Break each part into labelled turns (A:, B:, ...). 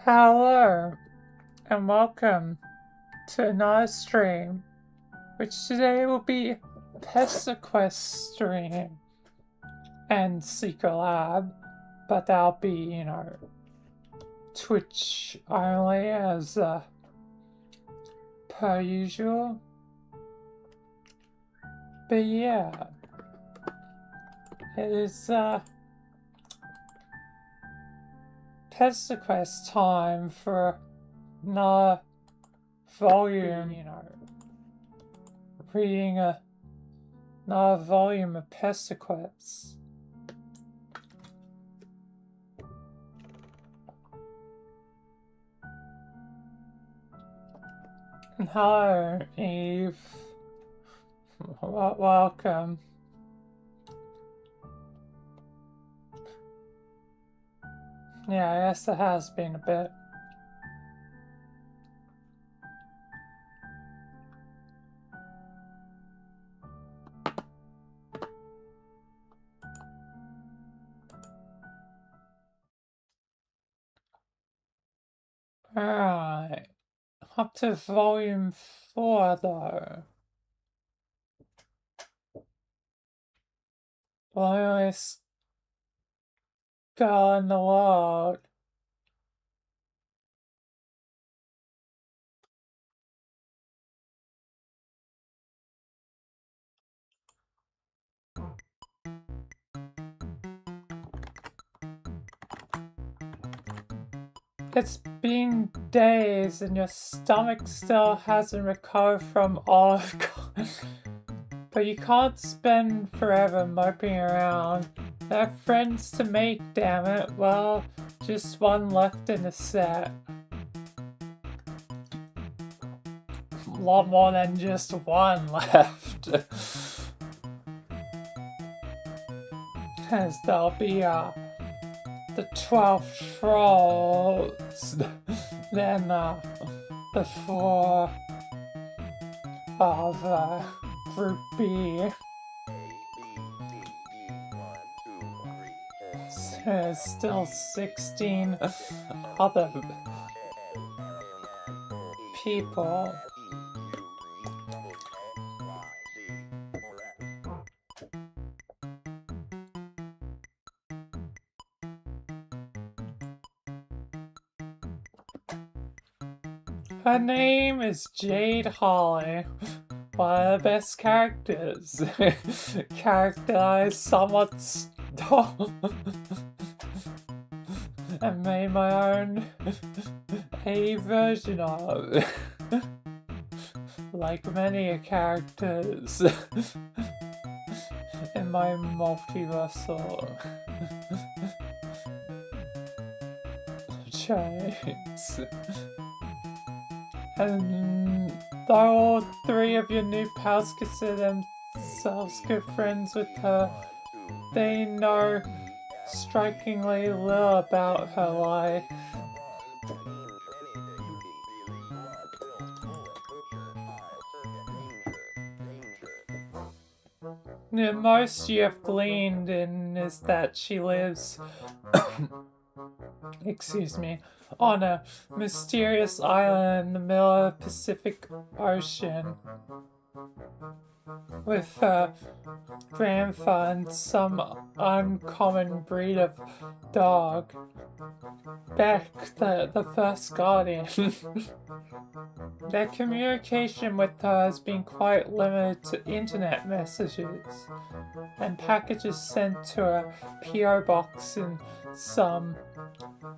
A: Hello, and welcome to another stream, which today will be Pesterquest stream and Secret Lab, but that'll be, Twitch only as per usual. But yeah, it is Pesterquest time for another volume, reading another volume of Pesterquest. And hello, Eve. Welcome. Yeah, I guess it has been a bit. Alright. Up to volume 4 though. Loneliest girl in the world. It's been days and your stomach still hasn't recovered from all of But you can't spend forever moping around. There are friends to make, damn it. Well, just one left in the set. A lot more than just one left. As there'll be the 12 trolls, then the 4 of Group B. There's still 16 other people. Her name is Jade Holly, one of the best characters. Characterized somewhat dull. And made my own A version of. Like many characters in my multiversal chains. And though all 3 of your new pals consider themselves good friends with her, they know strikingly little about her life. The most you have gleaned in is that she lives excuse me, on a mysterious island in the middle of the Pacific Ocean with her grandfather and some uncommon breed of dog. Beck, the first guardian. Their communication with her has been quite limited to internet messages and packages sent to a P.O. box in some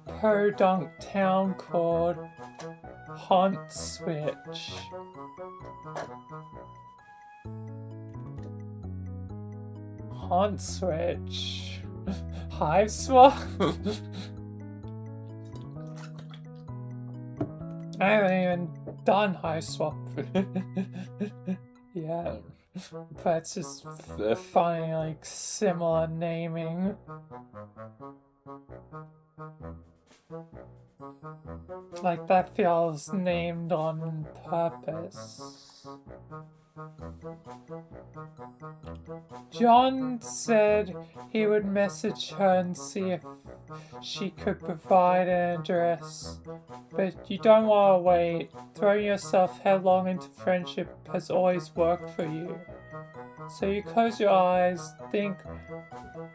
A: podunk town called Switch. Switch. Hive Swap? I haven't even done Hive Swap yet, but it's just funny, like, similar naming. Like, that feels named on purpose. John said he would message her and see if she could provide an address. But you don't want to wait. Throwing yourself headlong into friendship has always worked for you. So you close your eyes, think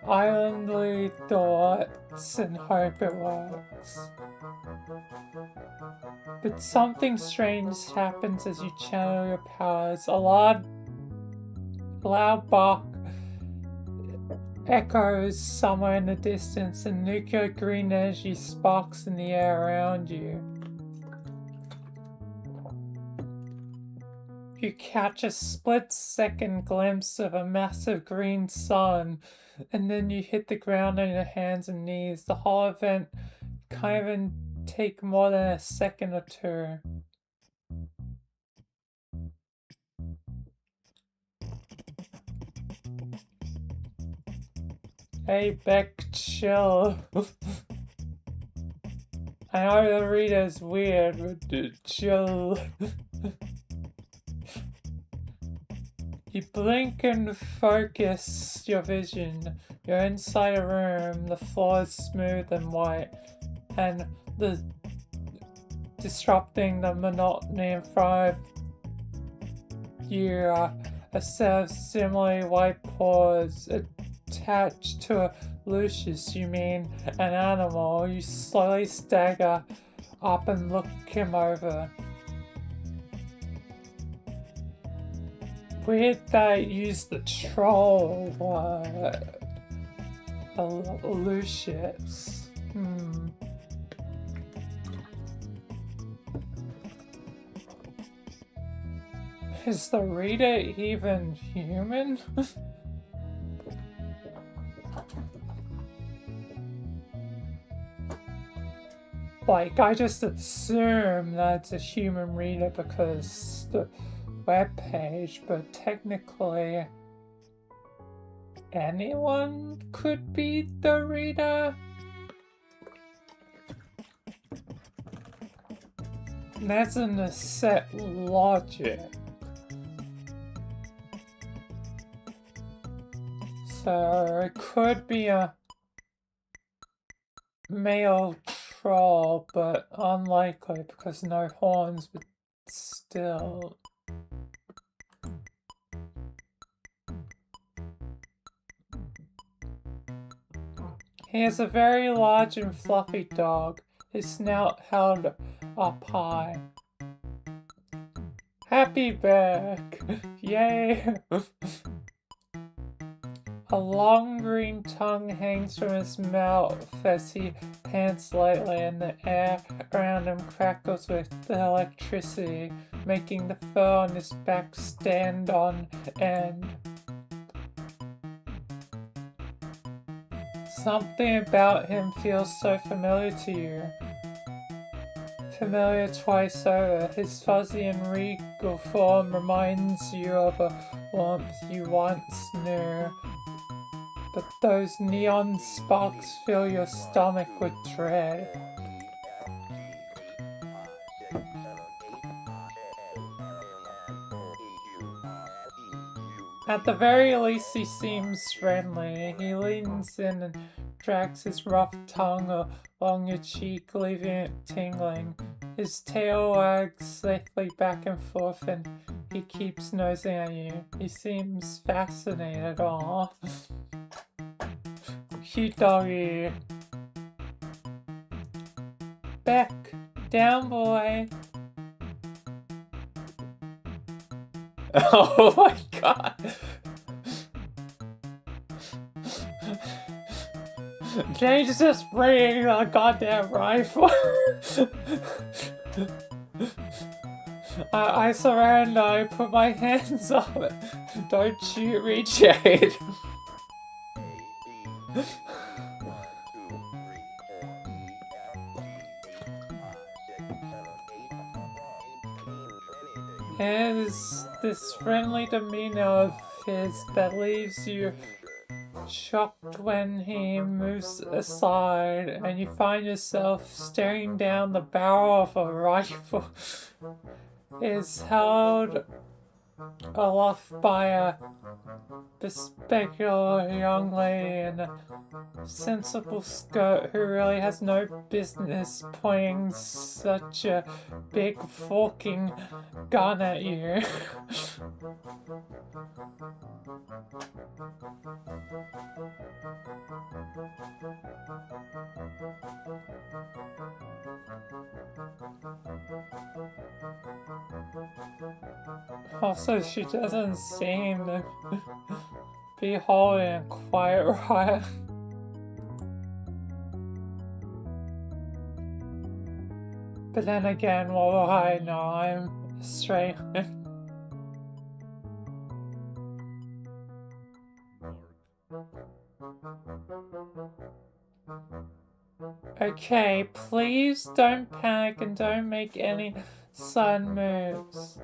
A: islandly thoughts, and hope it works. But something strange happens as you channel your powers. A loud bark echoes somewhere in the distance, and nuclear green energy sparks in the air around you. You catch a split-second glimpse of a massive green sun, and then you hit the ground on your hands and knees. The whole event can't even take more than a second or two. Hey, Beck, chill. I know the reader's weird, but chill. You blink and focus your vision. You're inside a room, the floor is smooth and white, and disrupting the monotony in front of you are a set of similarly white paws attached to a Lucius, you mean an animal. You slowly stagger up and look him over. Weird that I used the troll Lucius. Is the reader even human? Like, I just assume that it's a human reader because the webpage, but technically anyone could be the reader. That's in a set logic. So it could be a male troll, but unlikely because no horns, but still. He is a very large and fluffy dog, his snout held up high. Happy Beck! Yay! A long green tongue hangs from his mouth as he pants lightly, and the air around him crackles with electricity, making the fur on his back stand on end. Something about him feels so familiar to you. Familiar twice over. His fuzzy and regal form reminds you of a warmth you once knew. But those neon sparks fill your stomach with dread. At the very least, he seems friendly. He leans in and drags his rough tongue along your cheek, leaving it tingling. His tail wags safely back and forth, and he keeps nosing at you. He seems fascinated. Aw. Cute doggy. Beck, down boy. Oh my god. James just bringing a goddamn rifle. I surrender. I put my hands up. Don't shoot me, Jade. It is this friendly demeanor of his that leaves you shocked when he moves aside and you find yourself staring down the barrel of a rifle. It is held aloft by a bespectacled young lady in a sensible skirt who really has no business pointing such a big forking gun at you. Also, she doesn't seem to be holding it quite right. But then again, what do I know? I'm straight. Okay, please don't panic and don't make any sudden moves.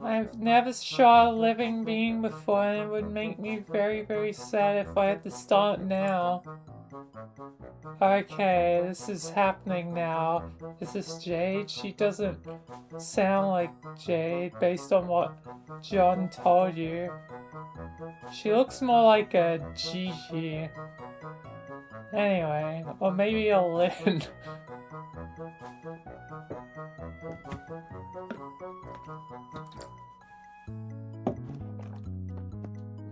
A: I've never shot a living being before, and it would make me very, very sad if I had to start now. Okay, this is happening now. Is this Jade? She doesn't sound like Jade based on what John told you. She looks more like a Gigi. Anyway, or maybe a Lynn.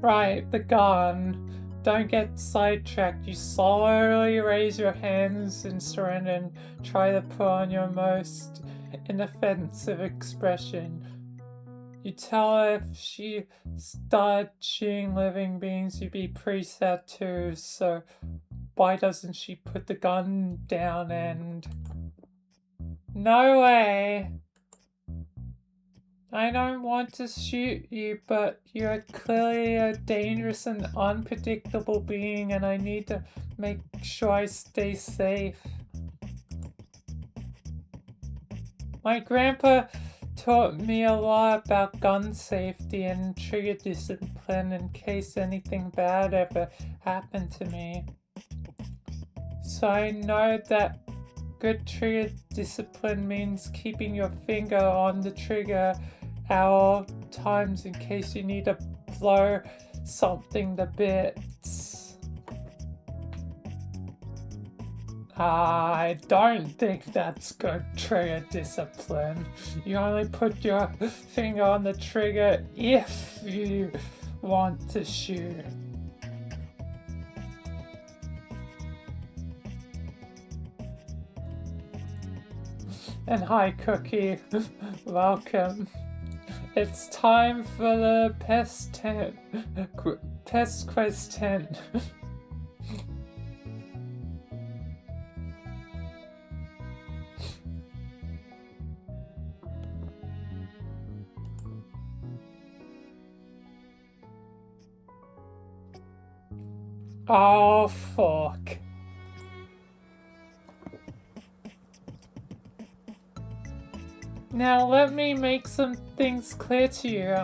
A: Right, the gun. Don't get sidetracked. You slowly raise your hands in surrender and try to put on your most inoffensive expression. You tell her if she started shooting living beings, you'd be pretty sad too, so why doesn't she put the gun down and... No way! I don't want to shoot you, but you're clearly a dangerous and unpredictable being, and I need to make sure I stay safe. My grandpa taught me a lot about gun safety and trigger discipline in case anything bad ever happened to me. So I know that good trigger discipline means keeping your finger on the trigger at all times in case you need to blow something to bits. I don't think that's good trigger discipline. You only put your finger on the trigger if you want to shoot. And hi, Cookie. Welcome. It's time for the Pesterquest tent. Oh, fuck. Now let me make some things clear to you.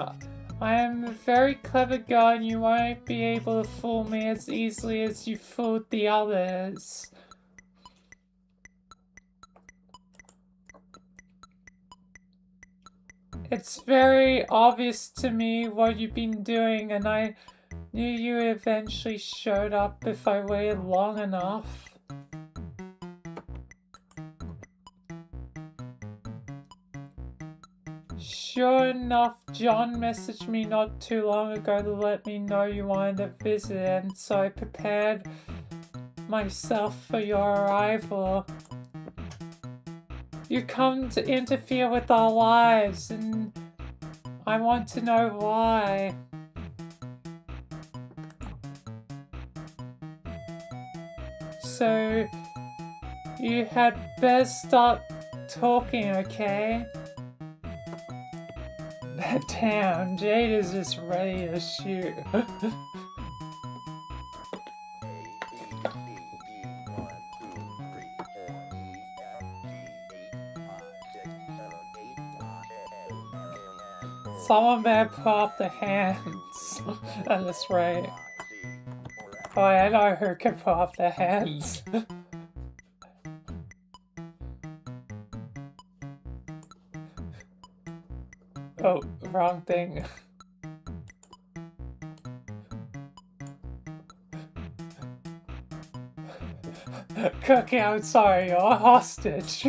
A: I am a very clever guy and you won't be able to fool me as easily as you fooled the others. It's very obvious to me what you've been doing, and I knew you eventually showed up if I waited long enough. Sure enough, John messaged me not too long ago to let me know you wanted to visit, and so I prepared myself for your arrival. You come to interfere with our lives, and I want to know why. So, you had better start talking, okay? Damn, Jade is just ready to shoot. Someone better put up the hands at this rate. Oh, I know who can put up the hands. Oh, wrong thing. Cookie, I'm sorry, you're a hostage.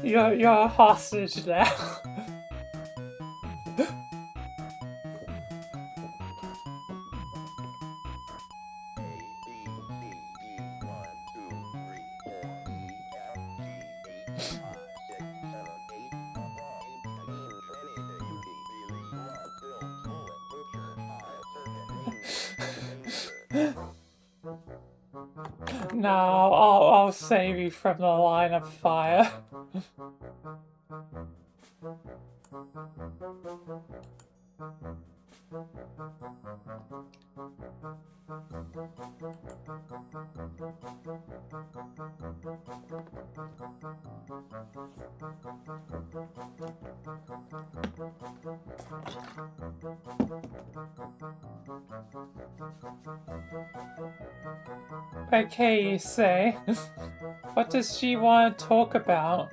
A: You're a hostage now. No, I'll save you from the line of fire. Okay, you say. What does she want to talk about?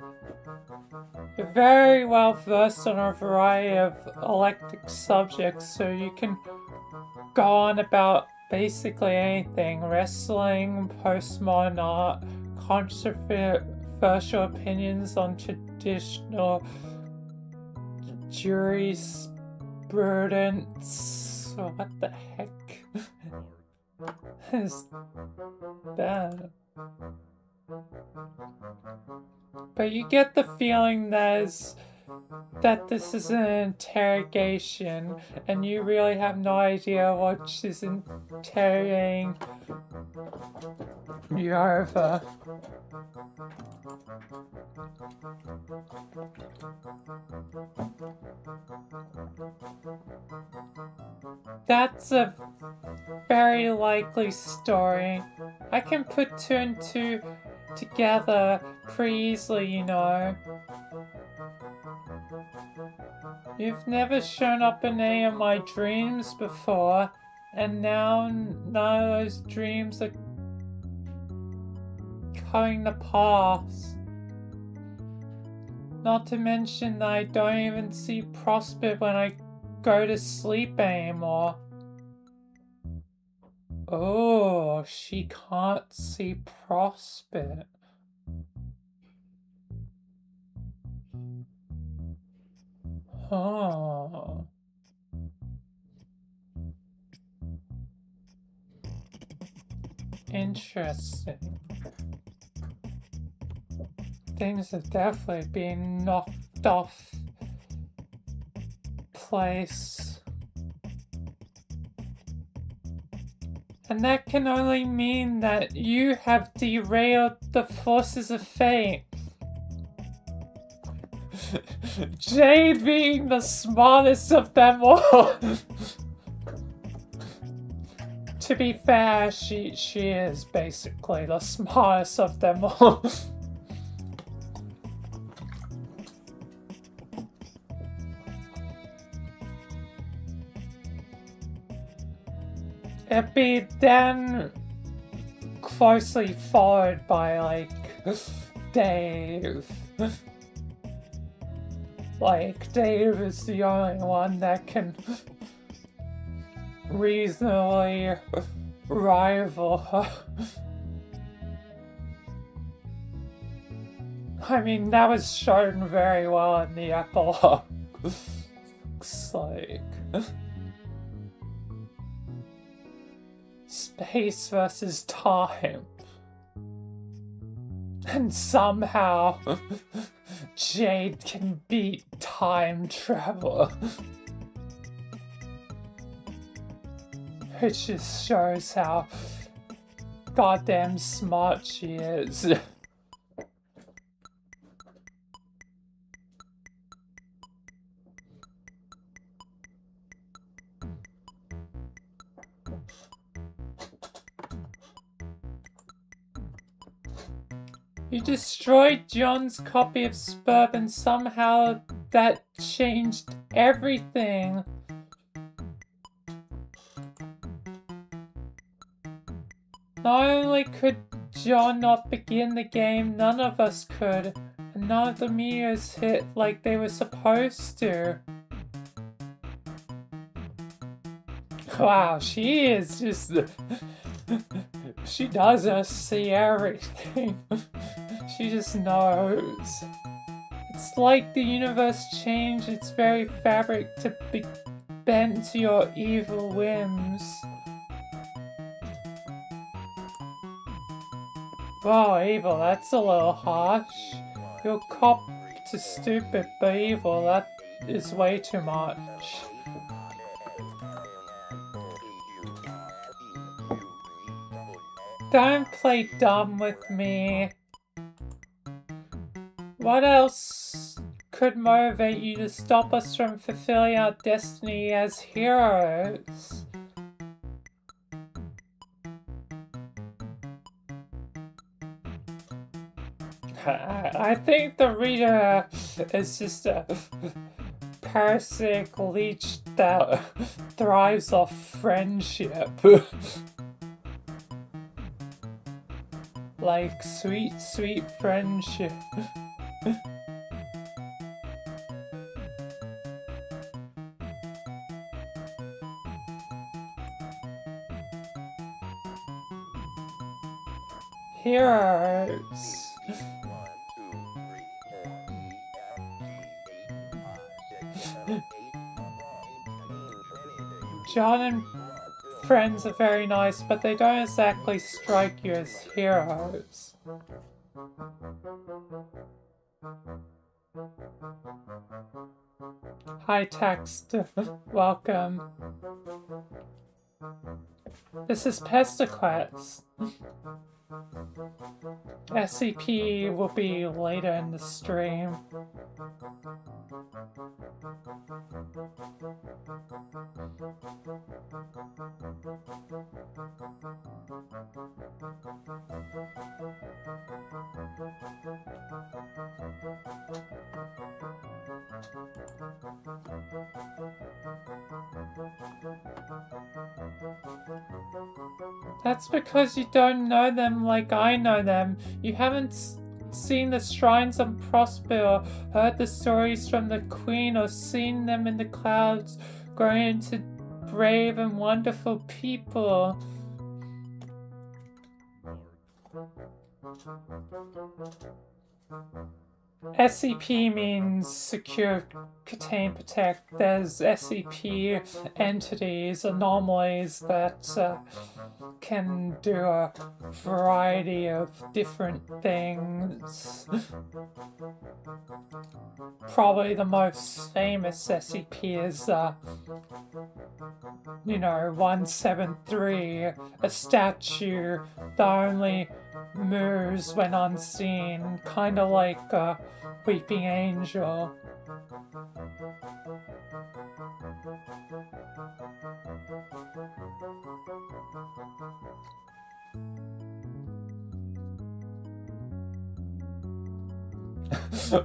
A: You're very well versed on a variety of electric subjects, so you can go on about basically anything. Wrestling, postmodern art, controversial opinions on traditional jurisprudence. What the heck is that? But you get the feeling that this is an interrogation, and you really have no idea what she's interrogating you over. That's a very likely story. I can put two and two together pretty easily, you know. You've never shown up in any of my dreams before, and now none of those dreams are coming to pass. Not to mention that I don't even see Prosper when I go to sleep anymore. Oh, she can't see Prosper. Oh. Interesting. Things have definitely been knocked off place. And that can only mean that you have derailed the forces of fate. Jade being the smartest of them all. To be fair, she is basically the smartest of them all. It'd be then closely followed by, like, Dave. Like, Dave is the only one that can reasonably rival her. I mean, that was shown very well in the epilogue. Looks like space versus time. And somehow Jade can beat time travel. It just shows how goddamn smart she is. You destroyed John's copy of Spurb and somehow that changed everything. Not only could John not begin the game, none of us could, and none of the meteors hit like they were supposed to. Wow, she is just... she doesn't see everything. She just knows. It's like the universe changed its very fabric to be bent to your evil whims. Wow, evil, that's a little harsh. You're cop to stupid, but evil, that is way too much. Don't play dumb with me. What else could motivate you to stop us from fulfilling our destiny as heroes? I think the reader is just a parasitic leech that thrives off friendship. Like sweet, sweet friendship. Heroes. John and friends are very nice, but they don't exactly strike you as heroes. Hi, text. Welcome. This is Pesterquest. SCP will be later in the stream. That's because you don't know them like I know them. You haven't seen the shrines on Prosper, or heard the stories from the Queen, or seen them in the clouds growing into brave and wonderful people. SCP means secure, contain, protect. There's SCP entities, anomalies that can do a variety of different things. Probably the most famous SCP is, 173, a statue that only moves when unseen, kind of like a weeping angel.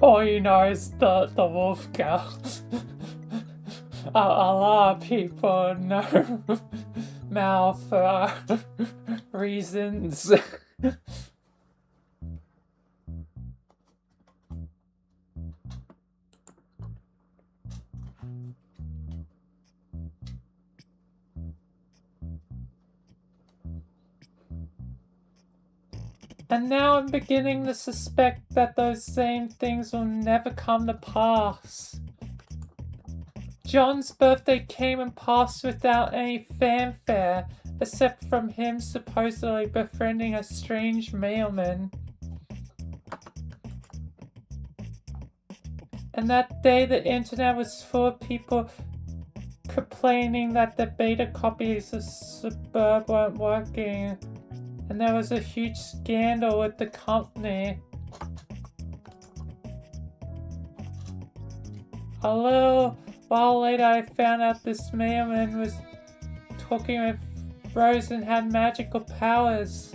A: All you know is the wolf girl. A lot of people know Mal for reasons. And now I'm beginning to suspect that those same things will never come to pass. John's birthday came and passed without any fanfare, except from him supposedly befriending a strange mailman. And that day the internet was full of people complaining that the beta copies of Suburb weren't working. And there was a huge scandal with the company. A little while later I found out this mailman was talking with Rose and had magical powers.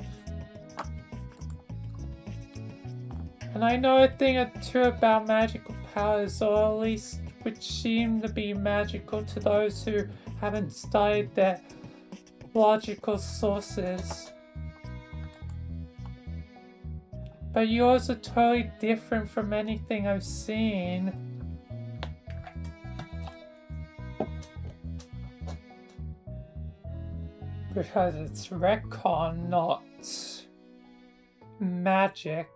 A: And I know a thing or two about magical powers, or at least which seem to be magical to those who haven't studied their logical sources. But yours are totally different from anything I've seen. Because it's retcon, not magic.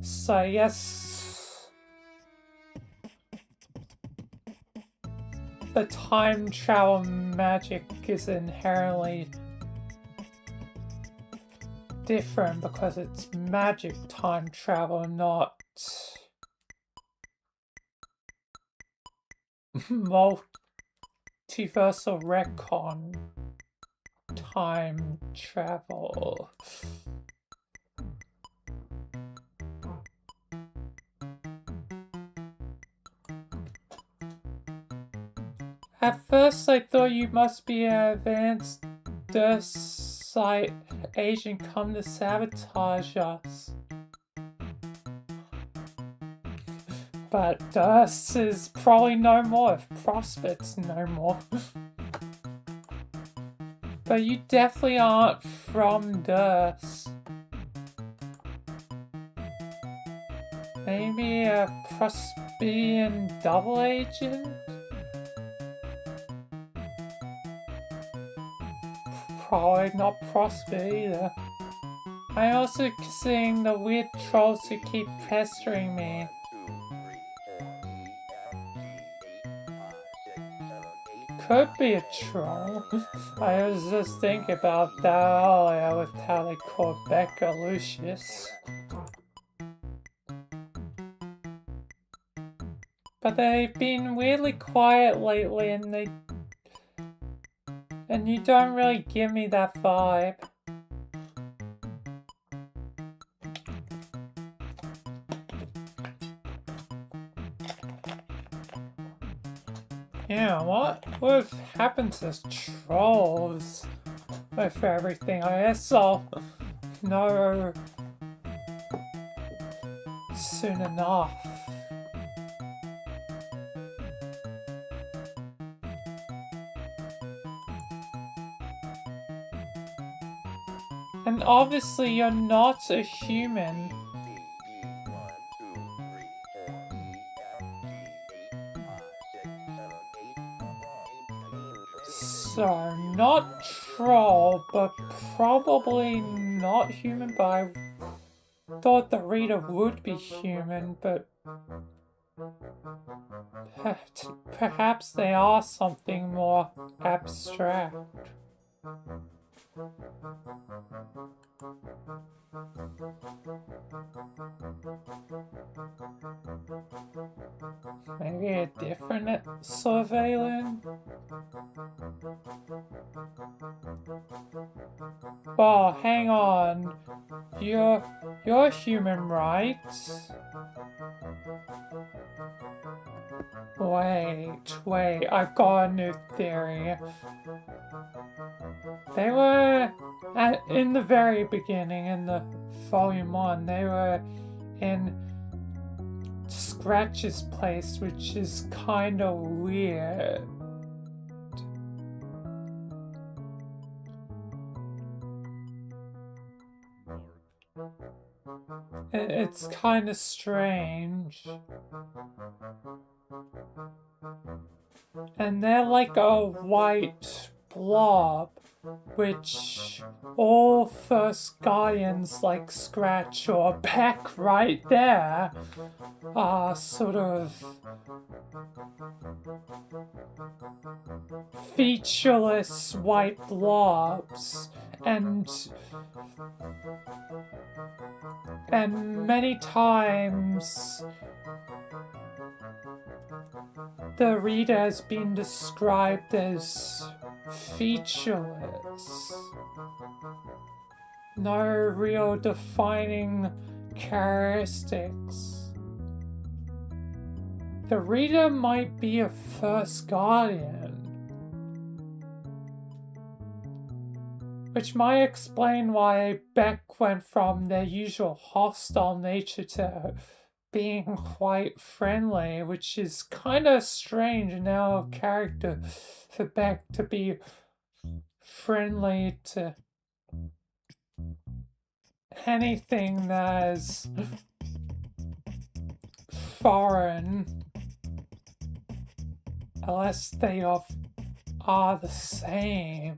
A: So yes, the time travel magic is inherently different because it's magic time travel, not multiversal retcon time travel. At first I thought you must be an advanced Durst-site agent come to sabotage us. But Durst is probably no more if Prospect's no more. But you definitely aren't from Durst. Maybe a Prospian double agent? Probably not Prosper either. I'm also seeing the weird trolls who keep pestering me. Could be a troll. I was just thinking about that earlier with how they called Becca Lucius. But they've been weirdly quiet lately and you don't really give me that vibe. Yeah, what would have happened to trolls with everything? I guess I'll know soon enough. And obviously you're not a human. So, not troll, but probably not human, but I thought the reader would be human, but perhaps they are something more abstract. Maybe a different surveillance? Oh, hang on. You're human, right? Wait, I've got a new theory. They were, in the very beginning, in the volume 1, they were in Scratch's place, which is kinda weird. It's kinda strange. And they're like a white blob, which all first Guardians like Scratch or Beck right there are sort of featureless white blobs, and many times the reader has been described as featureless. No real defining characteristics. The reader might be a first guardian, which might explain why Beck went from their usual hostile nature to being quite friendly, which is kind of strange in our character for Beck to be friendly to anything that is foreign, unless they are the same.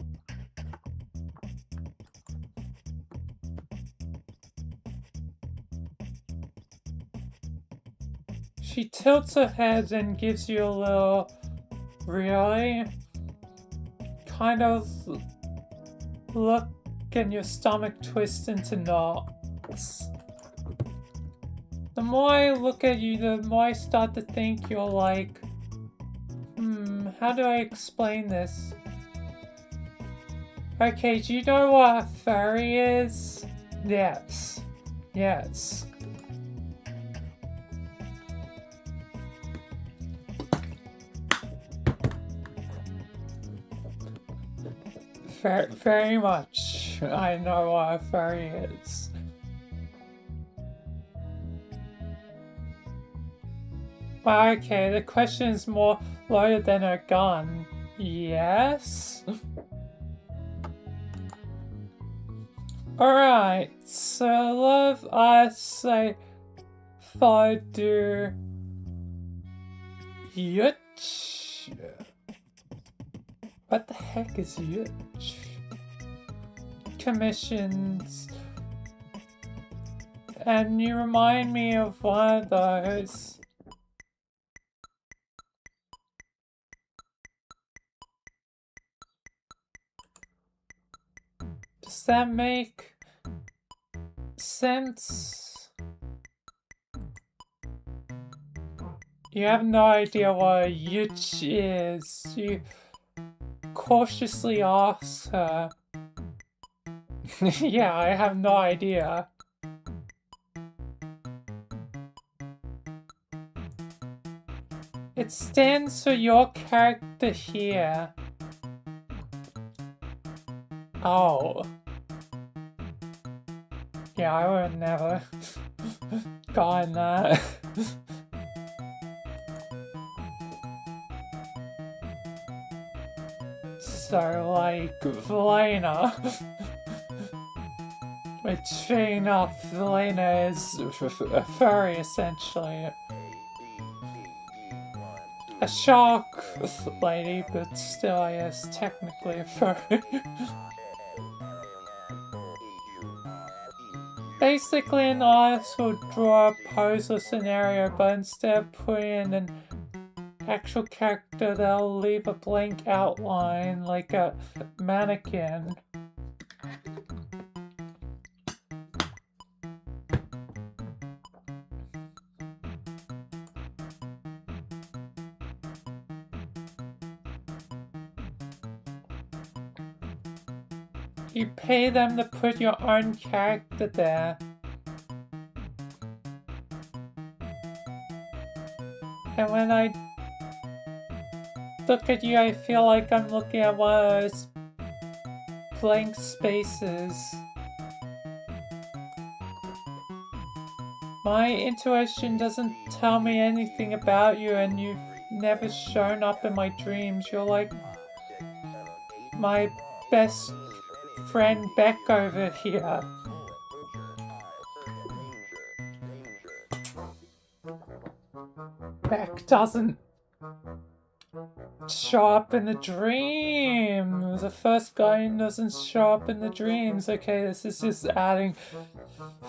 A: She tilts her head and gives you a little, really? Kind of look, and your stomach twists into knots. The more I look at you, the more I start to think you're like, how do I explain this? Okay, do you know what a furry is? Yes. Yes. Very much. I know what a furry is. Well, okay, the question is more loaded than a gun. Yes? Alright, so love us, I thought do Yutch. What the heck is Yutch? Commissions. And you remind me of one of those. Does that make sense? You have no idea what a Yutch is. You cautiously ask her. Yeah, I have no idea. It stands for your character here. Oh. Yeah, I would have never gotten that. So, like, Velena. Which, fair enough, Velena is a furry, essentially. A shark lady, but still, I guess, technically a furry. Basically, an artist will draw a pose or scenario, but instead of putting in an actual character, they'll leave a blank outline, like a mannequin. You pay them to put your own character there. And when I look at you, I feel like I'm looking at one of those blank spaces. My intuition doesn't tell me anything about you, and you've never shown up in my dreams. You're like my best friend Beck over here. Beck doesn't show up in the dream. The first guy doesn't show up in the dreams. Okay, this is just adding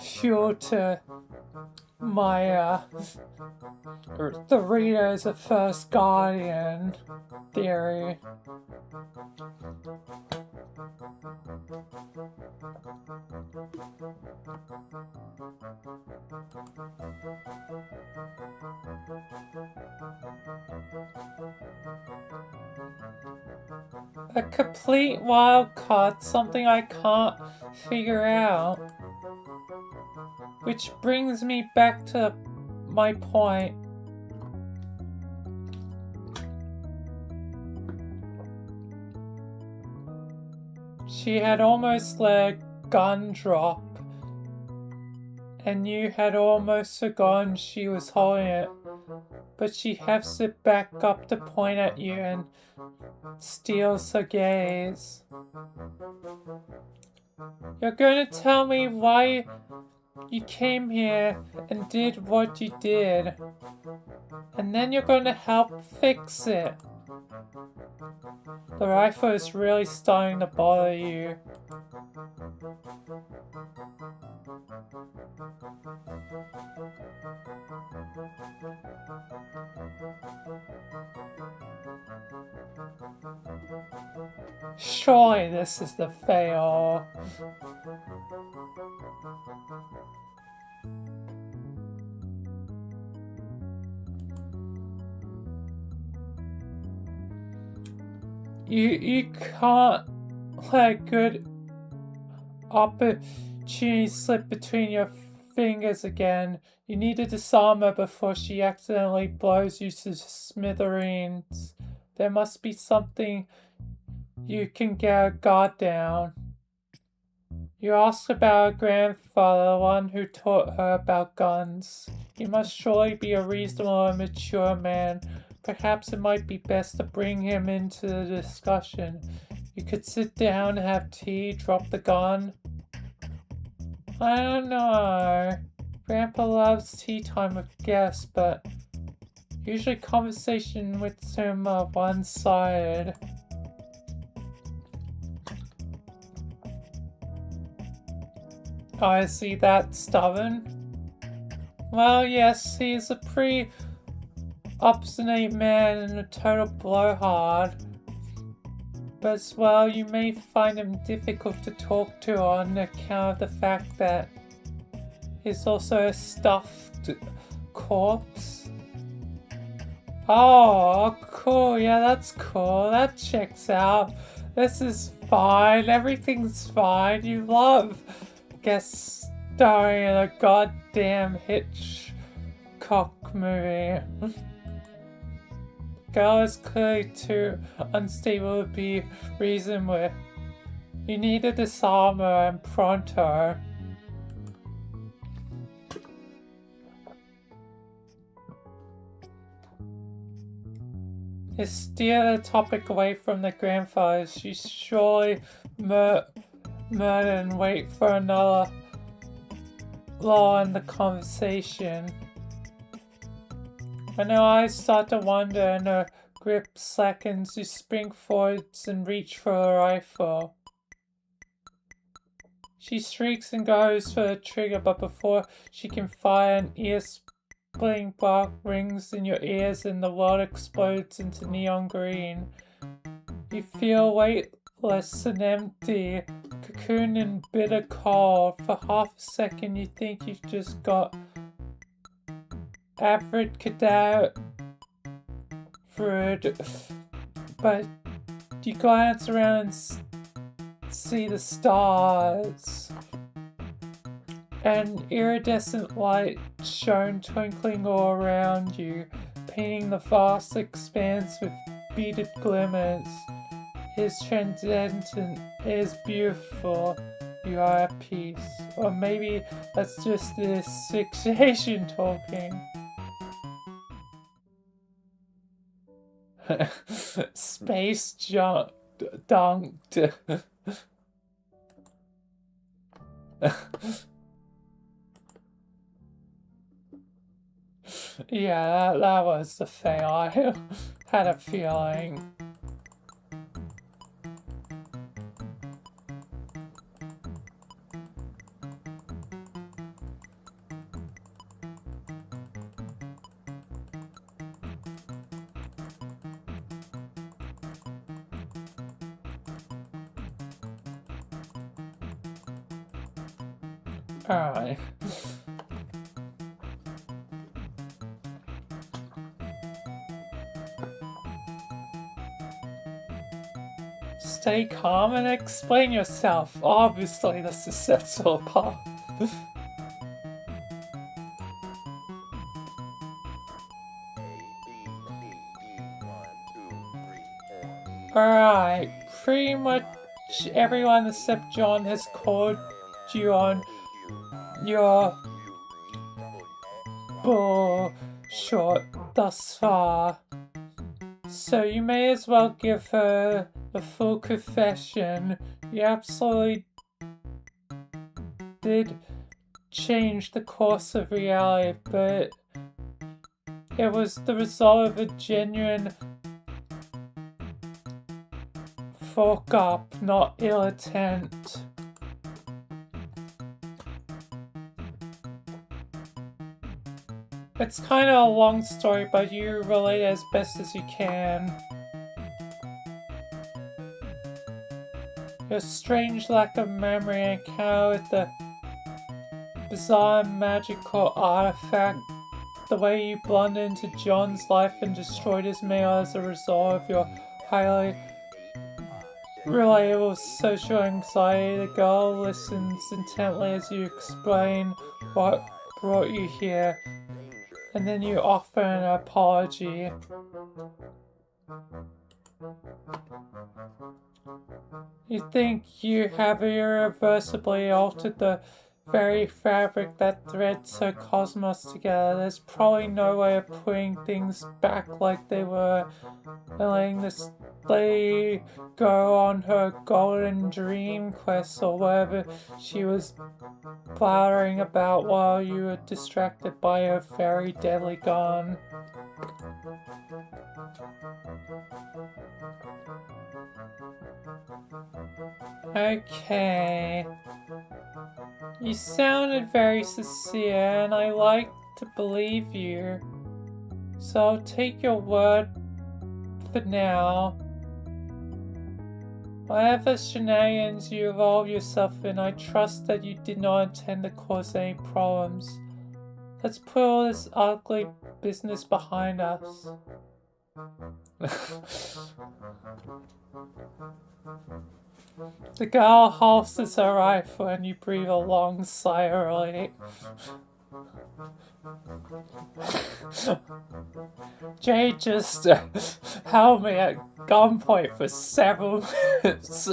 A: fuel to my the reader is a first guardian theory. A complete wild card, something I can't figure out. Which brings me back to my point. She had almost let a gun drop, and you had almost forgotten she was holding it, but she hefts it back up to point at you and steals her gaze. You're going to tell me why you came here and did what you did, and then you're going to help fix it. The rifle is really starting to bother you. Surely this is the fail. You can't let a good opportunity slip between your fingers again. You need to disarm her before she accidentally blows you to smithereens. There must be something you can get her guard down. You ask about her grandfather, the one who taught her about guns. He must surely be a reasonable and mature man. Perhaps it might be best to bring him into the discussion. You could sit down and have tea, drop the gun. I don't know. Grandpa loves tea time with guests, but usually conversation with him are one-sided. Oh, is he that stubborn? Well, yes, he's a pretty obstinate man and a total blowhard. But as well, you may find him difficult to talk to on account of the fact that he's also a stuffed corpse. Oh, cool. Yeah, that's cool. That checks out. This is fine. Everything's fine. You love guest starring in a goddamn Hitchcock movie. Girl is clearly too unstable to be reasoned with. You need to disarm her and pronto. You steer the topic away from the grandfather. She surely murder and wait for another law in the conversation. When her eyes start to wander and her grip slackens, you spring forwards and reach for her rifle. She shrieks and goes for the trigger, but before she can fire, an ear-splitting bark rings in your ears and the world explodes into neon green. You feel weightless and empty, cocooned in bitter cold. For half a second you think you've just got abracadabra, but you glance around and see the stars. An iridescent light shone twinkling all around you, painting the vast expanse with beaded glimmers. It is transcendent, it is beautiful. You are at peace. Or maybe that's just the asphyxiation talking. Space dunked. Yeah, that was the fail. I had a feeling. Alright. Stay calm and explain yourself. Obviously, the successful part. Alright, pretty much everyone except John has called you on your bullshit thus far. So you may as well give her the full confession. You absolutely did change the course of reality, but it was the result of a genuine fuck up, not ill intent. It's kind of a long story, but you relate as best as you can. Your strange lack of memory encounter with the bizarre magical artifact, the way you blundered into John's life and destroyed his mail as a result of your highly relatable social anxiety. The girl listens intently as you explain what brought you here, and then you offer an apology. You think you have irreversibly altered the very fabric that threads her cosmos together. There's probably no way of putting things back like they were, and letting this lady go on her golden dream quest or whatever she was blathering about while you were distracted by her very deadly gun. Okay. You sounded very sincere, and I like to believe you. So I'll take your word for now. Whatever shenanigans you involve yourself in, I trust that you did not intend to cause any problems. Let's put all this ugly business behind us. The girl holsters her rifle and you breathe a long sigh of relief. Jay just held me at gunpoint for several minutes.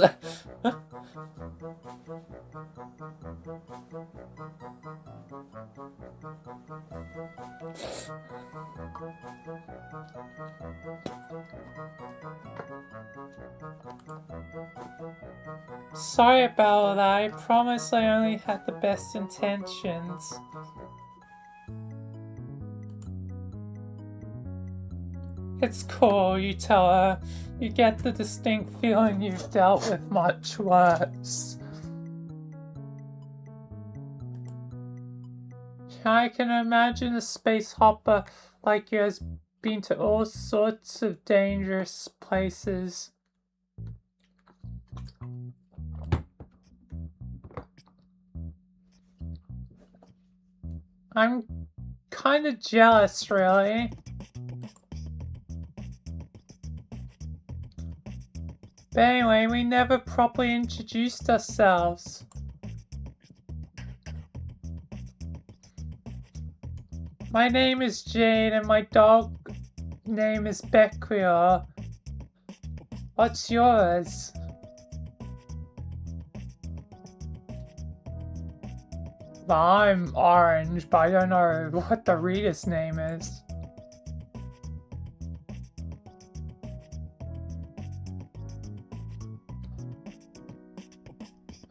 A: Sorry about that. I promise I only had the best intentions. It's cool, you tell her. You get the distinct feeling you've dealt with much worse. I can imagine a space hopper like you has been to all sorts of dangerous places. I'm kind of jealous, really. But anyway, we never properly introduced ourselves. My name is Jade and my dog name is Becquia. What's yours? I'm Orange, but I don't know what the reader's name is.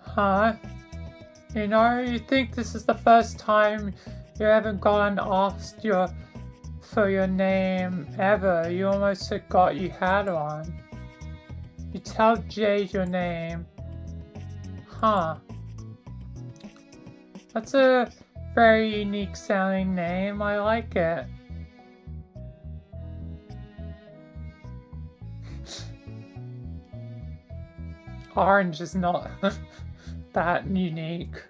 A: Huh? You know, you think this is the first time you haven't gotten asked for your name ever. You almost forgot you had one. You tell Jade your name. Huh. That's a very unique sounding name. I like it. Orange is not that unique.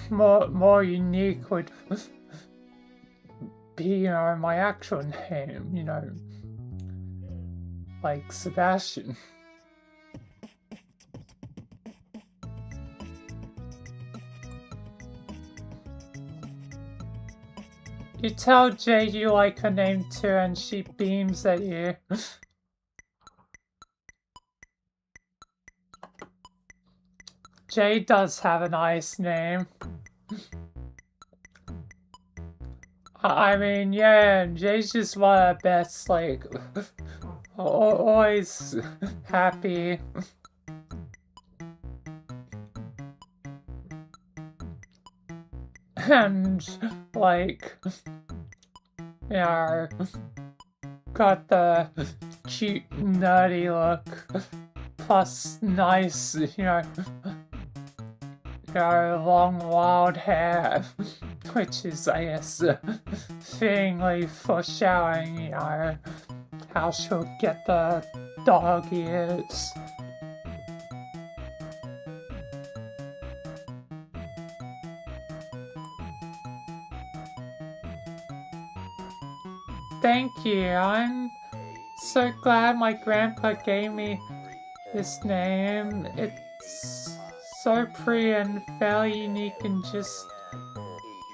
A: More unique would be, you know, my actual name, you know, like Sebastian. You tell Jade you like her name too, and she beams at you. Jade does have a nice name. I mean, yeah, Jay's just one of the best, like, always happy. And, like, you know, got the cute, nerdy look, plus nice, long wild hair, which is, I guess, fittingly foreshadowing, how she'll get the dog ears. Thank you, I'm so glad my grandpa gave me this name. It's so pretty and fairly unique and just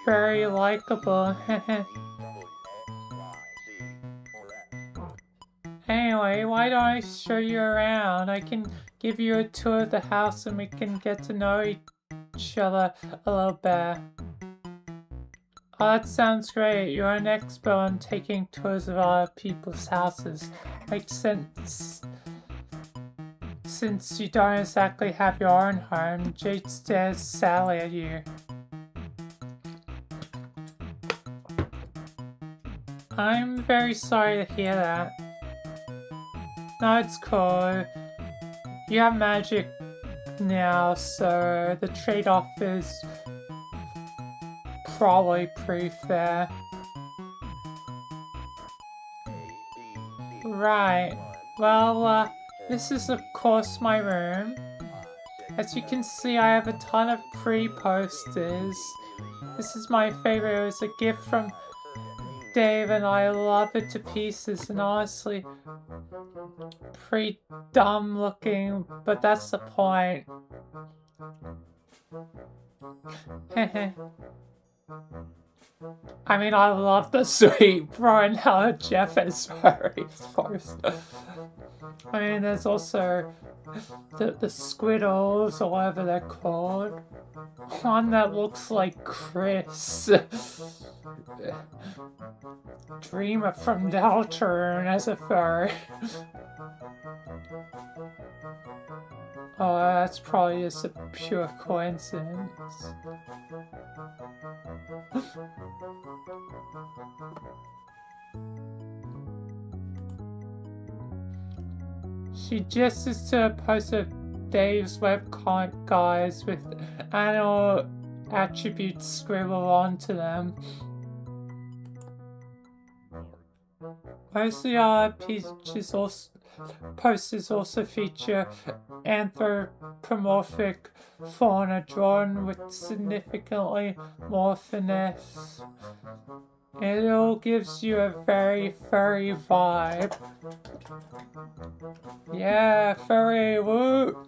A: very likable. Anyway, why don't I show you around? I can give you a tour of the house and we can get to know each other a little better. Oh, that sounds great. You're an expert on taking tours of other people's houses. Makes sense. Since you don't exactly have your own home, Jade stares sadly at you. I'm very sorry to hear that. No, it's cool. You have magic now, so the trade-off is probably pretty fair. Right. Well, this is of course my room. As you can see, I have a ton of pretty posters. This is my favorite. It was a gift from Dave and I love it to pieces, and honestly, pretty dumb looking, but that's the point. I mean, I love the sweet throwing out Jeff as furries poster. I mean, there's also the squiddles, or whatever they're called. One that looks like Chris. Dreamer from Deltarune as a furry. Oh, that's probably just a pure coincidence. She gestures to a poster of Dave's webcomic guys with animal attributes scribbled onto them. Most of the other posters also feature anthropomorphic fauna drawn with significantly more finesse. It all gives you a very furry vibe. Yeah, furry, woo!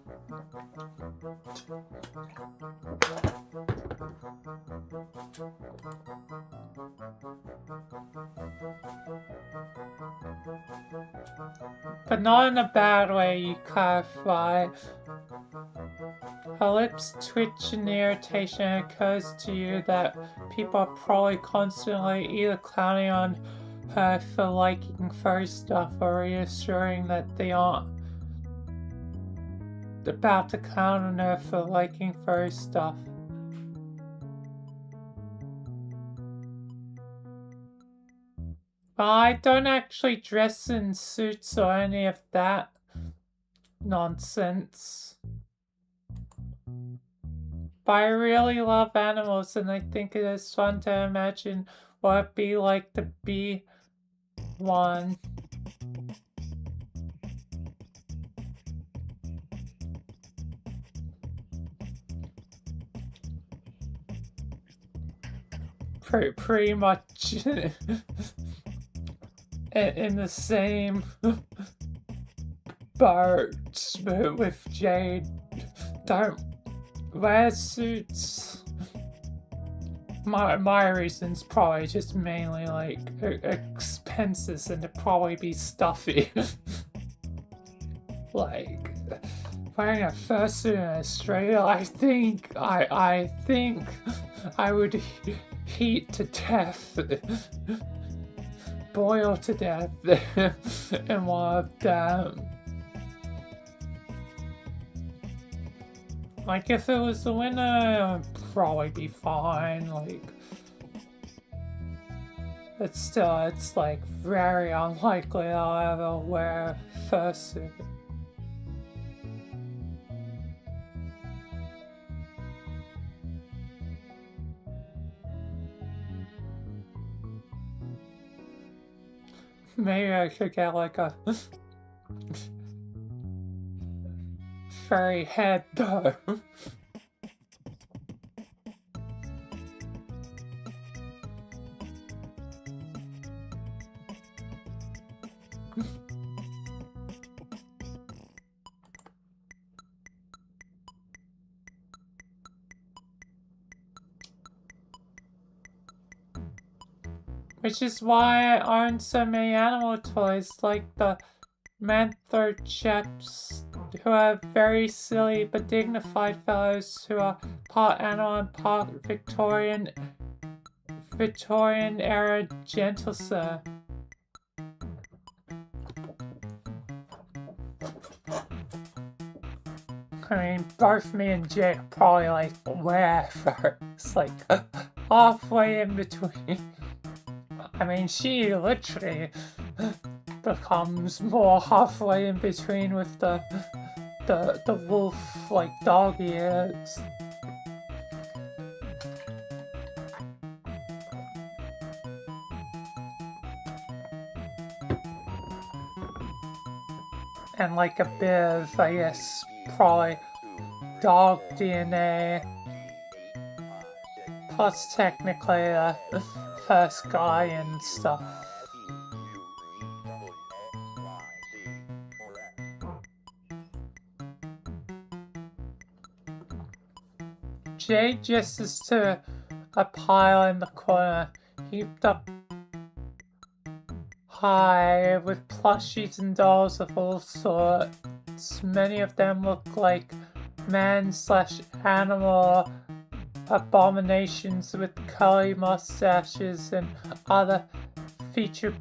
A: But not in a bad way, you clarify. Her lips twitch in irritation and it occurs to you that people are probably constantly either clowning on her for liking furry stuff or reassuring that they aren't about to clown on her for liking furry stuff. I don't actually dress in suits or any of that nonsense. But I really love animals and I think it is fun to imagine what it'd be like to be one. Pretty much in the same boat with Jade. Don't wear suits. My reason's probably just mainly like expenses and to probably be stuffy. Like wearing a fursuit in Australia, I think I would heat to death, boil to death in one of them. Like, if it was the winter, it'd probably be fine, like... But still, it's like very unlikely I'll ever wear a fursuit. Maybe I could get like a furry head though. Which is why I own so many animal toys, like the Manther chaps, who are very silly but dignified fellows who are part animal and part Victorian era gentle sir. I mean, both me and Jake probably like wear furs, like halfway in between. I mean, she literally becomes more halfway in between with the wolf, like, dog ears. And like a bit of, I guess, probably dog DNA. Plus technically the first guy and stuff. Jade just is to a pile in the corner, heaped up high with plushies and dolls of all sorts. Many of them look like man/animal abominations with curly mustaches and other feature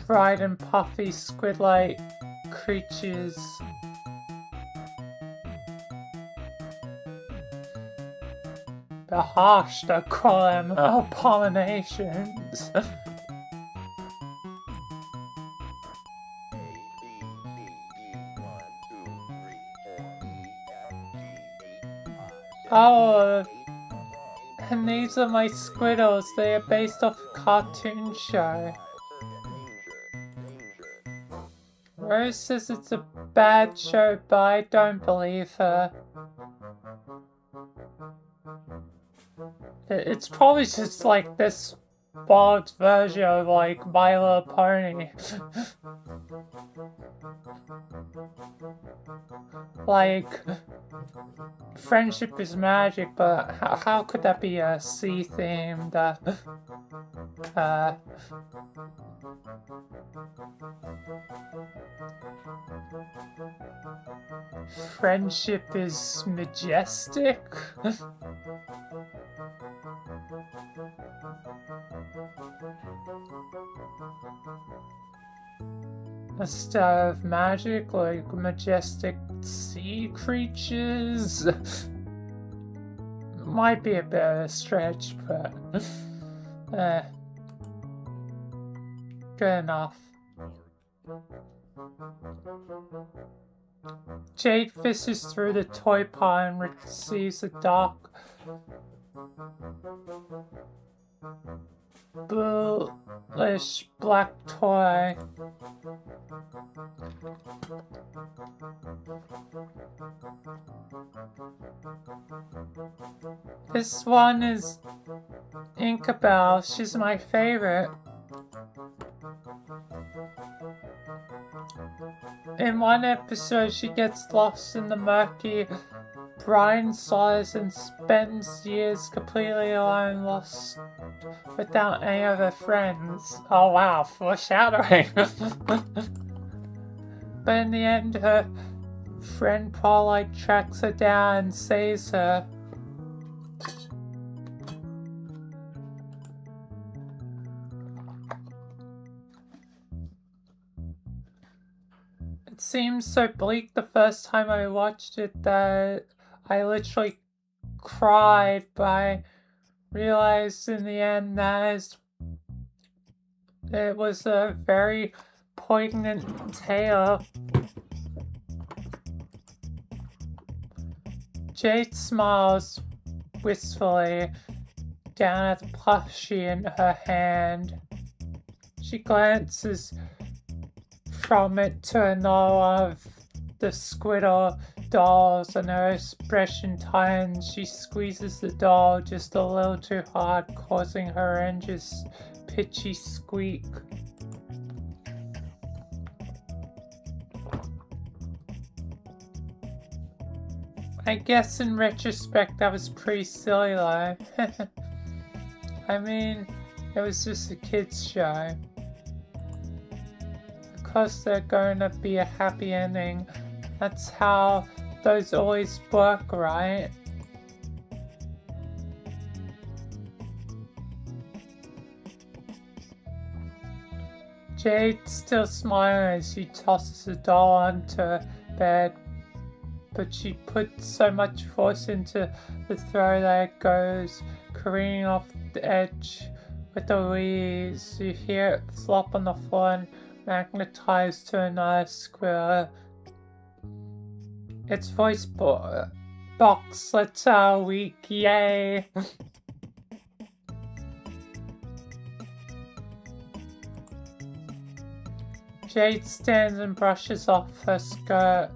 A: bright and puffy squid-like creatures. They're harsh to call them abominations. Oh, and these are my squiddles. They are based off a cartoon show. Rose says it's a bad show, but I don't believe her. It's probably just like this bald version of like My Little Pony. Like, friendship is magic, but how could that be a sea-themed, friendship is majestic? Instead of magic, like majestic sea creatures? Might be a bit of a stretch, but good enough. Jade fishes through the toy pile and receives a dark bluish black toy. This one is Inkabelle. She's my favorite. In one episode, she gets lost in the murky brine solids and spends years completely alone, lost without any of her friends. Oh wow, foreshadowing! But in the end, her friend Paulite tracks her down and saves her. seemed so bleak the first time I watched it that I literally cried, but I realized in the end that it was a very poignant tale. Jade smiles wistfully down at the plushie in her hand. She glances from it to another of the Squirtle dolls, and her expression tightens. She squeezes the doll just a little too hard, causing her engine's pitchy squeak. I guess in retrospect that was pretty silly though. I mean, it was just a kids show. Of course there's going to be a happy ending. That's how those always work, right? Jade's still smiling as she tosses the doll onto her bed, but she puts so much force into the throw that it goes careening off the edge with a wheeze. You hear it flop on the floor and magnetize to another squirrel. Its voice box lets out a weak yay. Jade stands and brushes off her skirt.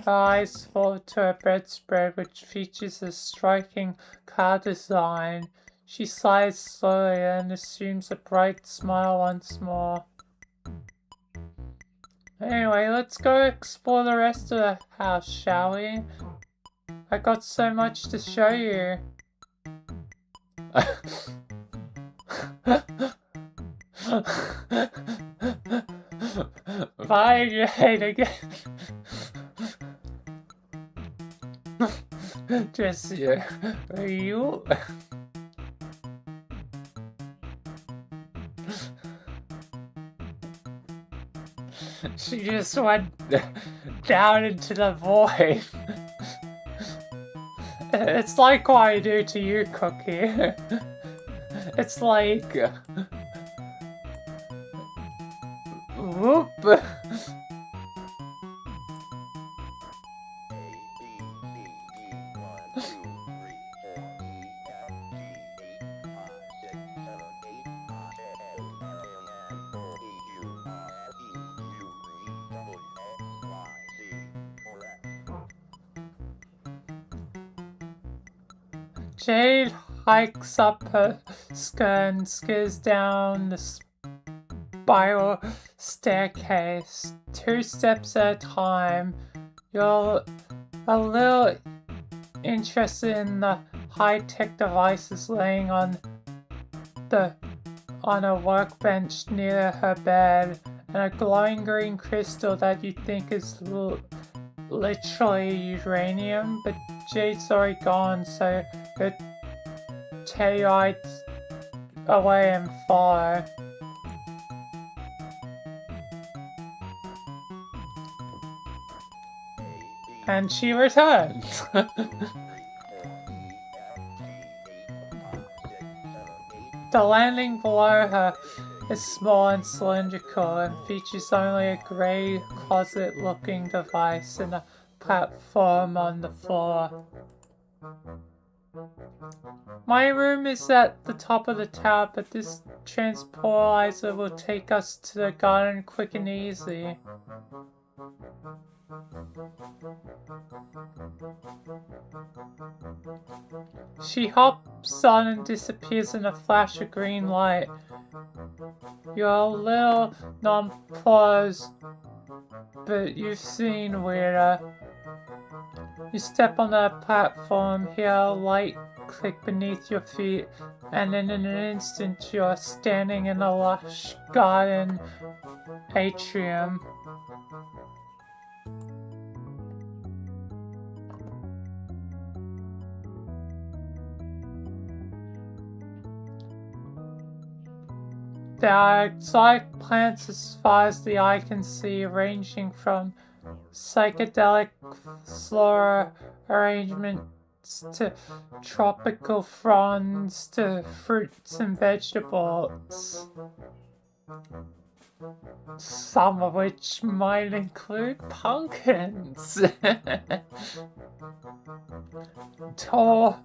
A: Her eyes fall to her bedspread, which features a striking car design. She sighs slowly and assumes a bright smile once more. Anyway, let's go explore the rest of the house, shall we? I got so much to show you. Bye, Jade, again. Just you. She just went down into the void. It's like what I do to you, Cookie. It's like... whoop. Jade hikes up her skirt and skids down the spiral staircase, 2 steps at a time. You're a little interested in the high-tech devices laying on a workbench near her bed, and a glowing green crystal that you think is literally uranium, but Jade's already gone, so it tear-eyed away and follow. And she returns. The landing below her is small and cylindrical and features only a grey closet-looking device and a platform on the floor. My room is at the top of the tower, but this transporter will take us to the garden quick and easy. She hops on and disappears in a flash of green light. You're a little nonplussed, but you've seen weirder. You step on the platform, hear a light click beneath your feet, and in an instant you're standing in a lush garden atrium. There are exotic plants as far as the eye can see, ranging from psychedelic floral arrangements to tropical fronds to fruits and vegetables, some of which might include pumpkins. Tall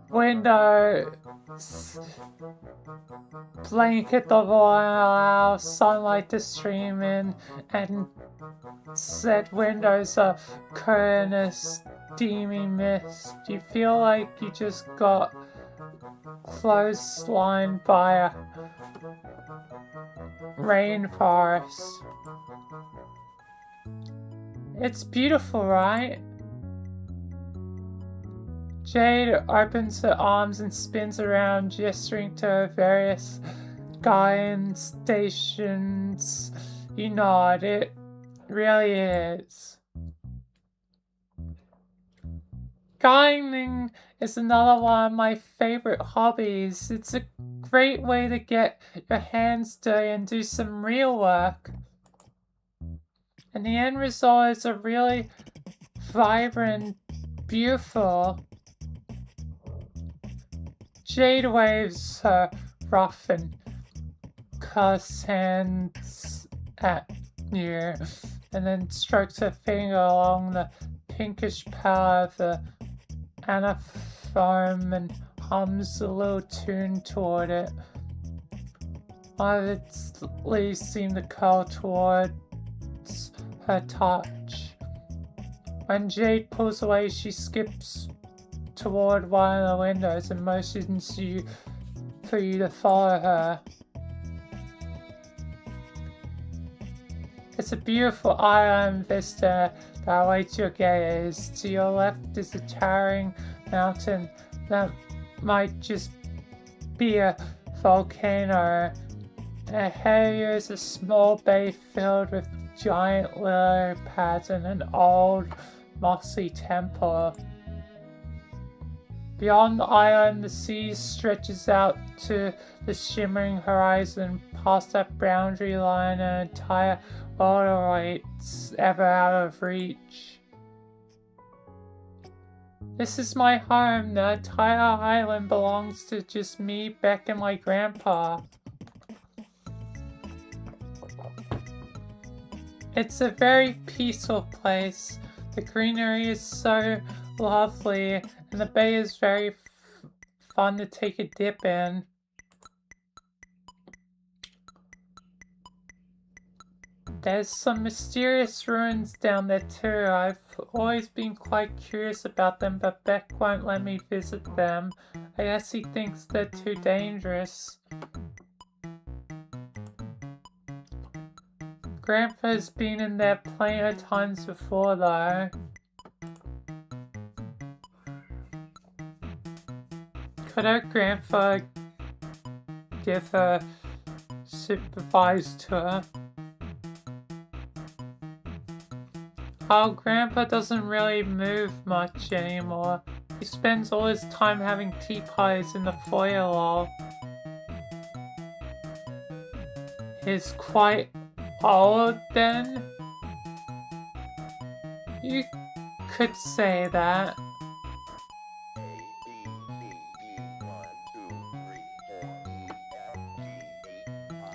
A: windows blanket the wall and allow sunlight to stream in, and said windows are covered in a steamy mist. You feel like you just got clotheslined by a rainforest. It's beautiful, right? Jade opens her arms and spins around, gesturing to her various guiding stations. You nod. It really is. Gardening is another one of my favorite hobbies. It's a great way to get your hands dirty and do some real work. And the end result is a really vibrant, beautiful. Jade waves her rough and cuss hands at you, and then strokes her finger along the pinkish power of the anaphorm and hums a little tune toward it. One of its leaves seem to curl towards her touch. When Jade pulls away, she skips toward one of the windows and motions you for you to follow her. It's a beautiful island vista that awaits your gaze. To your left is a towering mountain that might just be a volcano. Ahead of you is a small bay filled with giant lily pads and an old mossy temple. Beyond the island, the sea stretches out to the shimmering horizon. Past that boundary line, an entire world awaits, ever out of reach. This is my home. The entire island belongs to just me, Beck, and my grandpa. It's a very peaceful place. The greenery is so lovely, and the bay is very fun to take a dip in. There's some mysterious ruins down there too. I've always been quite curious about them, but Beck won't let me visit them. I guess he thinks they're too dangerous. Grandpa's been in there plenty of times before though. Could our grandpa give her supervised tour? Our grandpa doesn't really move much anymore. He spends all his time having tea parties in the foyer lol. He's quite old then? You could say that.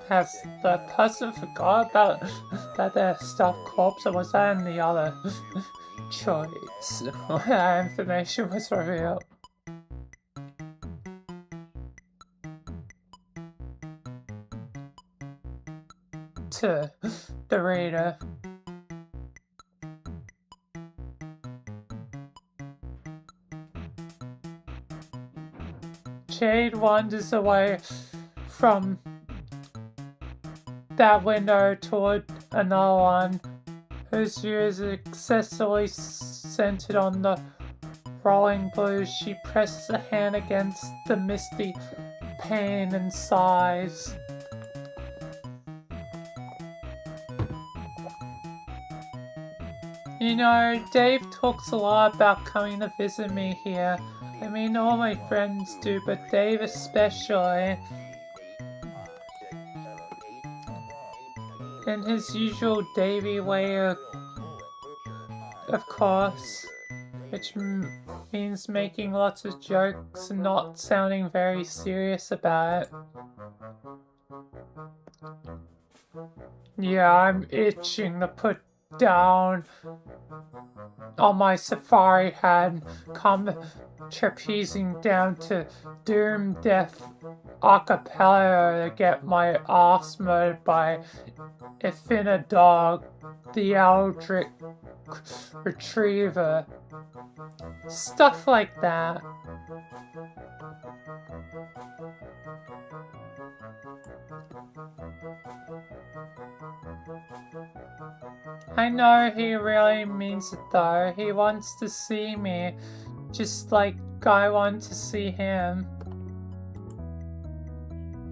A: Has the person forgot about that their stuffed corpse, or was that in the other choice? That information was revealed. To the reader. Jade wanders away from that window toward another one, whose view is excessively centered on the rolling blues. She presses a hand against the misty pane and sighs. You know, Dave talks a lot about coming to visit me here. I mean, all my friends do, but Dave especially. In his usual Davey way of course, which means making lots of jokes and not sounding very serious about it. Yeah, I'm itching to put down on my safari hat, come trapezing down to Doom Death acapella to get my ass mowed by Effina Dog, the Eldritch Retriever. Stuff like that. I know he really means it though. He wants to see me, just like I want to see him.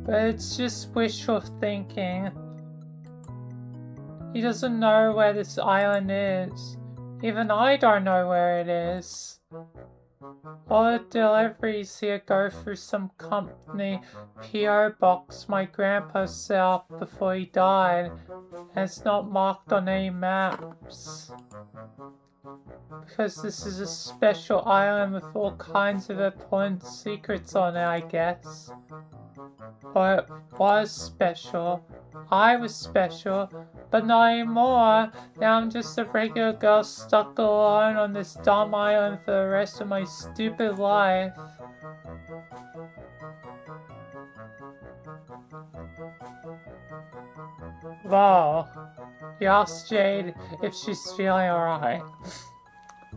A: But it's just wishful thinking. He doesn't know where this island is. Even I don't know where it is. All the deliveries here go through some company PO box my grandpa set up before he died, and it's not marked on any maps. Because this is a special island with all kinds of important secrets on it, I guess. Or it was special. I was special, but not anymore. Now I'm just a regular girl stuck alone on this dumb island for the rest of my stupid life. Wow. You asked Jade if she's feeling alright.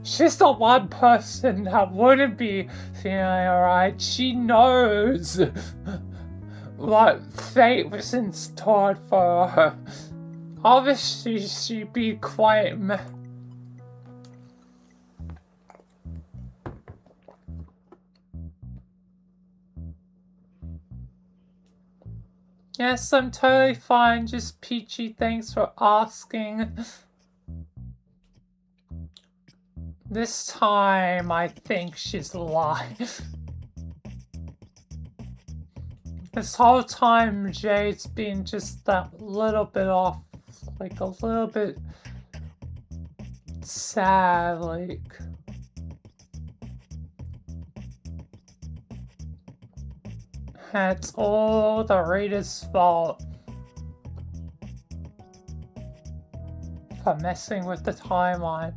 A: She's the one person that wouldn't be feeling alright. She knows what fate was in store for her. Obviously, she'd be quite Yes, I'm totally fine. Just peachy, thanks for asking. This time, I think she's lying. This whole time, Jade's been just that little bit off, like a little bit sad, like. It's all the reader's fault for messing with the timeline.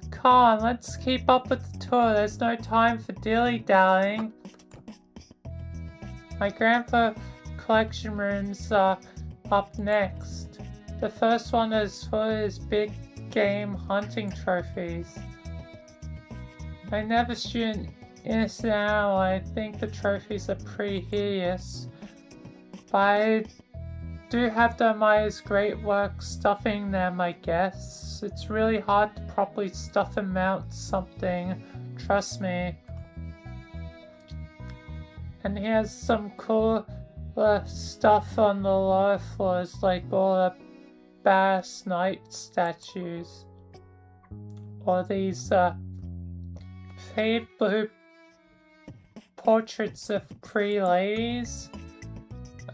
A: Come on, let's keep up with the tour. There's no time for dilly-dallying. My grandpa collection rooms are up next. The first one is for his big game hunting trophies. I never shoot an innocent animal. I think the trophies are pretty hideous. But I do have to admire his great work stuffing them, I guess. It's really hard to properly stuff and mount something, trust me. And he has some cool stuff on the lower floors, like all the Bass Knight statues. Or these fade blue portraits of pretty ladies.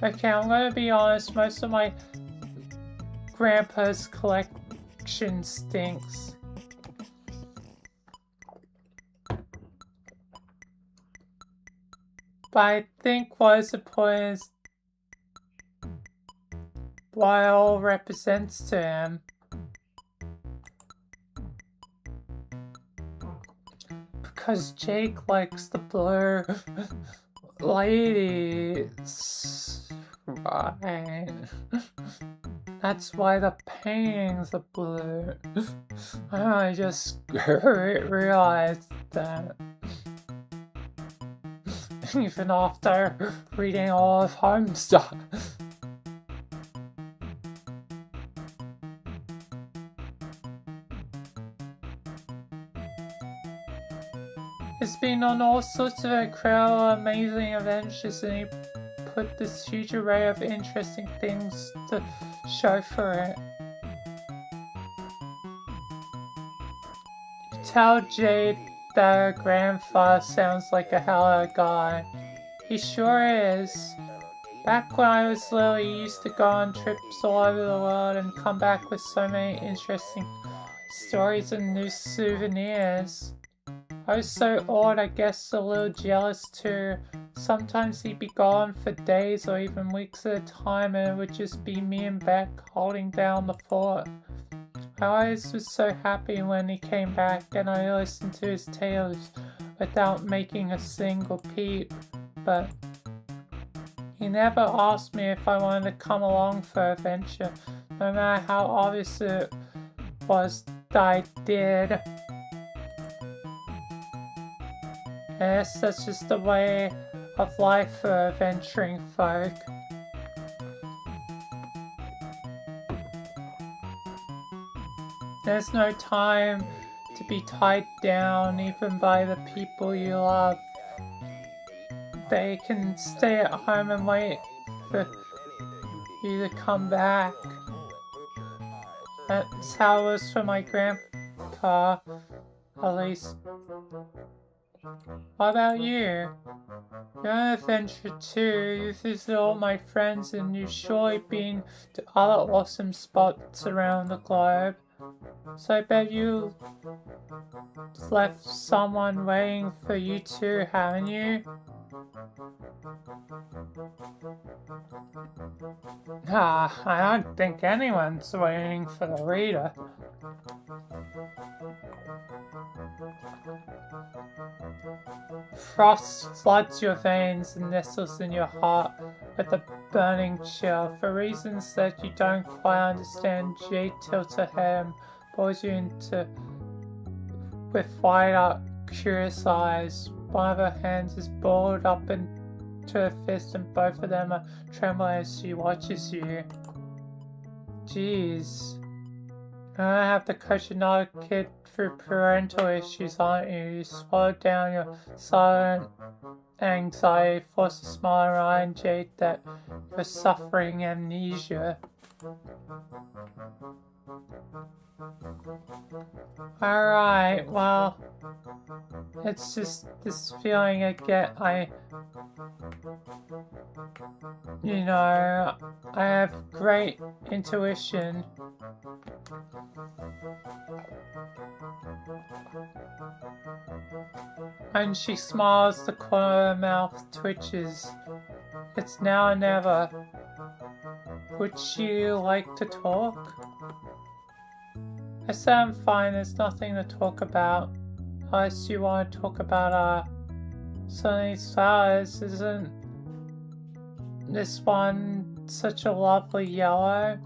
A: Okay, I'm gonna be honest, most of my grandpa's collection stinks. But I think what is important is what it all represents to him. Because Jake likes the blue ladies, right? That's why the paintings are blue. I just realized that. Even after reading all of Homestuck. He's been on all sorts of incredible, amazing adventures, and he put this huge array of interesting things to show for it. You tell Jade that her grandfather sounds like a hell of a guy. He sure is. Back when I was little, you used to go on trips all over the world and come back with so many interesting stories and new souvenirs. I was so old, I guess a little jealous too. Sometimes he'd be gone for days or even weeks at a time, and it would just be me and Beck holding down the fort. I always was so happy when he came back, and I listened to his tales without making a single peep, but he never asked me if I wanted to come along for adventure, no matter how obvious it was that I did. I guess that's just the way of life for adventuring folk. There's no time to be tied down even by the people you love. They can stay at home and wait for you to come back. That's how it was for my grandpa, at least. What about you? You're an adventurer too. You visit all my friends and you've surely been to other awesome spots around the globe. So I bet you left someone waiting for you too, haven't you? I don't think anyone's waiting for the reader. Frost floods your veins and nestles in your heart with a burning chill. For reasons that you don't quite understand, Jade tilts her head and pulls you into with wide-eyed, curious eyes. One of her hands is balled up into her fist and both of them are trembling as she watches you. Jeez. You're gonna have to coach another kid through parental issues, aren't you? You swallow down your silent anxiety, force a smile around Jade that you're suffering amnesia. Alright, well, it's just this feeling I get. I have great intuition. When she smiles, the corner of her mouth twitches. It's now or never. Would she like to talk? I said I'm fine, there's nothing to talk about. Unless you want to talk about some of these flowers. Isn't this one such a lovely yellow?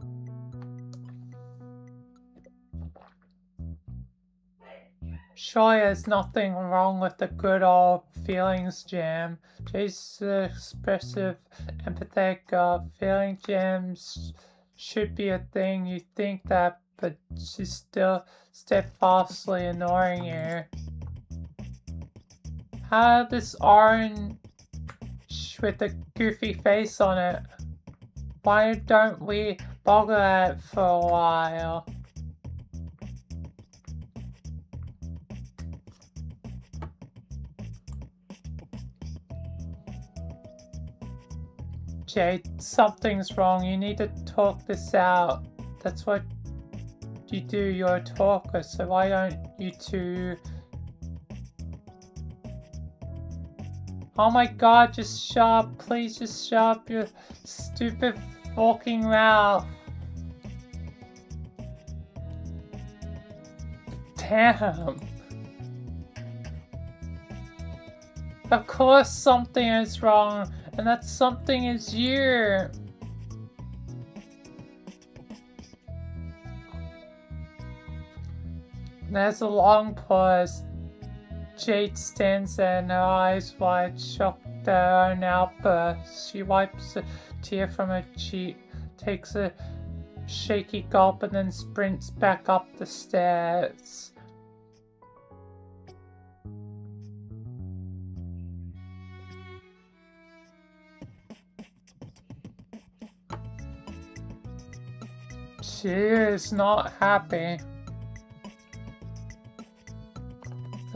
A: Surely there's nothing wrong with the good old feelings jam. Jade's expressive, empathetic feeling jams should be a thing. You think that, but she's still steadfastly ignoring you. How this orange with a goofy face on it? Why don't we boggle at it for a while? Jade, something's wrong. You need to talk this out. That's what you do. You're a talker, so why don't you two... Oh my god, just shut up. Please just shut up your stupid fucking mouth. Damn. Of course something is wrong, and that something is you. There's a long pause. Jade stands there and her eyes wide, shocked at her own outburst. She wipes a tear from her cheek, takes a shaky gulp, and then sprints back up the stairs. She is not happy.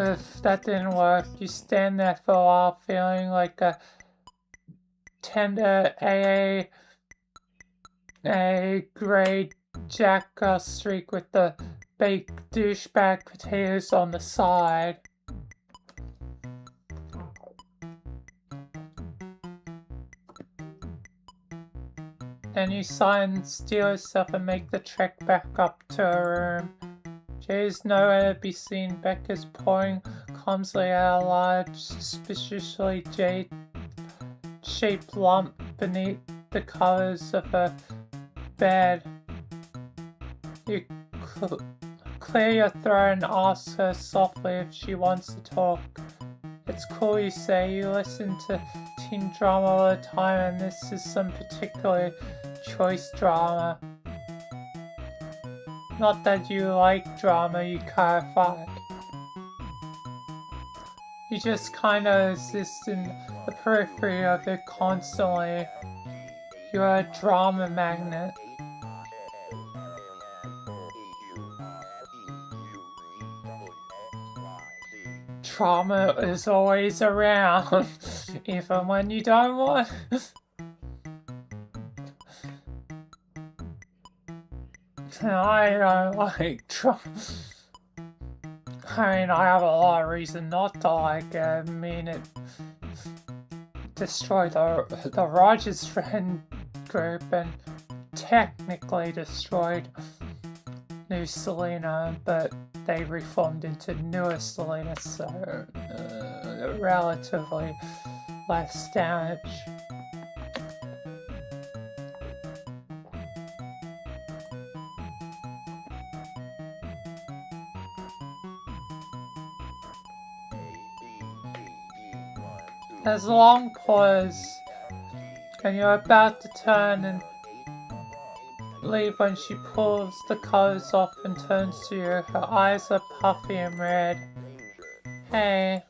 A: If that didn't work, you stand there for a while feeling like a tender a grey Jack streak with the baked douchebag potatoes on the side. Then you sign, steal yourself, and make the trek back up to her room. Jay is nowhere to be seen. Becca's pouring clumsily out a large, suspiciously jade-shaped lump beneath the covers of her bed. You clear your throat and ask her softly if she wants to talk. It's cool, you say. You listen to teen drama all the time, and this is some particularly choice drama. Not that you like drama, you clarify. You just kind of exist in the periphery of it constantly. You're a drama magnet. Drama is always around, even when you don't want. I don't like drama. I mean, I have a lot of reason not to like it. I mean, it destroyed the Rogers friend group and technically destroyed New Selena, but they reformed into Newer Selena, so relatively less damage. There's a long pause, and you're about to turn and leave when she pulls the covers off and turns to you. Her eyes are puffy and red. Hey.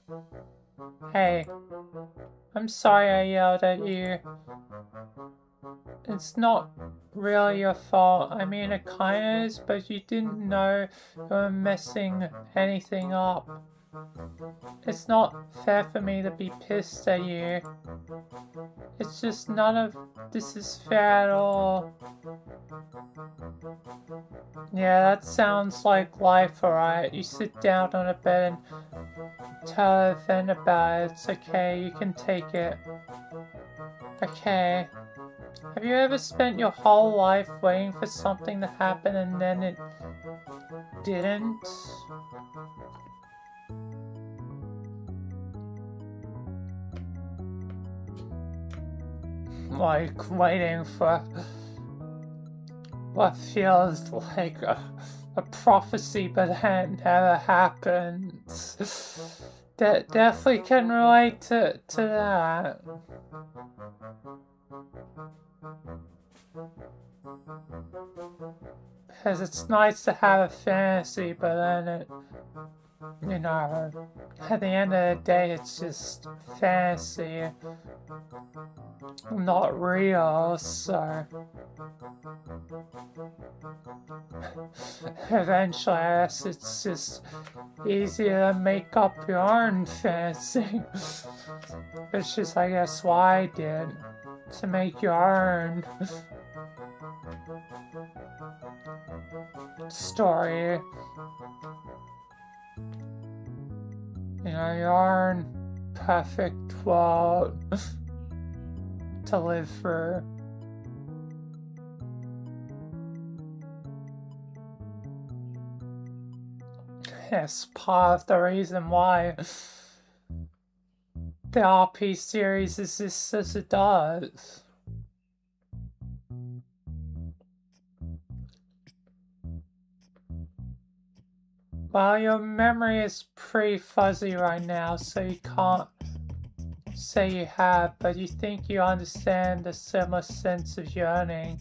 A: I'm sorry I yelled at you. It's not really your fault. I mean, it kinda is, but you didn't know you were messing anything up. It's not fair for me to be pissed at you. It's just none of this is fair at all. Yeah, that sounds like life, alright. You sit down on a bed and tell her then about it. It's okay, you can take it. Okay. Have you ever spent your whole life waiting for something to happen and then it didn't? Like waiting for what feels like a prophecy, but then never happens. Definitely can relate to that. Because it's nice to have a fantasy, but then it, you know, at the end of the day, it's just fantasy, not real, so eventually I guess it's just easier to make up your own fantasy, which is I guess why I did, to make your own story. You know, your own perfect world to live through. That's part of the reason why the RP series exists as it does. Well, your memory is pretty fuzzy right now, so you can't say you have, but you think you understand the similar sense of yearning.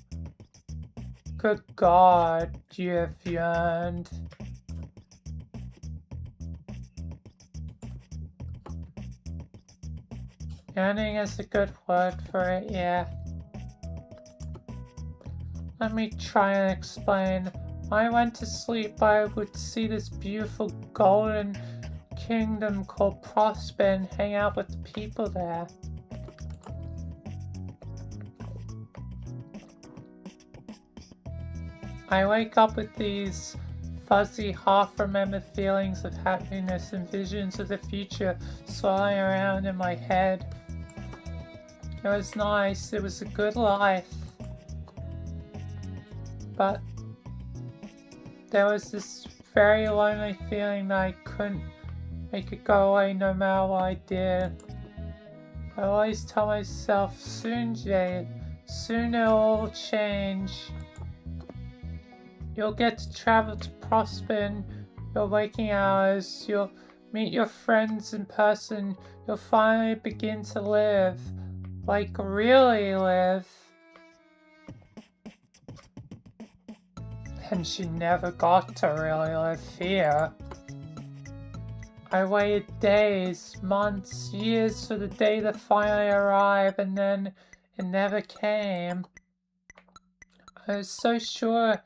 A: Good God, you have yearned. Yearning is a good word for it, yeah. Let me try and explain. When I went to sleep, I would see this beautiful golden kingdom called Prosper and hang out with the people there. I wake up with these fuzzy, half-remembered feelings of happiness and visions of the future swirling around in my head. It was nice, it was a good life. But there was this very lonely feeling that I couldn't make it go away no matter what I did. I always tell myself, soon Jade, soon it'll all change. You'll get to travel to Prosper in your waking hours, you'll meet your friends in person, you'll finally begin to live. Like, really live. And she never got to really live here. I waited days, months, years for the day to finally arrive, and then it never came. I was so sure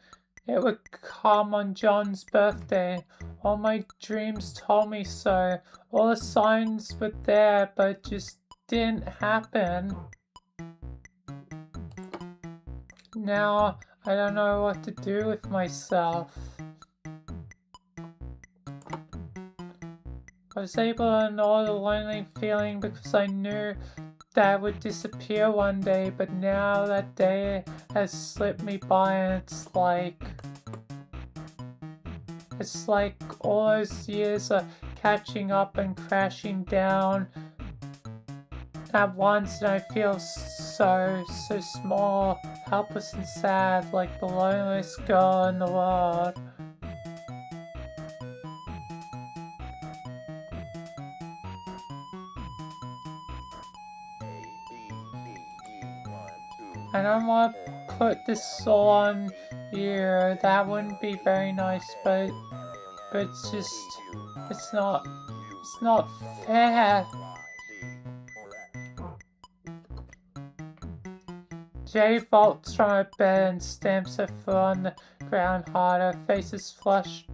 A: it would come on John's birthday. All my dreams told me so. All the signs were there, but it just didn't happen. Now, I don't know what to do with myself. I was able to ignore the lonely feeling because I knew that would disappear one day, but now that day has slipped me by and it's like all those years are catching up and crashing down at once, and I feel so small, helpless and sad, like the loneliest girl in the world. I don't want to put this on here, that wouldn't be very nice, but it's just, it's not fair. Jay vaults from her bed and stamps her foot on the ground hard. Her face is flushed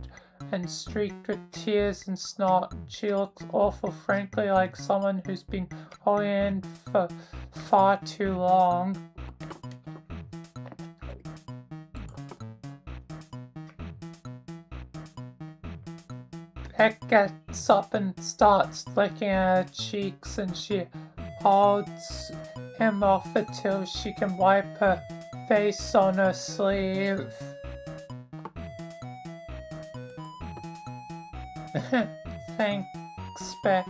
A: and streaked with tears and snot. She looks awful, frankly, like someone who's been holding in for far too long. Beck gets up and starts licking her cheeks, and she holds him off until she can wipe her face on her sleeve. Thanks, Beck.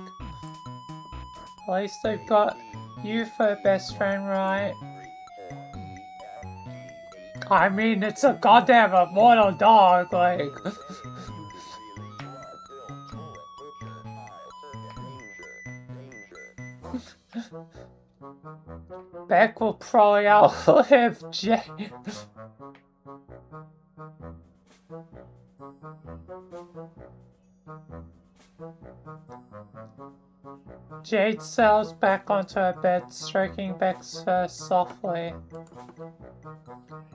A: At least I've got you for a best friend, right? I mean, it's a goddamn immortal dog, like... Beck will probably outlive Jay. Jade settles back onto her bed, stroking Beck's fur softly.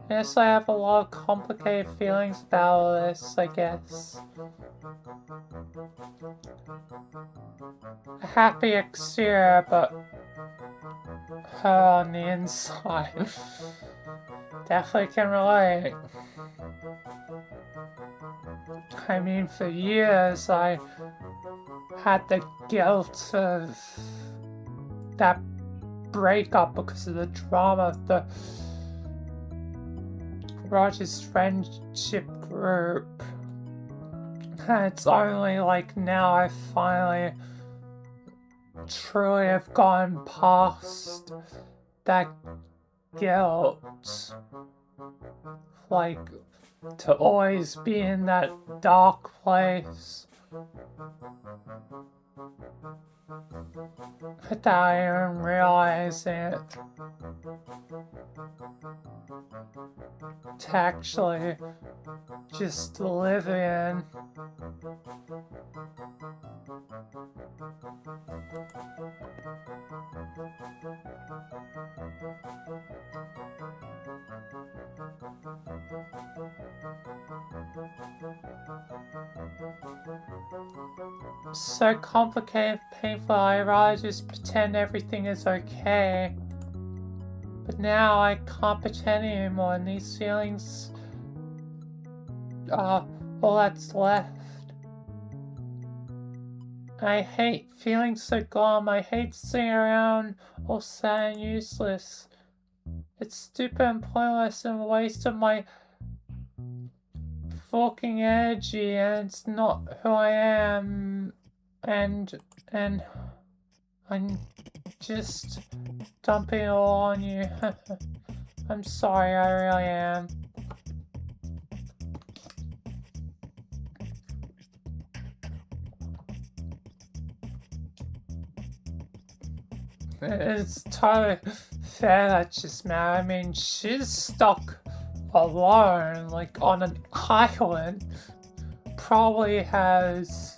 A: Yes, I have a lot of complicated feelings about all this, I guess. A happy exterior, but her on the inside. Definitely can relate. I mean, for years I had the guilt of that breakup because of the drama of the Roger's friendship group. And it's only like now I finally truly have gone past that guilt. Like, to always be in that dark place without even realizing it. To actually just live in. So complicated, painful, I'd rather just pretend everything is okay. But now I can't pretend anymore, and these feelings all that's left. I hate feeling so glum. I hate sitting around all sad and useless. It's stupid and pointless and a waste of my fucking energy, and it's not who I am. And I'm just dumping it all on you. I'm sorry, I really am. It's totally fair that she's mad. I mean, she's stuck alone, like on an island. Probably has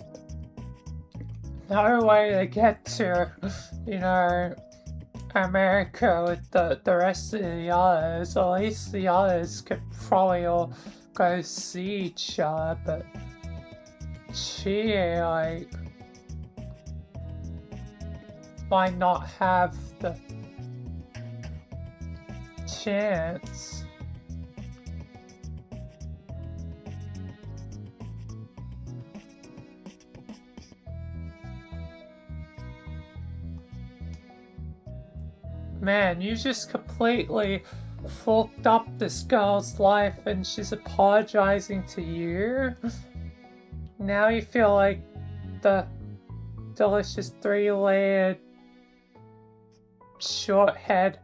A: no way to get to, you know, America with the rest of the others. At least the others could probably all go see each other, but she, like, might not have the chance. Man, you just completely fucked up this girl's life and she's apologizing to you? Now you feel like the delicious 3-layered shorthead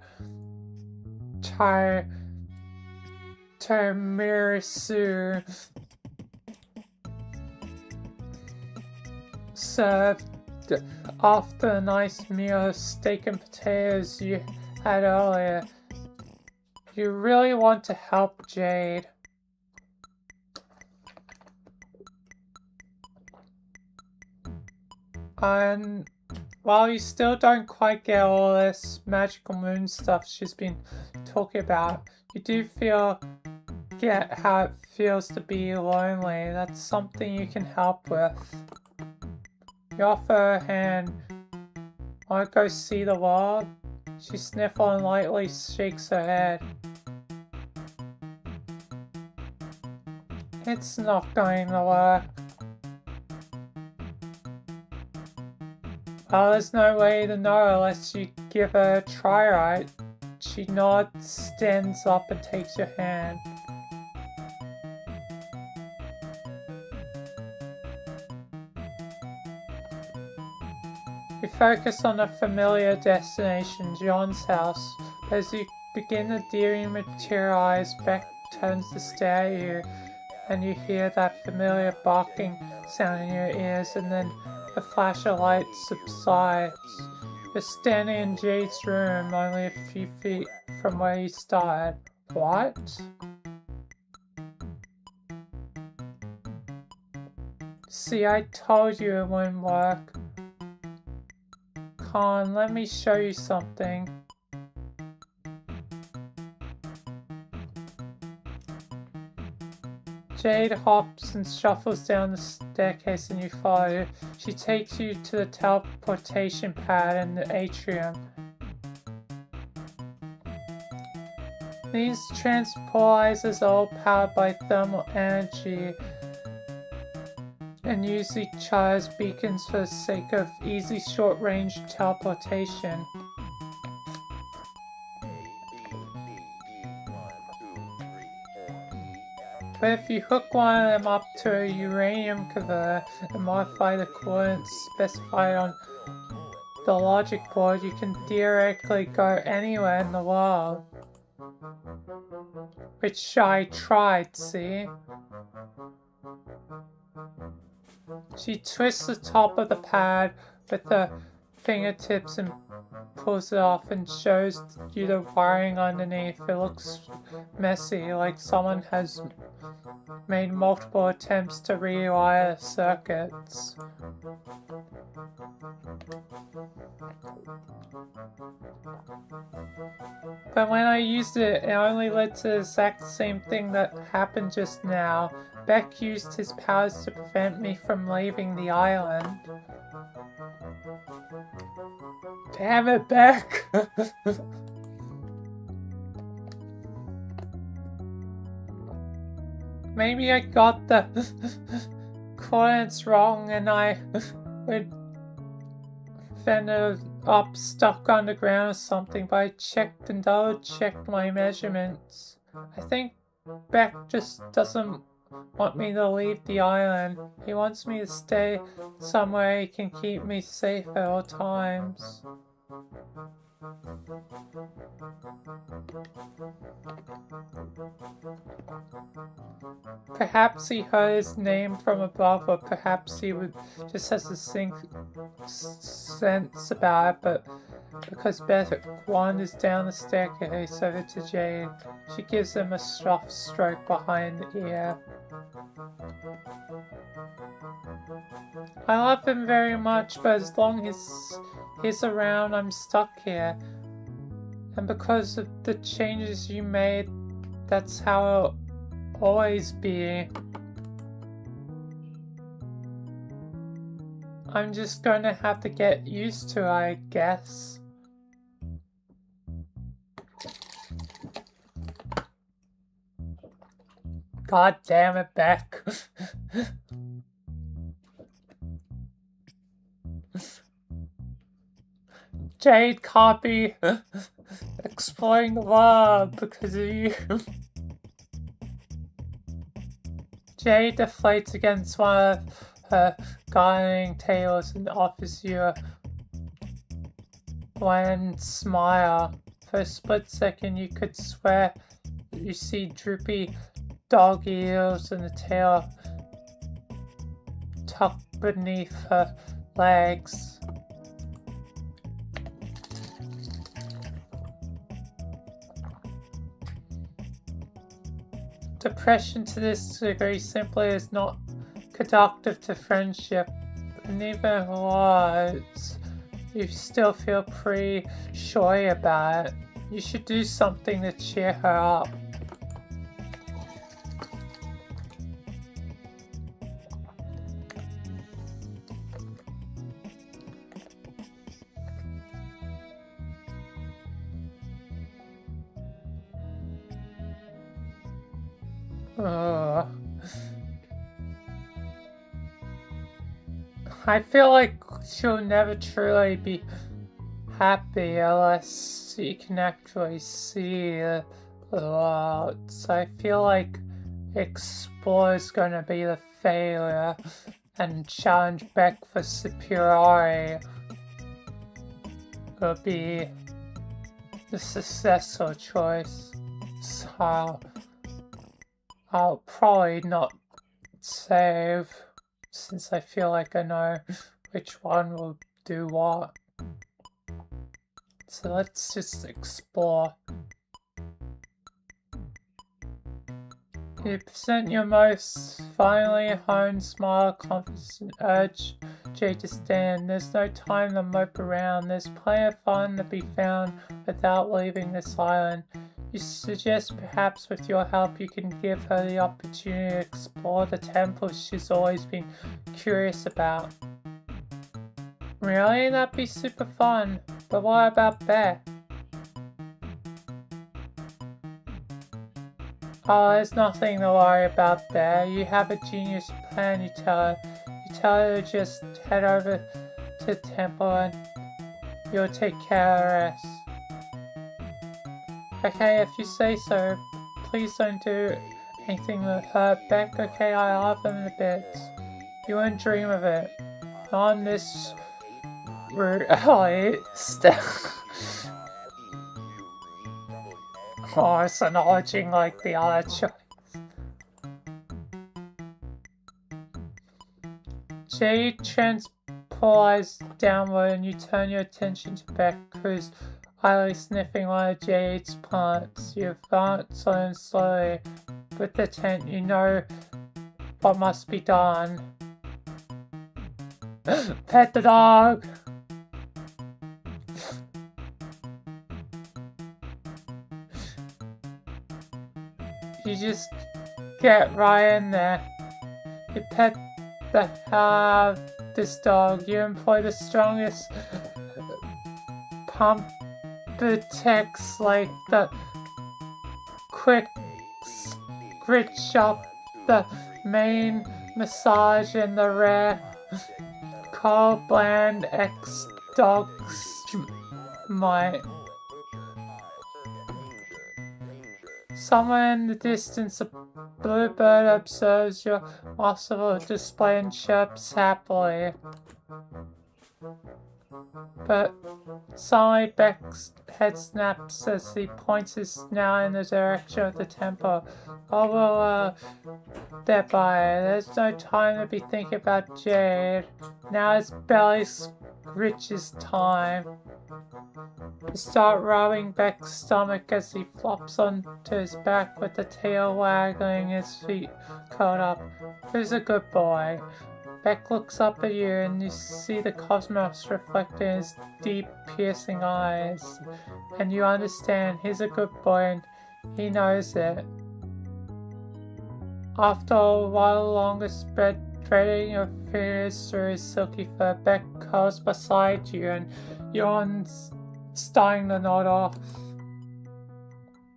A: tiramisu served after a nice meal of steak and potatoes you had earlier. You really want to help Jade. And while you still don't quite get all this magical moon stuff she's been talking about, you do get how it feels to be lonely. That's something you can help with. You offer her a hand. Want to go see the world? She sniffles and lightly shakes her head. It's not going to work. Well, there's no way to know unless you give her a try, right? She nods, stands up, and takes your hand. You focus on a familiar destination, John's house. As you begin the deer materialize, Beck turns to stare at you, and you hear that familiar barking sound in your ears, and then the flash of light subsides. You're standing in Jade's room, only a few feet from where you started. What? See, I told you it wouldn't work. Come on, let me show you something. Jade hops and shuffles down the staircase and you follow her. She takes you to the teleportation pad in the atrium. These transporters are all powered by thermal energy and usually charge beacons for the sake of easy short-range teleportation. But if you hook one of them up to a uranium converter and modify the coordinates specified on the logic board, you can theoretically go anywhere in the world. Which I tried, see? She twists the top of the pad with her fingertips and pulls it off and shows you the wiring underneath. It looks messy, like someone has made multiple attempts to rewire the circuits. But when I used it, it only led to the exact same thing that happened just now. Beck used his powers to prevent me from leaving the island. Damn it, Beck! maybe I got the coordinates wrong and I would ended up stuck on the ground or something, but I checked and double checked my measurements. I think Beck just doesn't want me to leave the island. He wants me to stay somewhere he can keep me safe at all times. Perhaps he heard his name from above, or perhaps he just has a sense about it, but because Beth wanders down the staircase over to Jade, she gives him a soft stroke behind the ear. I love him very much, but as long as he's around, I'm stuck here. And because of the changes you made, that's how it'll always be. I'm just gonna have to get used to it, I guess. God damn it, Beck. Jade can't be exploring the world because of you. Jade deflates against one of her gardening tails and offers you a bland smile. For a split second, you could swear that you see droopy dog ears and the tail tucked beneath her legs. Depression to this degree simply is not conducive to friendship, and even was, you still feel pretty shy about it. You should do something to cheer her up. I feel like she'll never truly be happy unless you can actually see the world. So I feel like Explore is going to be the failure and challenge Beck for superiority will be the successful choice. So I'll probably not save, since I feel like I know which one will do what. So let's just explore. You present your most finely honed smile, confidence, and urge Jade to stand. There's no time to mope around. There's plenty of fun to be found without leaving this island. You suggest perhaps with your help you can give her the opportunity to explore the temple she's always been curious about. Really? That'd be super fun. But what about Beck? Oh, there's nothing to worry about there. You have a genius plan, you tell her. You tell her to just head over to the temple and you'll take care of the rest. Okay, if you say so. Please don't do anything to hurt Beck. Okay, I love him a bit. You wouldn't dream of it. On this route, oh, it's acknowledging like the other choice. Jade transposes downward and you turn your attention to Beck, who's idly sniffing one of Jade's plants. You advance on him slowly. With the tent, you know what must be done. Pet the dog! You just get right in there. You pet the hell out of this dog. You employ the strongest pump protects like the quick grit shop the main massage and the rare cold bland ex-dogs might. Somewhere in the distance, a bluebird observes your masterful display and chirps happily. But suddenly Beck's head snaps as he points his snout in the direction of the temple. Oh, thereby, there's no time to be thinking about Jade. Now it's belly scritches time. You start rubbing Beck's stomach as he flops onto his back with the tail waggling his feet curled up. Who's a good boy? Beck looks up at you and you see the cosmos reflected in his deep, piercing eyes. And you understand he's a good boy and he knows it. After a while longer threading your fingers through his silky fur, Beck curls beside you and yawns, starting the knot off.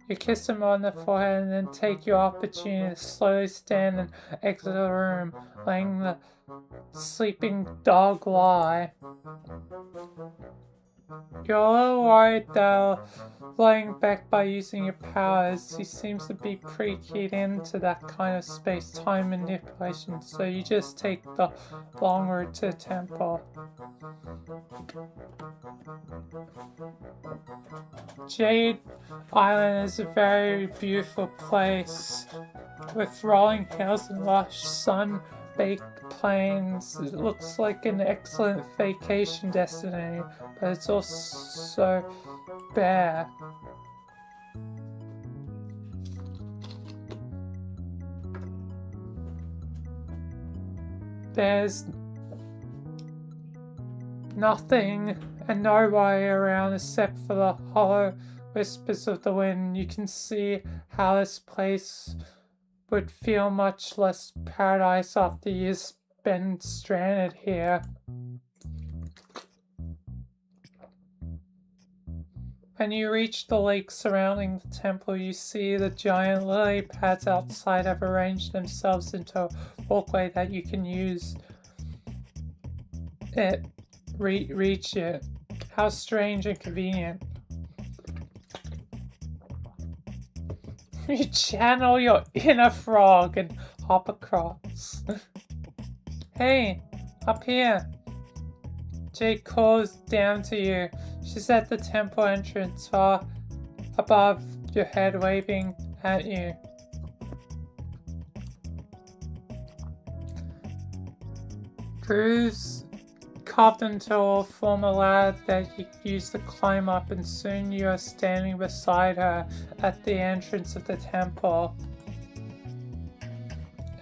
A: You kiss him on the forehead and then take your opportunity to slowly stand and exit the room, letting the sleeping dog lie. You're a little worried though, laying back by using your powers. He seems to be pretty keyed into that kind of space-time manipulation, so you just take the long route to the temple. Jade Island is a very beautiful place with rolling hills and lush sun-baked plains. It looks like an excellent vacation destination, but it's also bare. There's nothing and nobody around except for the hollow whispers of the wind. You can see how this place would feel much less paradise after you've been stranded here. When you reach the lake surrounding the temple, you see the giant lily pads outside have arranged themselves into a walkway that you can use it. Reach it. How strange and convenient. You channel your inner frog and hop across. Hey, up here. Jade calls down to you. She's at the temple entrance, far above your head, waving at you. Grooves carved into a form a ladder that you use to climb up, and soon you are standing beside her at the entrance of the temple.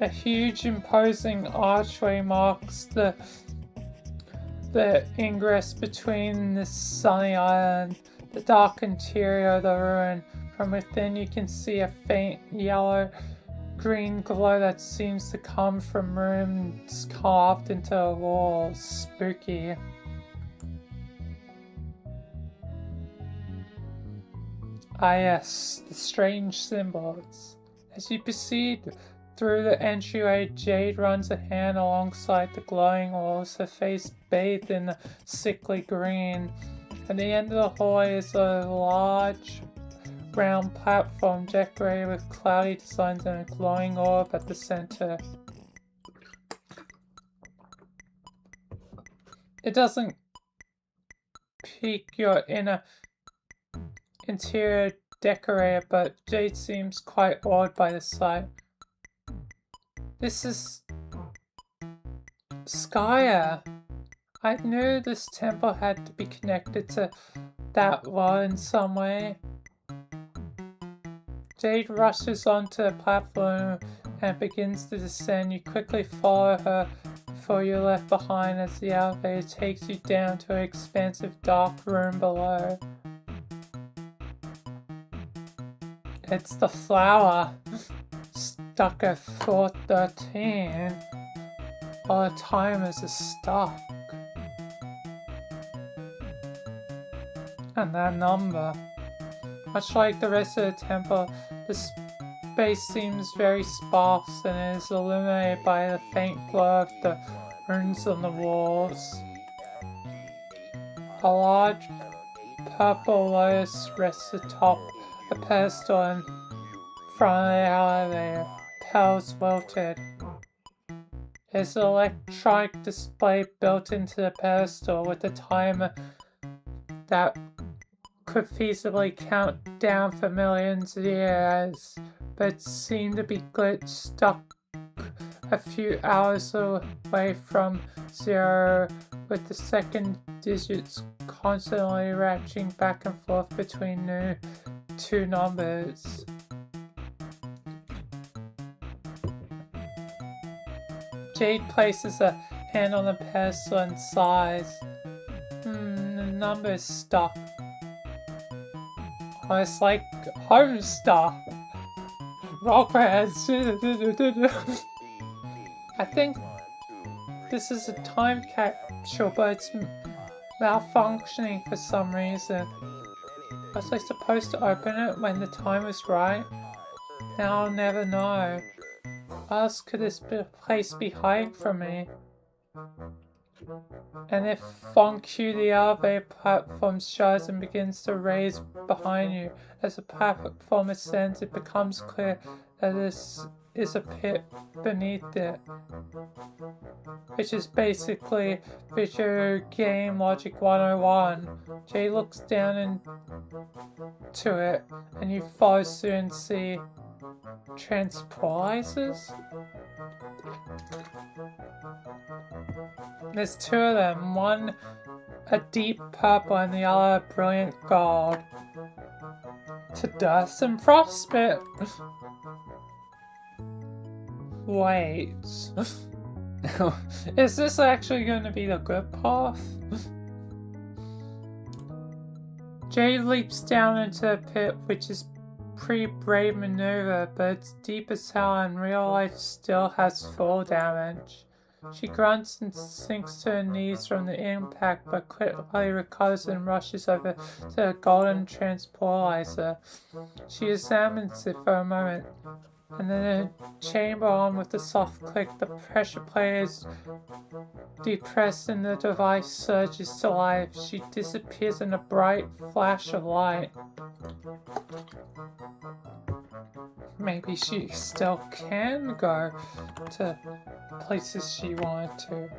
A: A huge imposing archway marks the ingress between the sunny island, the dark interior of the ruin. From within you can see a faint yellow-green glow that seems to come from rooms carved into the walls. Spooky. Ah yes, the strange symbols. As you proceed through the entryway, Jade runs a hand alongside the glowing walls, her face bathed in the sickly green. At the end of the hallway is a large round platform decorated with cloudy designs and a glowing orb at the center. It doesn't pique your interior decorator, but Jade seems quite awed by the sight. This is Skya. I knew this temple had to be connected to that wall in some way. Jade rushes onto the platform and begins to descend. You quickly follow her before you're left behind as the elevator takes you down to an expansive dark room below. It's the flower. Stuck at 413. All the timers are stuck. And that number. Much like the rest of the temple, this space seems very sparse and is illuminated by the faint glow of the runes on the walls. A large purple lotus rests atop a pedestal in front of the elevator, petals wilted. There's an electronic display built into the pedestal with a timer that could feasibly count down for millions of years, but seemed to be glitched, stuck a few hours away from zero, with the second digits constantly ratcheting back and forth between new two numbers. Jade places a hand on the pedestal and sighs. The number is stuck. Oh, it's like home stuff. Rock bands. I think this is a time capsule, but it's malfunctioning for some reason. Was I supposed to open it when the time was right? Now I'll never know. What else could this place be hiding from me? And if Funk you, the elevator platform shuts and begins to raise behind you. As the platform ascends, it becomes clear that this is a pit beneath it, which is basically video game logic 101. Jay looks down into it, and you follow suit and see transportizers? There's two of them, one a deep purple and the other a brilliant gold. To dust and frostbite. Wait. Is this actually going to be the good path? Jade leaps down into the pit, which is pretty brave maneuver, but it's deep as hell and real life still has fall damage. She grunts and sinks to her knees from the impact, but quickly recovers and rushes over to the golden transportizer. She examines it for a moment, and then the chamber on with a soft click, the pressure plate is depressed and the device surges to life. She disappears in a bright flash of light. Maybe she still can go to places she wanted to.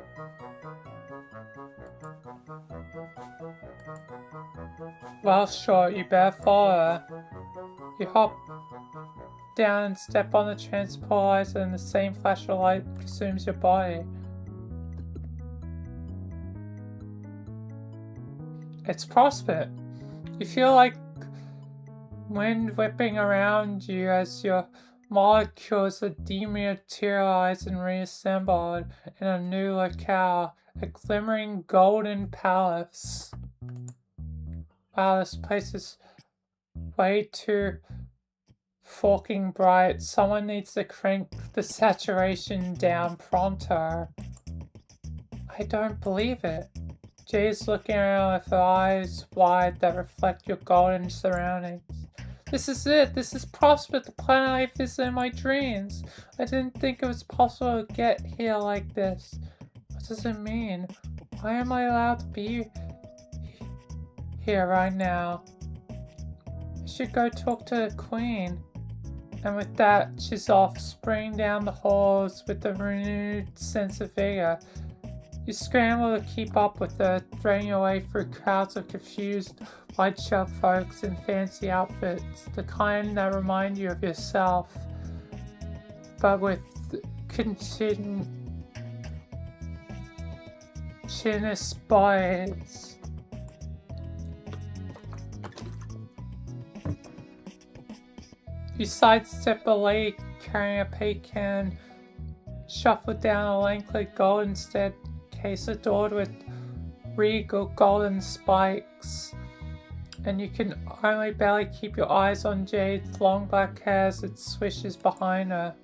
A: Well, sure, you better follow her. You hop down and step on the transportizer and the same flash of light consumes your body. It's frostbite. You feel like wind whipping around you as your molecules are dematerialized and reassembled in a new locale, a glimmering golden palace. Wow, this place is way too fucking bright. Someone needs to crank the saturation down pronto. I don't believe it. Jay's looking around with her eyes wide that reflect your golden surroundings. This is it. This is Prosper, the planet I visited in my dreams. I didn't think it was possible to get here like this. What does it mean? Why am I allowed to be here right now? I should go talk to the Queen. And with that, she's off, sprinting down the halls with a renewed sense of vigor. You scramble to keep up with her, threading your way through crowds of confused, white-shirted folks in fancy outfits, the kind that remind you of yourself, but with continuous bodies. You sidestep a lady carrying a paint can, shuffle down a lengthy golden staircase adored with regal golden spikes, and you can only barely keep your eyes on Jade's long black hair as it swishes behind her.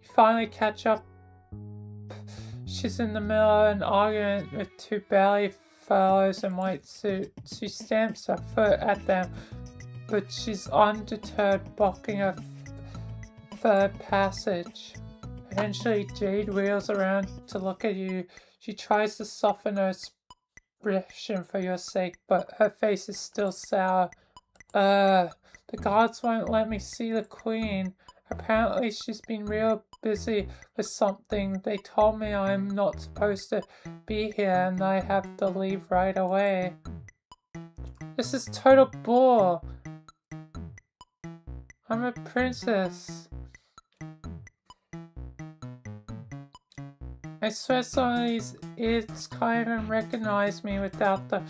A: You finally catch up. She's in the middle of an argument with two burly fellows in white suits. She stamps her foot at them, but she's undeterred, blocking a third passage. Eventually, Jade wheels around to look at you. She tries to soften her expression for your sake, but her face is still sour. The guards won't let me see the queen. Apparently she's been real busy with something. They told me I'm not supposed to be here and I have to leave right away. This is total bull. I'm a princess. I swear some of these idiots can't even recognize me without the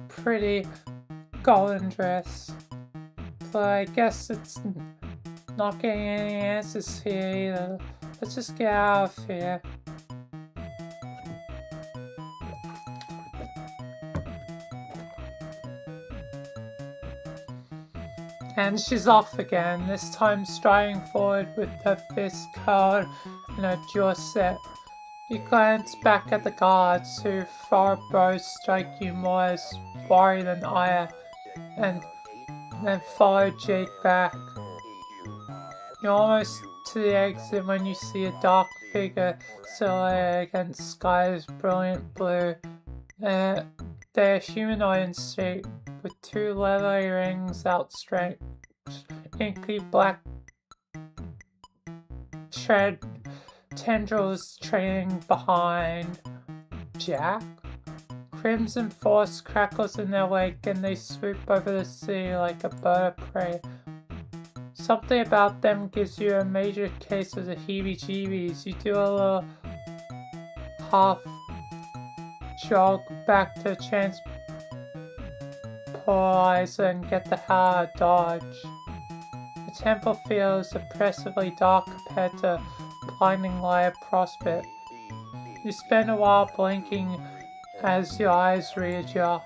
A: pretty golden dress. But I guess it's not getting any answers here either. Let's just get out of here. And she's off again, this time striding forward with her fist curled and her jaw set. You glance back at the guards, who far both strike you more as worry than ire, and then follow Jade back. You're almost to the exit when you see a dark figure silhouetted against skies brilliant blue. They're humanoid in shape, with two leathery rings outstretched, inky black tendrils trailing behind. Jack? Crimson force crackles in their wake and they swoop over the sea like a bird of prey. Something about them gives you a major case of the heebie-jeebies. You do a little half jog back to transporizer and get the hell out of Dodge. The temple feels oppressively dark compared to blinding light of prospect. You spend a while blinking as your eyes readjust.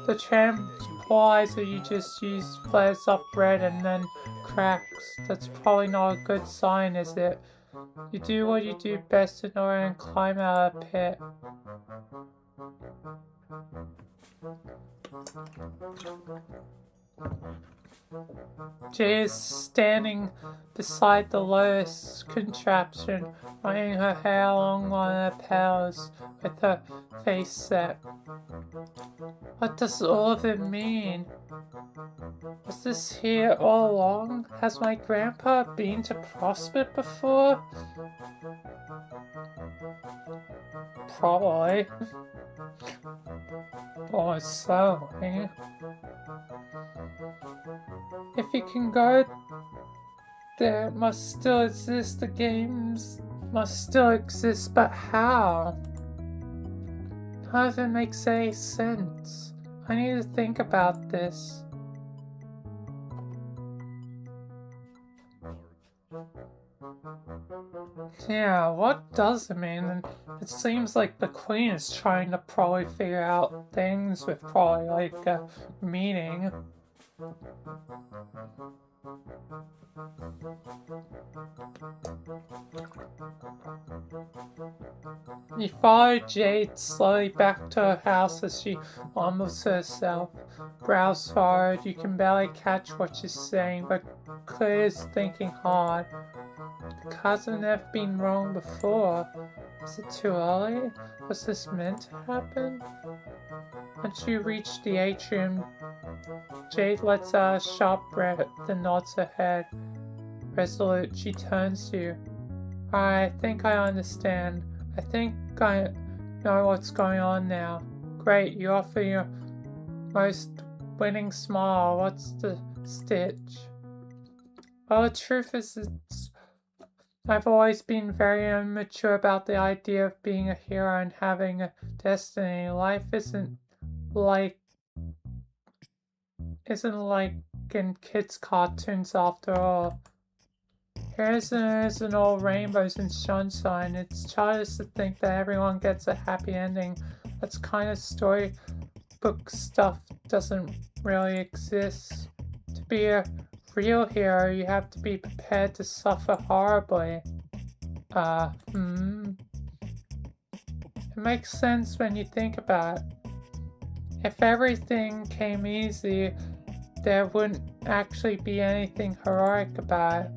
A: The transporizer you just used flares up red and then cracks. That's probably not a good sign, is it? You do what you do best in order and climb out of the pit. Jay is standing beside the lotus contraption, running her hair along one of her petals with her face set. What does all of it mean? Was this here all along? Has my grandpa been to Prospect before? Probably. Almost certainly. If you can go there, it must still exist. The games must still exist, but how? None of it makes any sense. I need to think about this. Yeah, what does it mean? And it seems like the queen is trying to probably figure out things with probably like a meaning. You follow Jade slowly back to her house as she mumbles to herself. Brows furrowed, you can barely catch what she's saying, but clears thinking hard. The cards have never been wrong before. Is it too early? Was this meant to happen? Once you reach the atrium, Jade lets out a sharp breath, then nods her head. Resolute, she turns to you. I think I understand. I think I know what's going on now. Great, you offer your most winning smile. What's the stitch? Well, the truth is, I've always been very immature about the idea of being a hero and having a destiny. Life isn't like in kids' cartoons after all. Here isn't all rainbows and sunshine. It's childish to think that everyone gets a happy ending. That's kind of storybook stuff doesn't really exist. To be a real hero, you have to be prepared to suffer horribly. It makes sense when you think about it. If everything came easy, there wouldn't actually be anything heroic about it.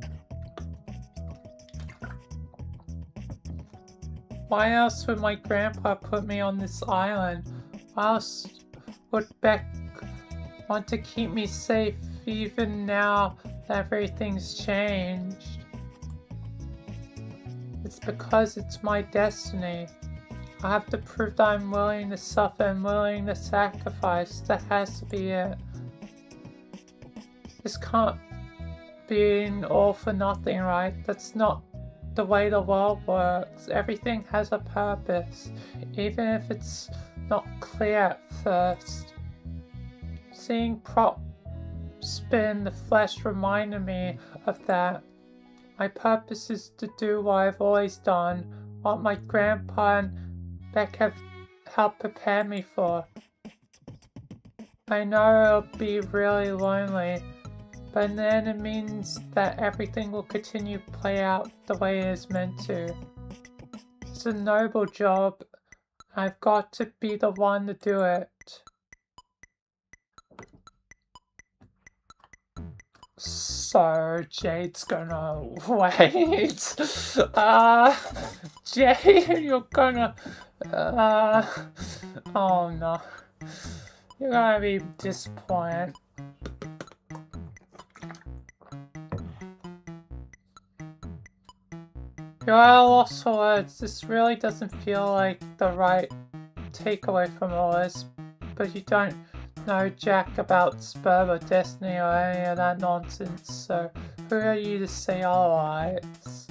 A: Why else would my grandpa put me on this island? Why else would Beck want to keep me safe even now that everything's changed? It's because it's my destiny. I have to prove that I'm willing to suffer and willing to sacrifice. That has to be it. This can't be an all for nothing, right? That's not the way the world works. Everything has a purpose, even if it's not clear at first. Seeing Prop spin the flesh reminded me of that. My purpose is to do what I've always done, what my grandpa and Beck have helped prepare me for. I know it'll be really lonely, but then it means that everything will continue to play out the way it is meant to. It's a noble job. I've got to be the one to do it. So Jade's gonna wait. Jade, you're gonna. Oh no. You're gonna be disappointed. You're at a loss for words. This really doesn't feel like the right takeaway from all this, but you don't know jack about sperm or destiny or any of that nonsense, so who are you to say otherwise?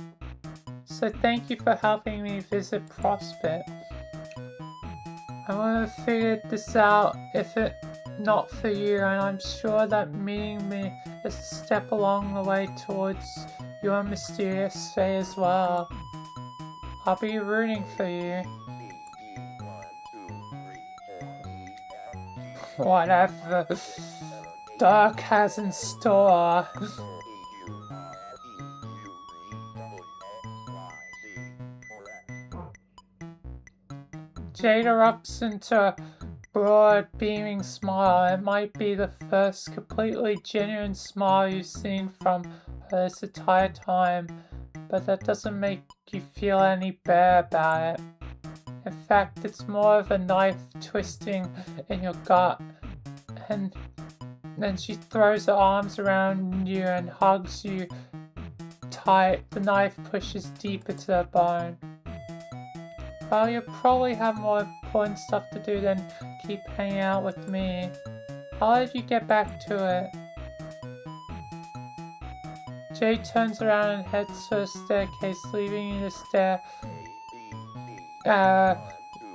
A: So thank you for helping me visit Prospect. I would have figured this out if it not for you, and I'm sure that meeting me is a step along the way towards your mysterious fate as well. I'll be rooting for you. Whatever Dark has in store. Jade erupts into a broad, beaming smile. It might be the first completely genuine smile you've seen from her this entire time, but that doesn't make you feel any better about it. In fact, it's more of a knife twisting in your gut, and then she throws her arms around you and hugs you tight. The knife pushes deeper to the bone. Well, you'll probably have more important stuff to do than keep hanging out with me. I'll let you get back to it. Jade turns around and heads for the staircase, leaving you to stare.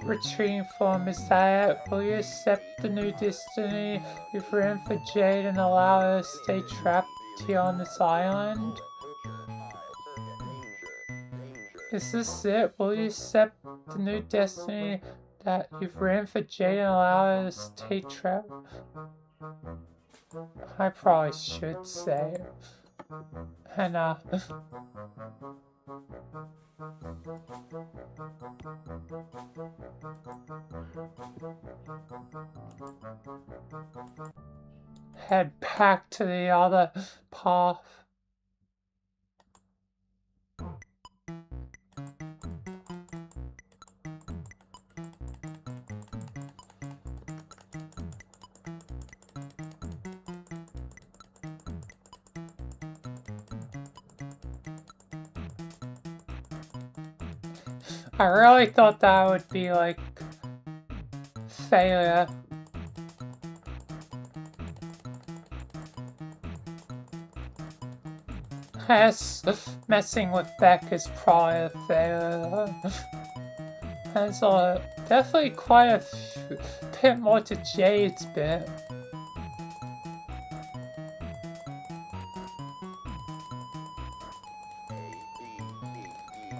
A: Retreating from is that it? Will you accept the new destiny you've written for Jade and allow her to stay trapped here on this island? Is this it? Will you accept the new destiny that you've written for Jade and allow her to stay trapped? I probably should say it. And head back to the other path. I really thought that would be like failure. Yes, messing with Beck is probably a failure. There's definitely quite a bit more to Jade's bit.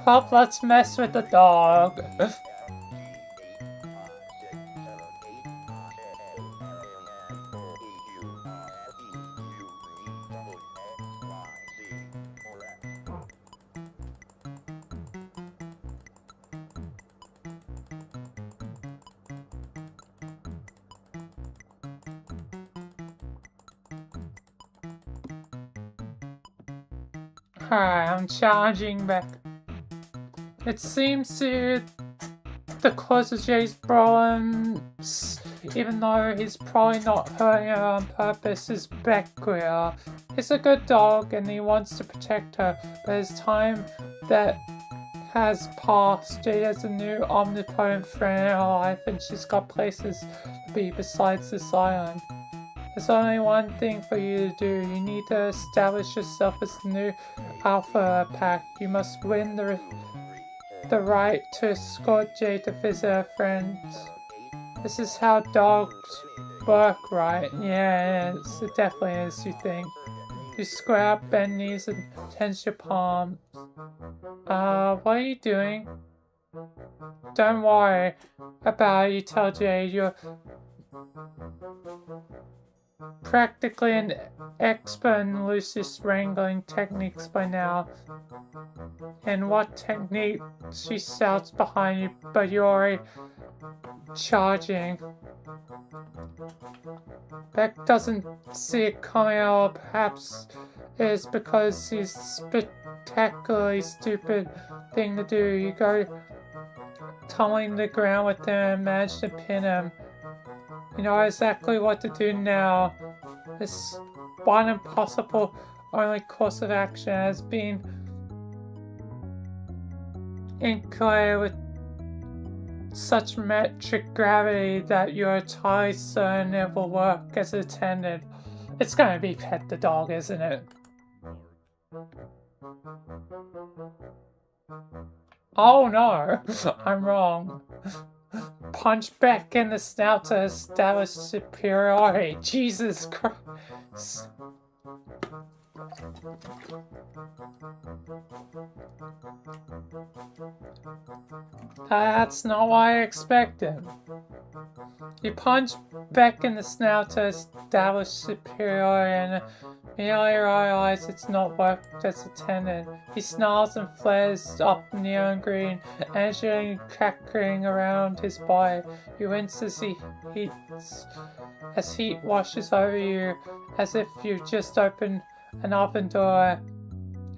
A: Hop, let's mess with the dog. Alright, I'm charging back. It seems to the cause of Jay's problems, even though he's probably not hurting her on purpose, is Becquia. He's a good dog and he wants to protect her, but as time that has passed, Jade has a new omnipotent friend in her life and she's got places to be besides this island. There's only one thing for you to do. You need to establish yourself as the new alpha pack. You must win the right to escort Jade to visit her friends. This is how dogs work, right? Yeah, it definitely is, you think. You square up, bend knees, and tense your palms. What are you doing? Don't worry about it, you tell Jade. You're practically an expert in Lucius wrangling techniques by now. And what technique? She shouts behind you, but you're already charging. Beck doesn't see it coming, or perhaps it is because it's a spectacularly stupid thing to do. You go tumbling to the ground with him and manage to pin him. You know exactly what to do now. This one impossible only course of action has been included with such metric gravity that you're entirely certain it will work as intended. It's gonna be Pet the Dog, isn't it? Oh no, I'm wrong. Punch back in the snout to establish superiority. Jesus Christ. That's not what I expected. You punch back in the snout to establish superiority and immediately realize it's not worked as intended. He snarls and flares up neon green, energy crackling around his body. He winces as heat washes over you, as if you've just opened an oven door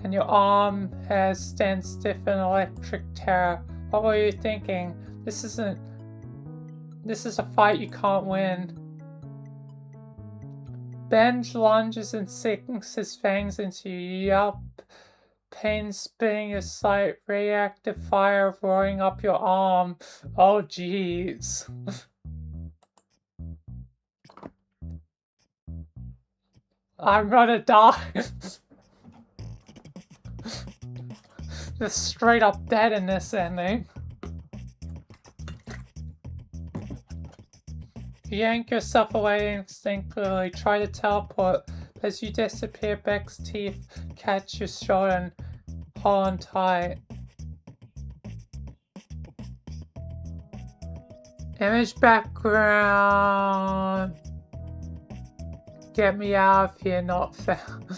A: and your arm hairs stand stiff in electric terror. What were you thinking? This is a fight you can't win. Benj lunges and sinks his fangs into you. You yelp, pain spinning your sight, radioactive fire roaring up your arm. Oh jeez. I'm gonna die. Just straight up dead in this ending. You yank yourself away instinctively, try to teleport, but as you disappear, Beck's teeth catch your shoulder and hold on tight. Image background. Get me out of here, not found.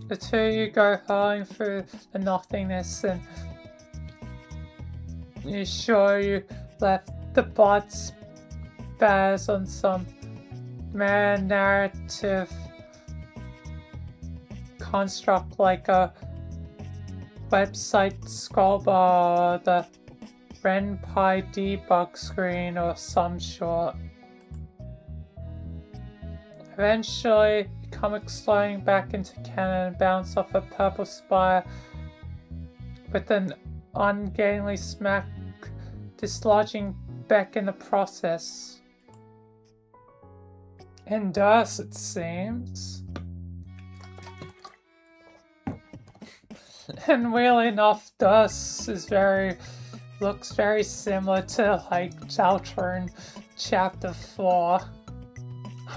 A: The two of you go hurling through the nothingness, and you sure you left the blood spatters on some meta narrative construct like a website scroll bar, the RenPy debug screen or some sort. Eventually, you come exploding back into cannon and bounce off a purple spire with an ungainly smack, dislodging Beck in the process. And thus, it seems. And weirdly enough, Dust looks very similar to like Zaltron Chapter 4.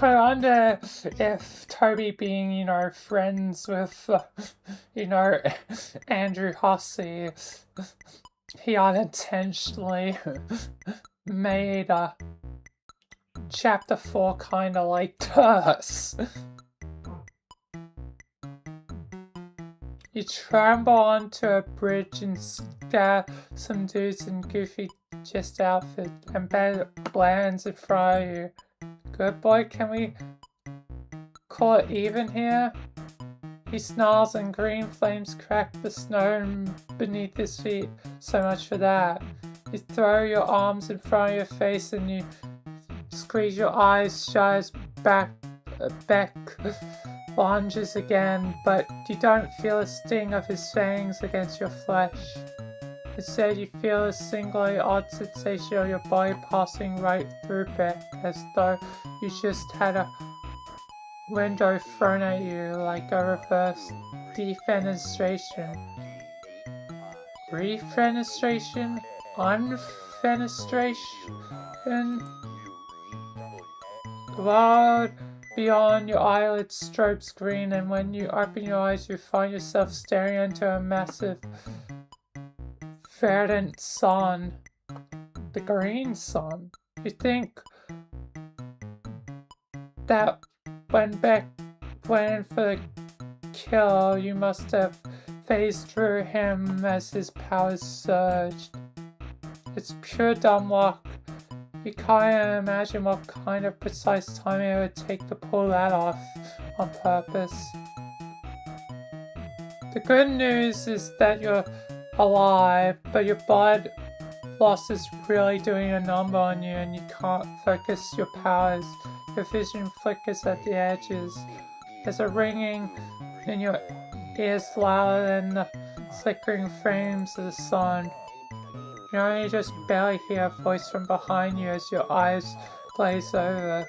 A: I wonder if Toby being, friends with, Andrew Hussey, he unintentionally made Chapter 4 kinda like Dust. You tremble onto a bridge and scare some dudes in goofy just outfit, and bed lands in front of you. Good boy, can we call it even here? He snarls and green flames crack the snow beneath his feet. So much for that. You throw your arms in front of your face and you squeeze your eyes shut as Beck lunges again, but you don't feel a sting of his fangs against your flesh. Instead, you feel a singularly odd sensation of your body passing right through Beck, as though you just had a window thrown at you like a reverse defenestration. Refenestration? Unfenestration? The world beyond your eyelids strobes green, and when you open your eyes, you find yourself staring into a massive verdant sun. The green sun. You think that when Beck went in for the kill, you must have phased through him as his powers surged. It's pure dumb luck. You can't imagine what kind of precise timing it would take to pull that off on purpose. The good news is that you're alive, but your blood loss is really doing a number on you and you can't focus your powers. Your vision flickers at the edges. There's a ringing in your ears louder than the flickering frames of the sun. You only just barely hear a voice from behind you as your eyes glaze over.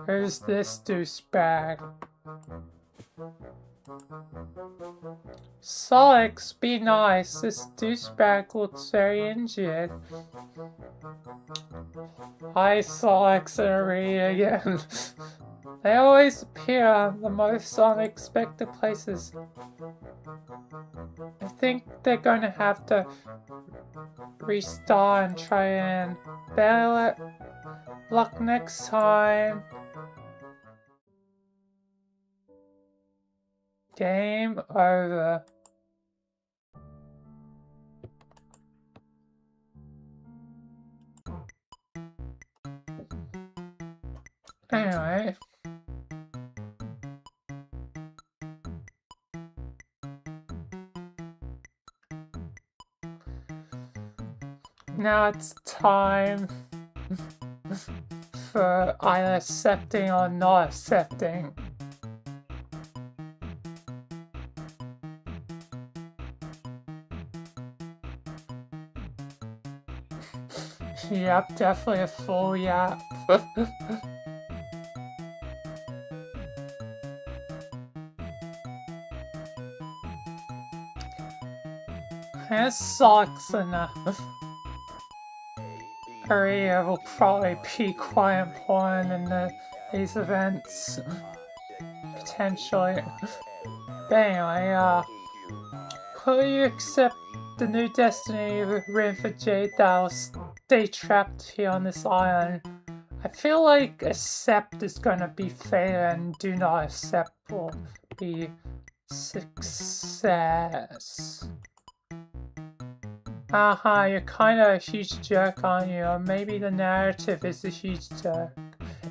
A: Who's this douchebag? Solix, be nice. This douchebag looks very injured. Hi, Solix and Aria again. They always appear in the most unexpected places. I think they're going to have to restart and try and better luck next time. Game over. Anyway. Now it's time for either accepting or not accepting. Yep, definitely a full yap. It sucks enough. Aria will probably be quite important in these events. Potentially. But anyway, will you accept the new destiny written for Jade that will stay trapped here on this island? I feel like accept is gonna be fair and do not accept will be success. Aha, you're kinda a huge jerk, aren't you? Or maybe the narrative is a huge jerk,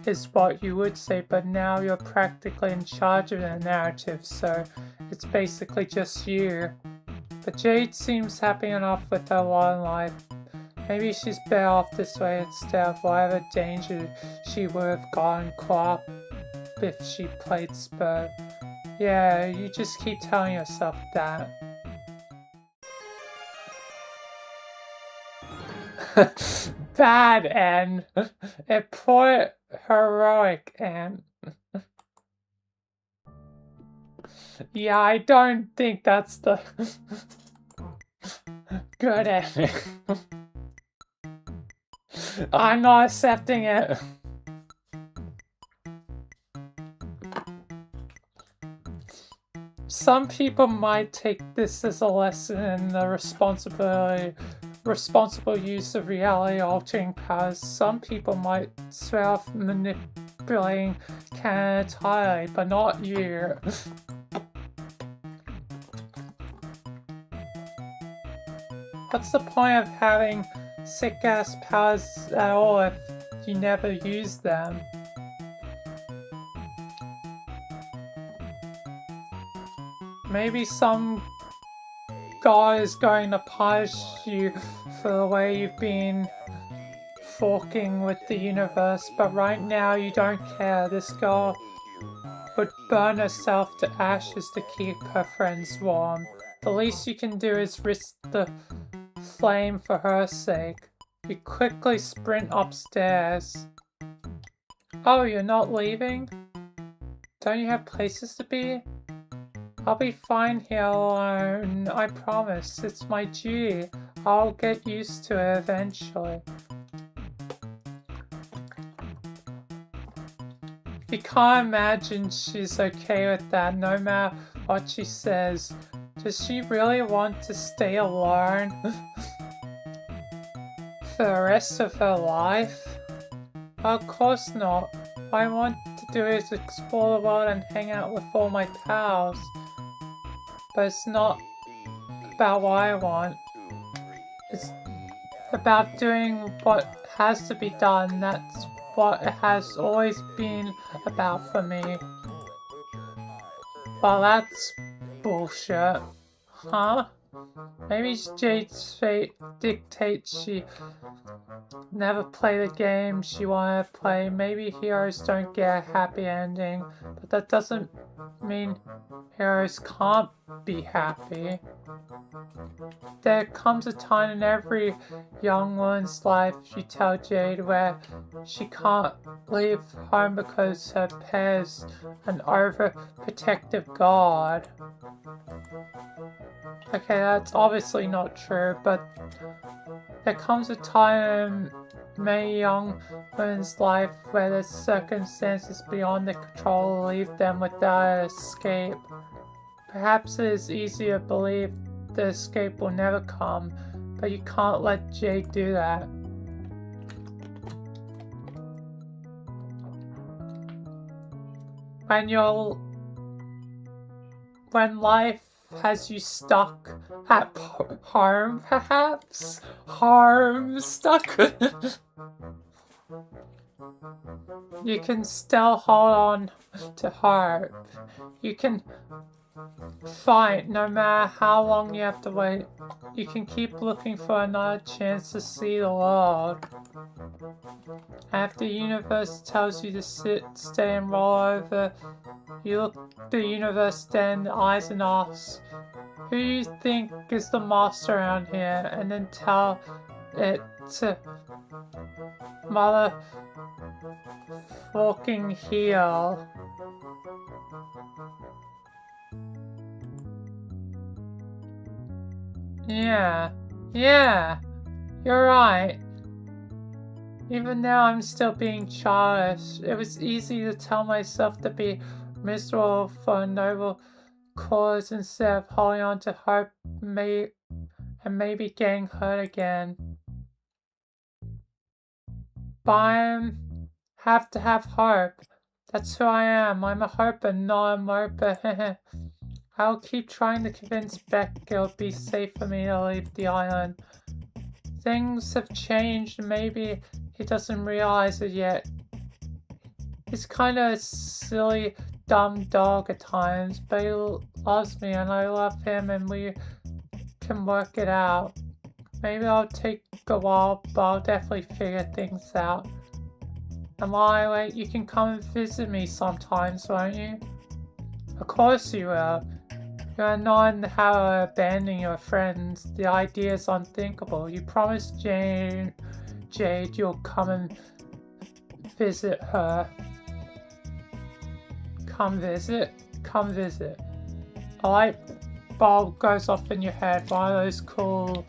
A: is what you would say, but now you're practically in charge of the narrative, so it's basically just you. But Jade seems happy enough with her long life. Maybe she's better off this way instead of whatever danger she would have gotten caught up if she played Spur. Yeah, you just keep telling yourself that. Bad N. A poor heroic N. Yeah, I don't think that's the good ending. I'm not accepting it. Some people might take this as a lesson in the responsible use of reality-altering powers. Some people might swear off manipulating canon entirely, but not you. What's the point of having sick-ass powers at all if you never use them? Maybe some guy is going to punish you for the way you've been forking with the universe, but right now you don't care. This girl would burn herself to ashes to keep her friends warm. The least you can do is risk the flame for her sake. You quickly sprint upstairs. Oh, you're not leaving? Don't you have places to be? I'll be fine here alone, I promise. It's my duty. I'll get used to it eventually. You can't imagine she's okay with that, no matter what she says. Does she really want to stay alone for the rest of her life? Of course not. What I want to do is explore the world and hang out with all my pals. But it's not about what I want. It's about doing what has to be done. That's what it has always been about for me. Well, that's bullshit. Huh? Maybe Jade's fate dictates she never play the game she wanted to play. Maybe heroes don't get a happy ending, but that doesn't mean heroes can't be happy. There comes a time in every young woman's life, you tell Jade, where she can't leave home because her parents an overprotective god. Okay, that's obviously not true, but there comes a time in many young women's life where the circumstances beyond their control leave them without an escape. Perhaps it is easier to believe the escape will never come, but you can't let Jade do that. When life has you stuck at home, perhaps? Home stuck? You can still hold on to hope. You can fight no matter how long you have to wait. You can keep looking for another chance to see the world. And if the universe tells you to sit, stay, and roll over, you look the universe dead in the eyes and ask, who do you think is the master around here? And then tell it to mother fucking heal. Yeah, you're right. Even now I'm still being childish. It was easy to tell myself to be miserable for a noble cause instead of holding on to hope and maybe getting hurt again. But I have to have hope. That's who I am. I'm a hoper, not a moper. I'll keep trying to convince Beck it'll be safe for me to leave the island. Things have changed and maybe he doesn't realize it yet. He's kind of a silly, dumb dog at times, but he loves me and I love him and we can work it out. Maybe I'll take a while, but I'll definitely figure things out. And while I wait, you can come and visit me sometimes, won't you? Of course you will. You're not how to abandon your friends. The idea is unthinkable. You promised Jade you'll come and visit her. Come visit? Come visit. A light bulb goes off in your head. One of those cool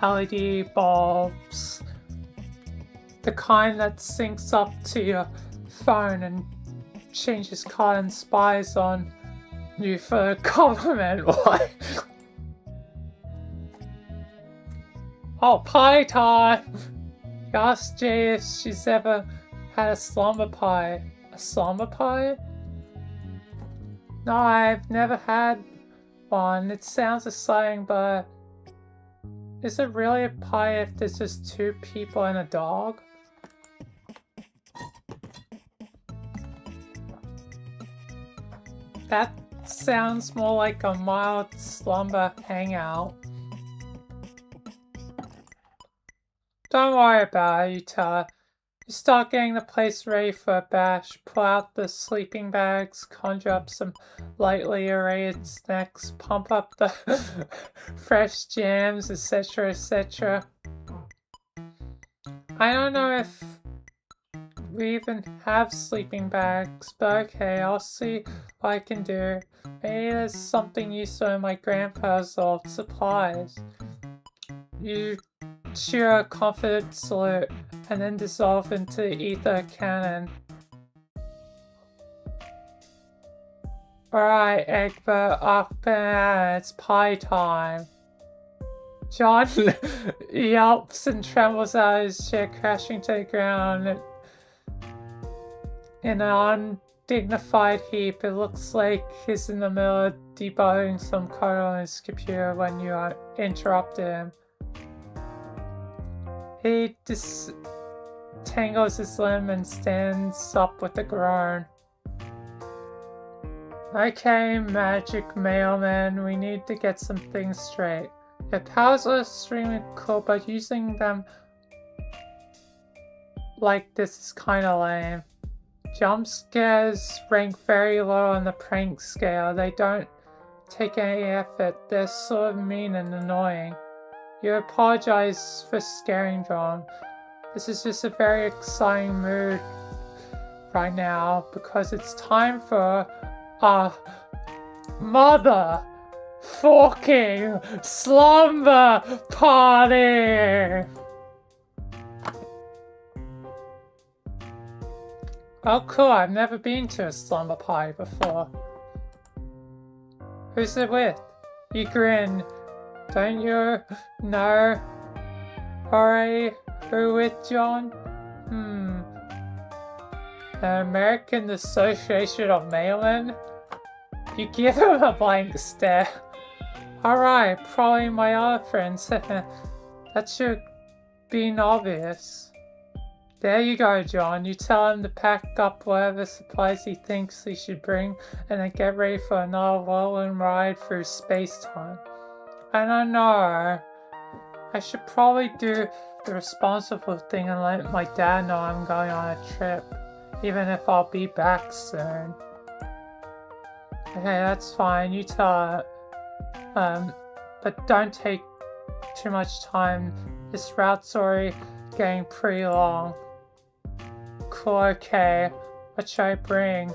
A: LED bulbs. The kind that syncs up to your phone and changes color and spies on you for a compliment. What? Oh, pie time! You asked Jay if she's ever had a slumber pie. A slumber pie? No, I've never had one. It sounds exciting, but Is it really a pie if there's just 2 people and a dog? That sounds more like a mild slumber hangout. Don't worry about it, you tell her. You start getting the place ready for a bash, pull out the sleeping bags, conjure up some lightly arrayed snacks, pump up the fresh jams, etc, etc. I don't know if we even have sleeping bags, but okay, I'll see what I can do. Maybe there's something useful in my grandpa's old supplies. You cheer a confident salute, and then dissolve into ether cannon. Alright, Egbert, up and it's pie time. John yelps and trembles out of his chair, crashing to the ground in an undignified heap. It looks like he's in the middle of debugging some code on his computer when you interrupted him. He disentangles his limb and stands up with a groan. Okay, magic mailman, we need to get some things straight. Your powers are extremely cool, but using them like this is kinda lame. Jump scares rank very low on the prank scale. They don't take any effort. They're sort of mean and annoying. You apologize for scaring John. This is just a very exciting mood right now because it's time for a motherfucking slumber party! Oh cool, I've never been to a slumber party before. Who's it with? You grin. Don't you know already who with, John? The American Association of Mailmen? You give him a blank stare. Alright, probably my other friends. That should be obvious. There you go, John. You tell him to pack up whatever supplies he thinks he should bring and then get ready for another whirlwind ride through space-time. I don't know. I should probably do the responsible thing and let my dad know I'm going on a trip, even if I'll be back soon. Okay, that's fine. You tell her. But don't take too much time. This route's already getting pretty long. Cool, okay. What should I bring?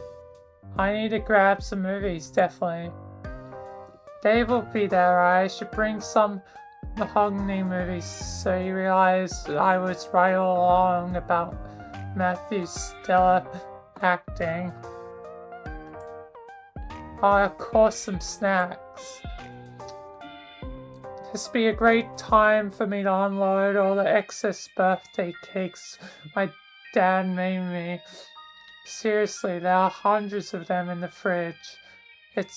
A: I need to grab some movies, definitely. Dave will be there, right? I should bring some mahogany movies so you realize I was right all along about Matthew's stellar acting. Oh, of course, some snacks. This will be a great time for me to unload all the excess birthday cakes my dad made me. Seriously, there are hundreds of them in the fridge. It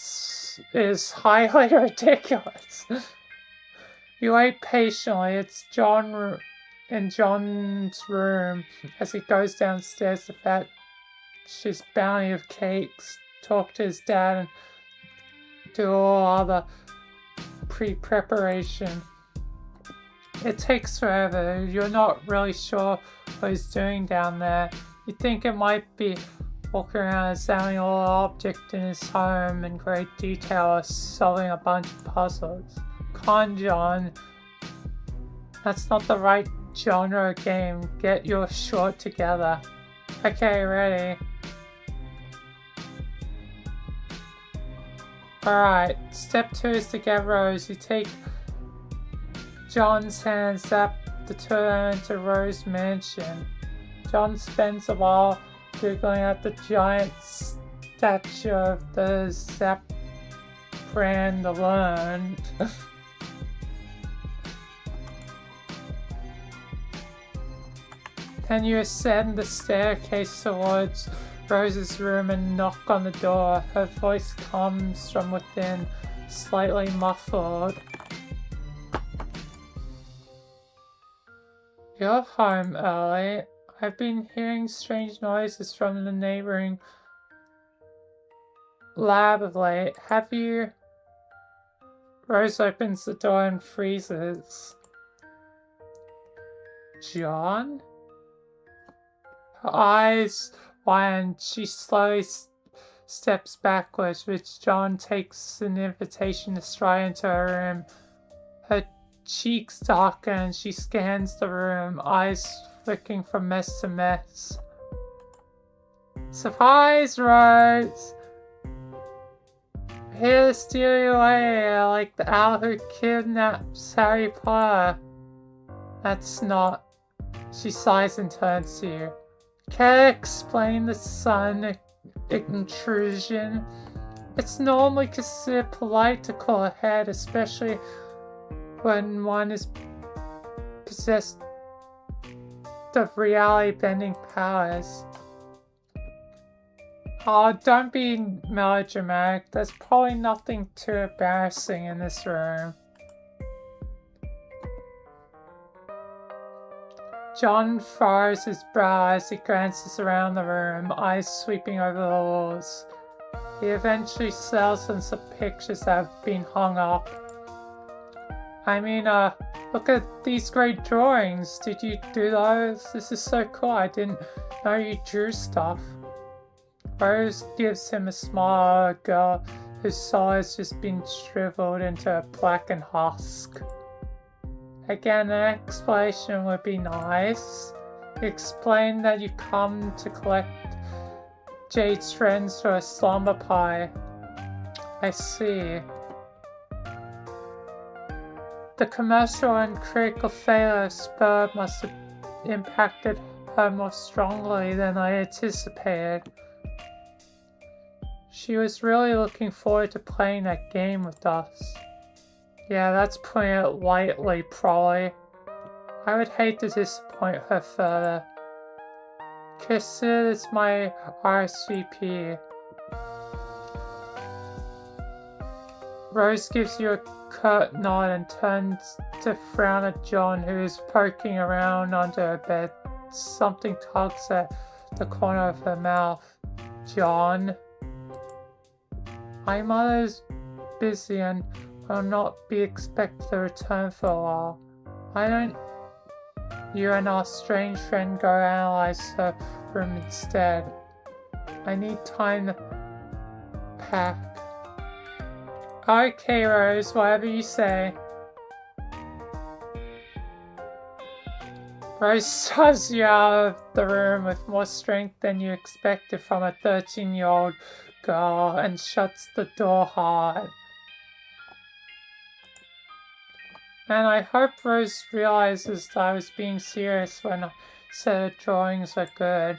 A: is highly ridiculous. You wait patiently. It's John in John's room as he goes downstairs to fetch his bounty of cakes, talk to his dad, and do all other pre-preparation. It takes forever. You're not really sure what he's doing down there. You think it might be walking around examining all the objects in his home in great detail or solving a bunch of puzzles. Con John. That's not the right genre of game. Get your short together. Okay, ready. Alright, step 2 is to get Rose. You take John's hand, zap the two of them into Rose's mansion. John spends a while googling at the giant statue of the Zap brand alone. Then you ascend the staircase towards Rose's room and knock on the door. Her voice comes from within, slightly muffled. You're home early. I've been hearing strange noises from the neighboring lab of late. Have you? Rose opens the door and freezes. John? Her eyes widen. She slowly steps backwards, which John takes an invitation to stride into her room. Her cheeks darken and she scans the room, eyes flicking from mess to mess. Surprise, Rose! Here to steal you away like the owl who kidnaps Harry Potter. That's not. She sighs and turns to you. Can I explain the sun intrusion? It's normally considered polite to call ahead, especially when one is possessed of reality-bending powers. Oh, don't be melodramatic. There's probably nothing too embarrassing in this room. John furrows his brow as he glances around the room, eyes sweeping over the walls. He eventually settles on some pictures that have been hung up. I mean, look at these great drawings. Did you do those? This is so cool. I didn't know you drew stuff. Rose gives him a smile, a girl whose soul has just been shriveled into a blackened husk. Again, an explanation would be nice. Explain that you come to collect Jade's friends for a slumber pie. I see. The commercial and critical failure of Spur must have impacted her more strongly than I anticipated. She was really looking forward to playing that game with us. Yeah, that's putting it lightly, probably. I would hate to disappoint her further. Consider this my RSVP. Rose gives you a curt nod and turns to frown at John, who is poking around under her bed. Something tugs at the corner of her mouth. John? My mother's busy and will not be expected to return for a while. Why don't you and our strange friend go analyze her room instead? I need time to pack. Okay, Rose, whatever you say. Rose shoves you out of the room with more strength than you expected from a 13-year-old girl and shuts the door hard. And I hope Rose realizes that I was being serious when I said her drawings were good.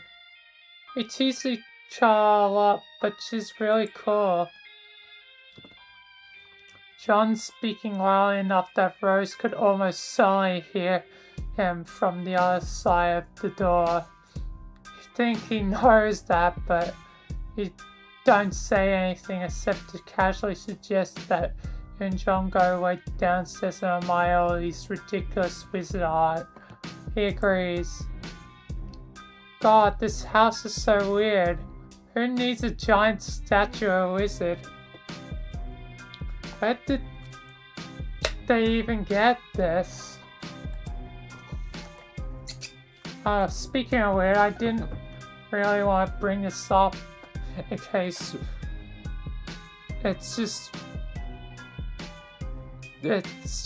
A: We tease each other a lot, but she's really cool. John's speaking loudly enough that Rose could almost certainly hear him from the other side of the door. You think he knows that, but you don't say anything except to casually suggest that you and John go way downstairs and admire all these ridiculous wizard art. He agrees. God, this house is so weird. Who needs a giant statue of a wizard? Where did they even get this? Speaking of weird, I didn't really want to bring this up in case it's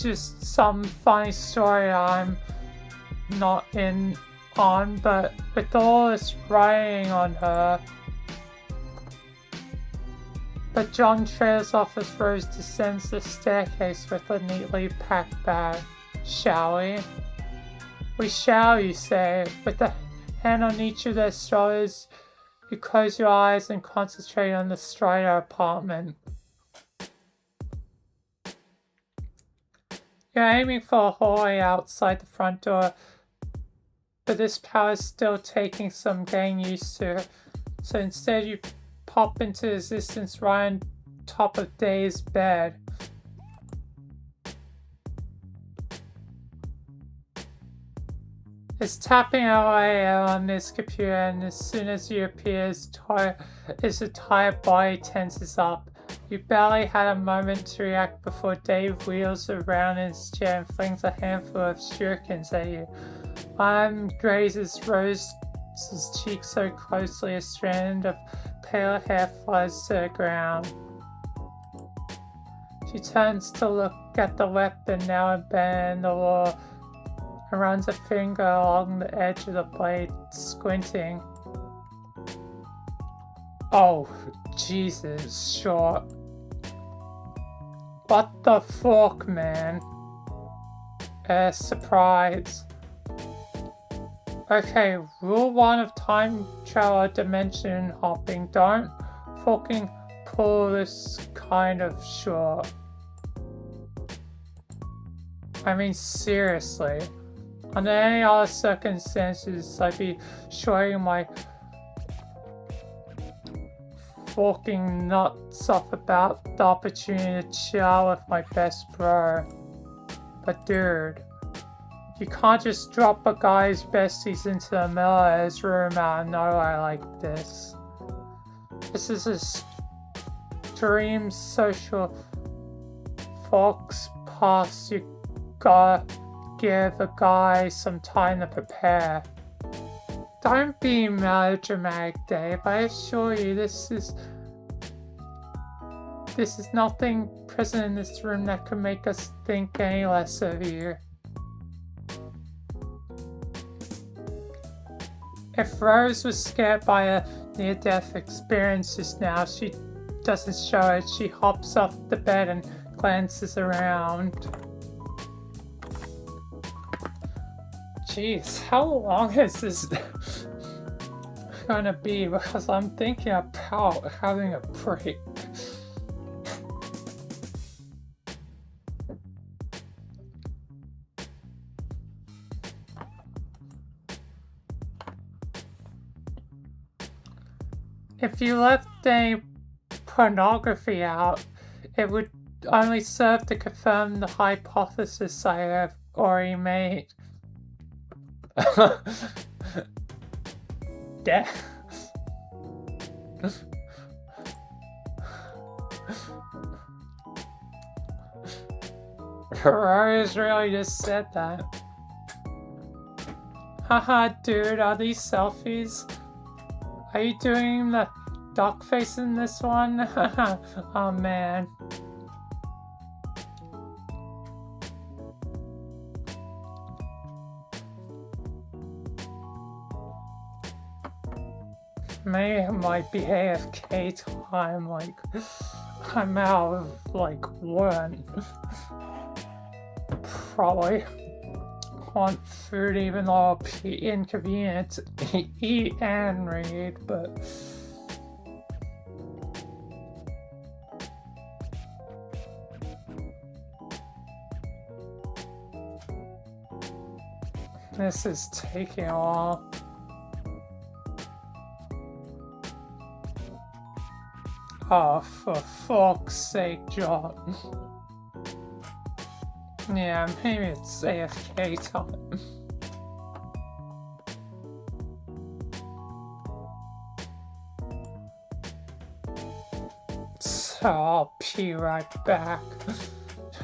A: just some funny story I'm not in on, but with all this writing on her. But John trails off as Rose descends the staircase with a neatly packed bag. Shall we? We shall, you say. With a hand on each of their shoulders, you close your eyes and concentrate on the Strider apartment. You're aiming for a hallway outside the front door, but this power is still taking some getting used to. So instead you pop into existence right on top of Dave's bed. It's tapping away on this computer, and as soon as you appear, his entire body tenses up. You barely had a moment to react before Dave wheels around in his chair and flings a handful of shurikens at you. Grazes Rose's cheek so closely a strand of pale hair flies to the ground. She turns to look at the weapon now embedded in the wall and runs a finger along the edge of the blade, squinting. Oh, Jesus, short. What the fuck, man? Surprise. Okay, rule 1 of time travel dimension hopping. Don't fucking pull this kind of short. I mean, seriously. Under any other circumstances, I'd be showing my fucking nuts off about the opportunity to chill with my best bro. But dude, you can't just drop a guy's besties into the middle of his room out of nowhere like this. This is a dream social fox pass. You gotta give a guy some time to prepare. Don't be melodramatic, Dave. I assure you, this is nothing present in this room that could make us think any less of you. If Rose was scared by a near-death experience just now, she doesn't show it. She hops off the bed and glances around. Jeez, how long is this gonna be? Because I'm thinking about having a break. If you left any pornography out, it would only serve to confirm the hypothesis I have already made. Death. Rose really just said that. Haha, dude, are these selfies? Are you doing the duck face in this one? Oh man. Maybe it might be AFK time, like, I'm out of, like, one. Probably want food even though it'll be inconvenient to eat and read, but... This is taking a while. Oh, for fuck's sake, John. Yeah, maybe it's AFK time. So I'll be right back.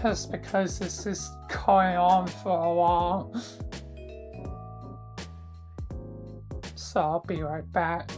A: Just because this is going on for a while. So I'll be right back.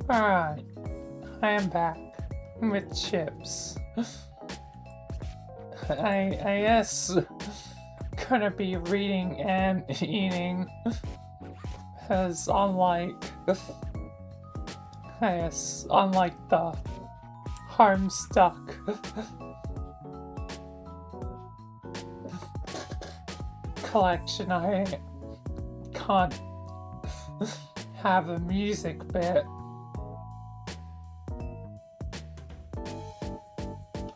A: Alright, I am back with chips. I guess gonna be reading and eating, because unlike the Homestuck collection, I can't have a music bit.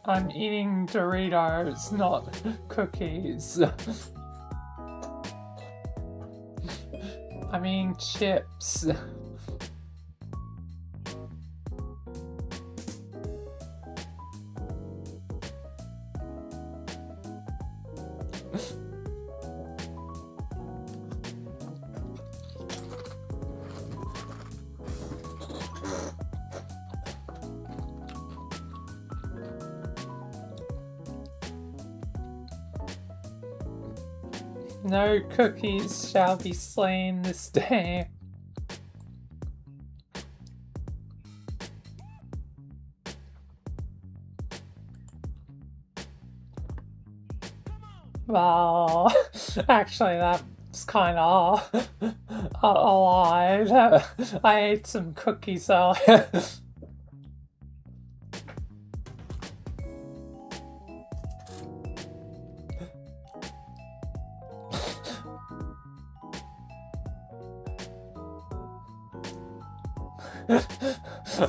A: I'm eating Doritos, not cookies. I mean chips. No cookies shall be slain this day. Well, actually that's kind of a lie. I ate some cookies earlier.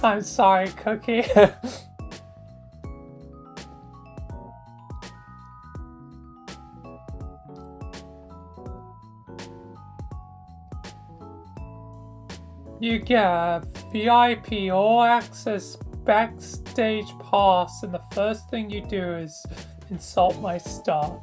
A: I'm sorry, Cookie. You get a VIP all-access backstage pass, and the first thing you do is insult my star.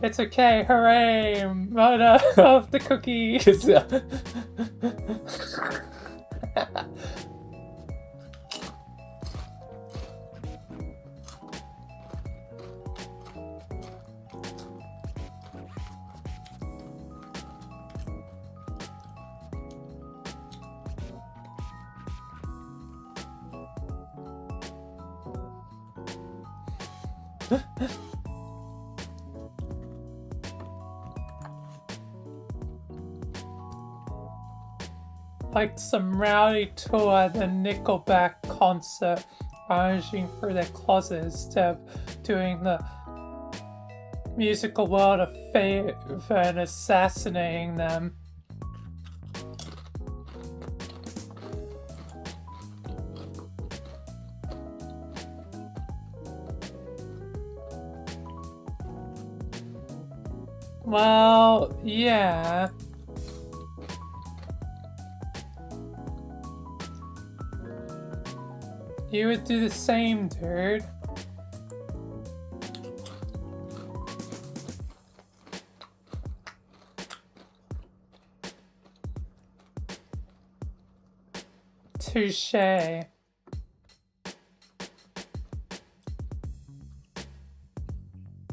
A: It's okay, hooray! Murder of the cookies! Like some rowdy tour at the Nickelback concert, rummaging through their closets instead of doing the musical world a favor and assassinating them. Well, yeah. You would do the same, dude. Touché.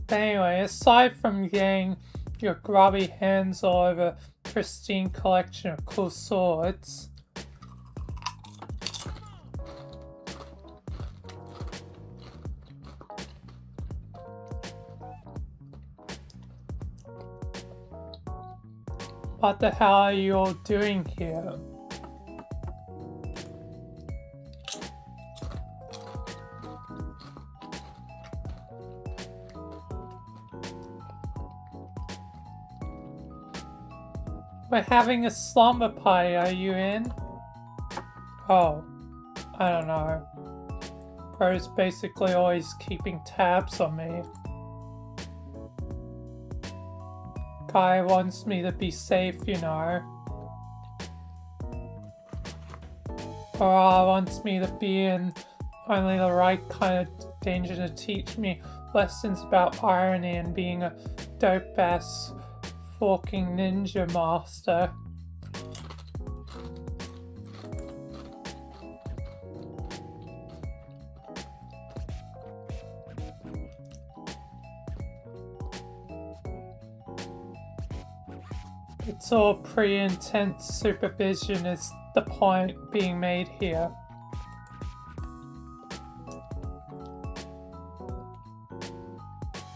A: But anyway, aside from getting your grubby hands all over a pristine collection of cool swords, what the hell are you all doing here? We're having a slumber party, are you in? Oh, I don't know. Bro's basically always keeping tabs on me. Guy wants me to be safe, you know. Or wants me to be in only the right kind of danger to teach me lessons about irony and being a dope-ass forking ninja master. It's all pretty intense supervision is the point being made here.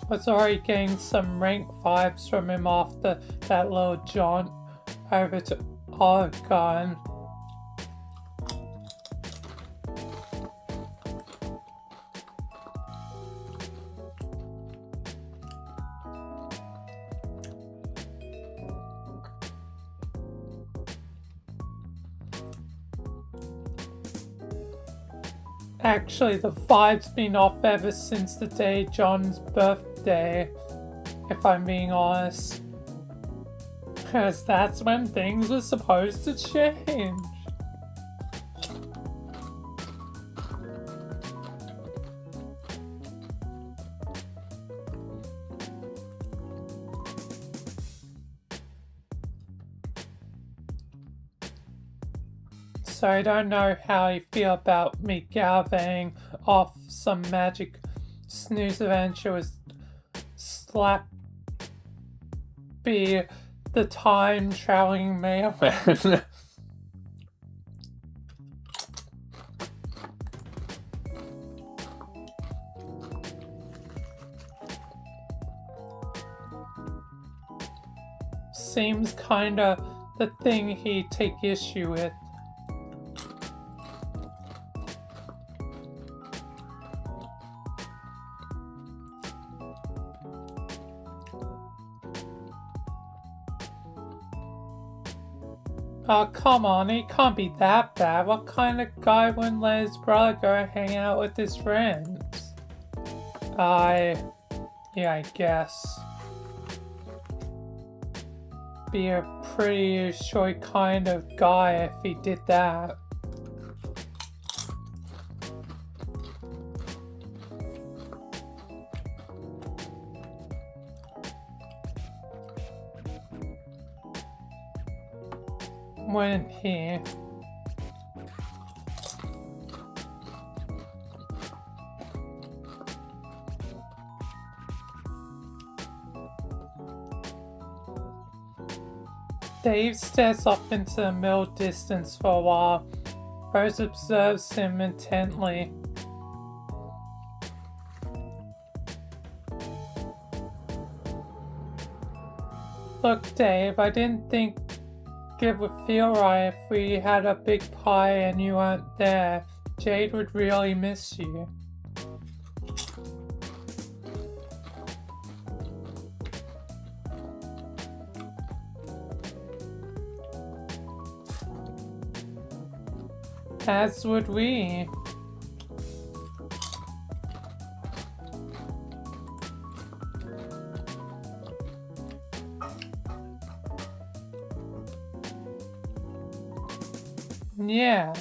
A: I was already getting some rank vibes from him after that little jaunt over to Oregon. Actually, the vibe's been off ever since the day John's birthday, if I'm being honest. Because that's when things were supposed to change. So I don't know how you feel about me galvaning off some magic snooze adventure with Slappy, the time traveling mailman. Seems kinda the thing he'd take issue with. Oh, come on, he can't be that bad. What kind of guy wouldn't let his brother go hang out with his friends? Yeah, I guess. Be a pretty short kind of guy if he did that. Wouldn't he? Dave stares off into the middle distance for a while. Rose observes him intently. Look, Dave, I didn't think it would feel right if we had a big pie and you weren't there. Jade would really miss you. As would we. Yeah.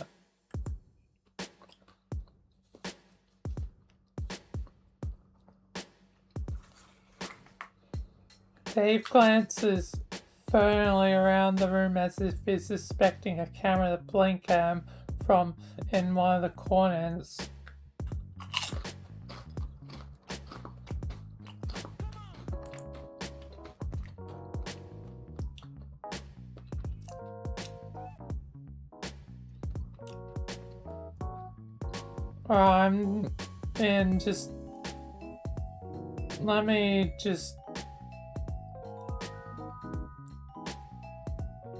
A: Dave glances furtively around the room as if he's suspecting a camera to blink at him from in one of the corners.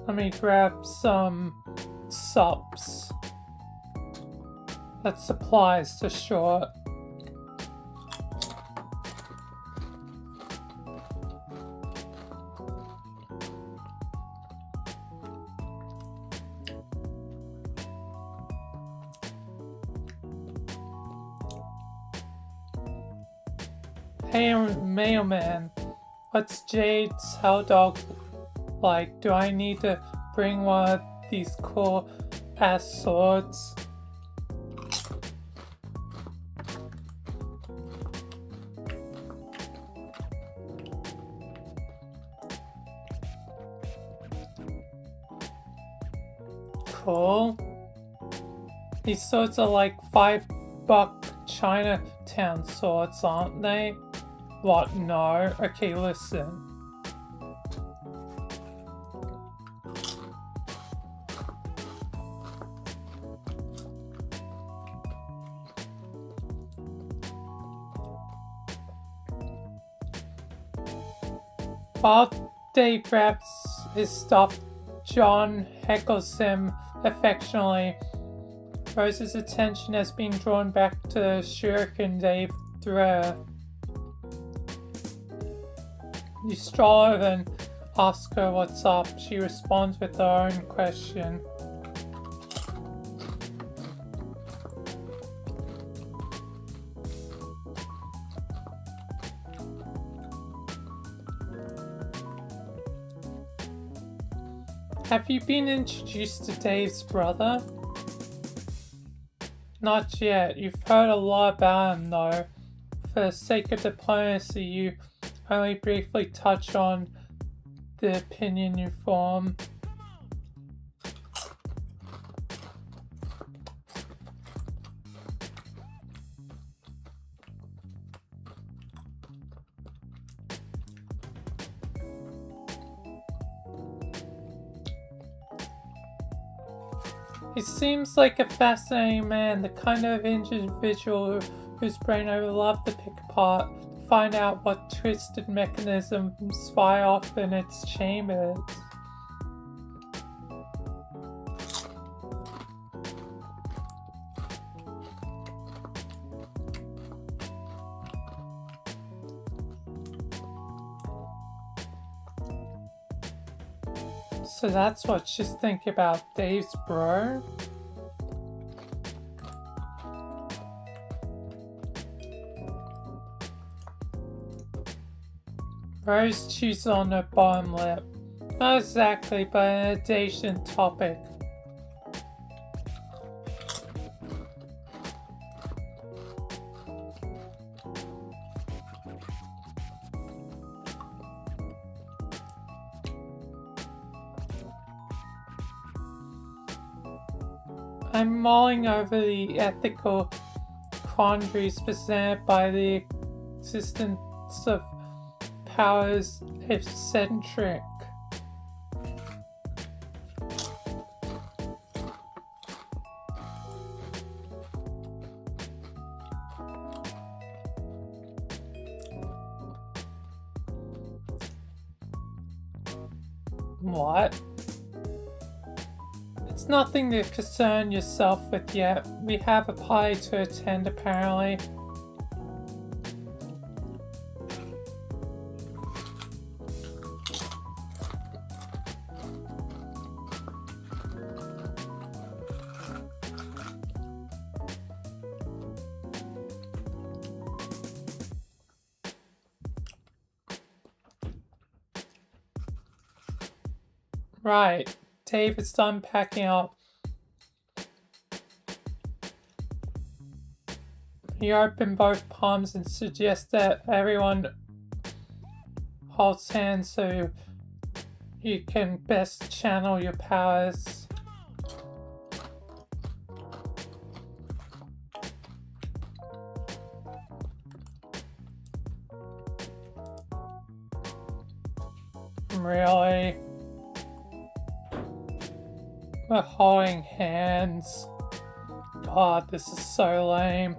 A: Let me grab some sups. That supplies to short. Hey, mailman, what's Jade's hell dog like? Do I need to bring one of these cool ass swords? Cool. These swords are like $5 Chinatown swords, aren't they? What? No? Okay, listen. While Dave grabs his stuff, John heckles him affectionately. Rose's attention has been drawn back to the shuriken Dave threw her. You stroll over and ask her what's up. She responds with her own question. Have you been introduced to Dave's brother? Not yet. You've heard a lot about him though. For the sake of diplomacy, you only briefly touch on the opinion you form. He seems like a fascinating man, the kind of individual whose brain I would love to pick apart, to find out what twisted mechanisms fire off in its chambers. So that's what she's thinking about Dave's bro? Rose chews on her bottom lip. Not exactly, but an adjacent topic. I'm mulling over the ethical quandaries presented by the existence of powers eccentric. What? It's nothing to concern yourself with yet. We have a party to attend apparently. Right. Dave is done packing up. You open both palms and suggest that everyone holds hands so you can best channel your powers. Really? We're holding hands. God, this is so lame.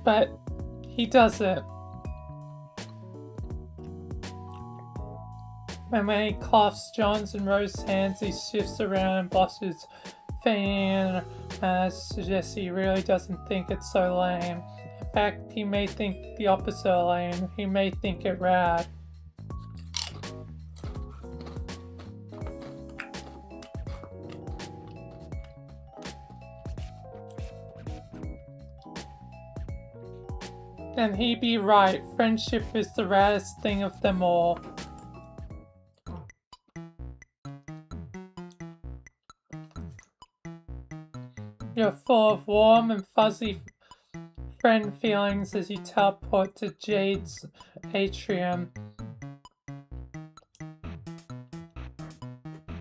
A: But he does it. And when he clasps John's and Rose's hands, he shifts around and blushes, feigning suggests he really doesn't think it's so lame. In fact, he may think the opposite of lame. He may think it rad. And he'd be right. Friendship is the raddest thing of them all. You're full of warm and fuzzy friend feelings as you teleport to Jade's atrium.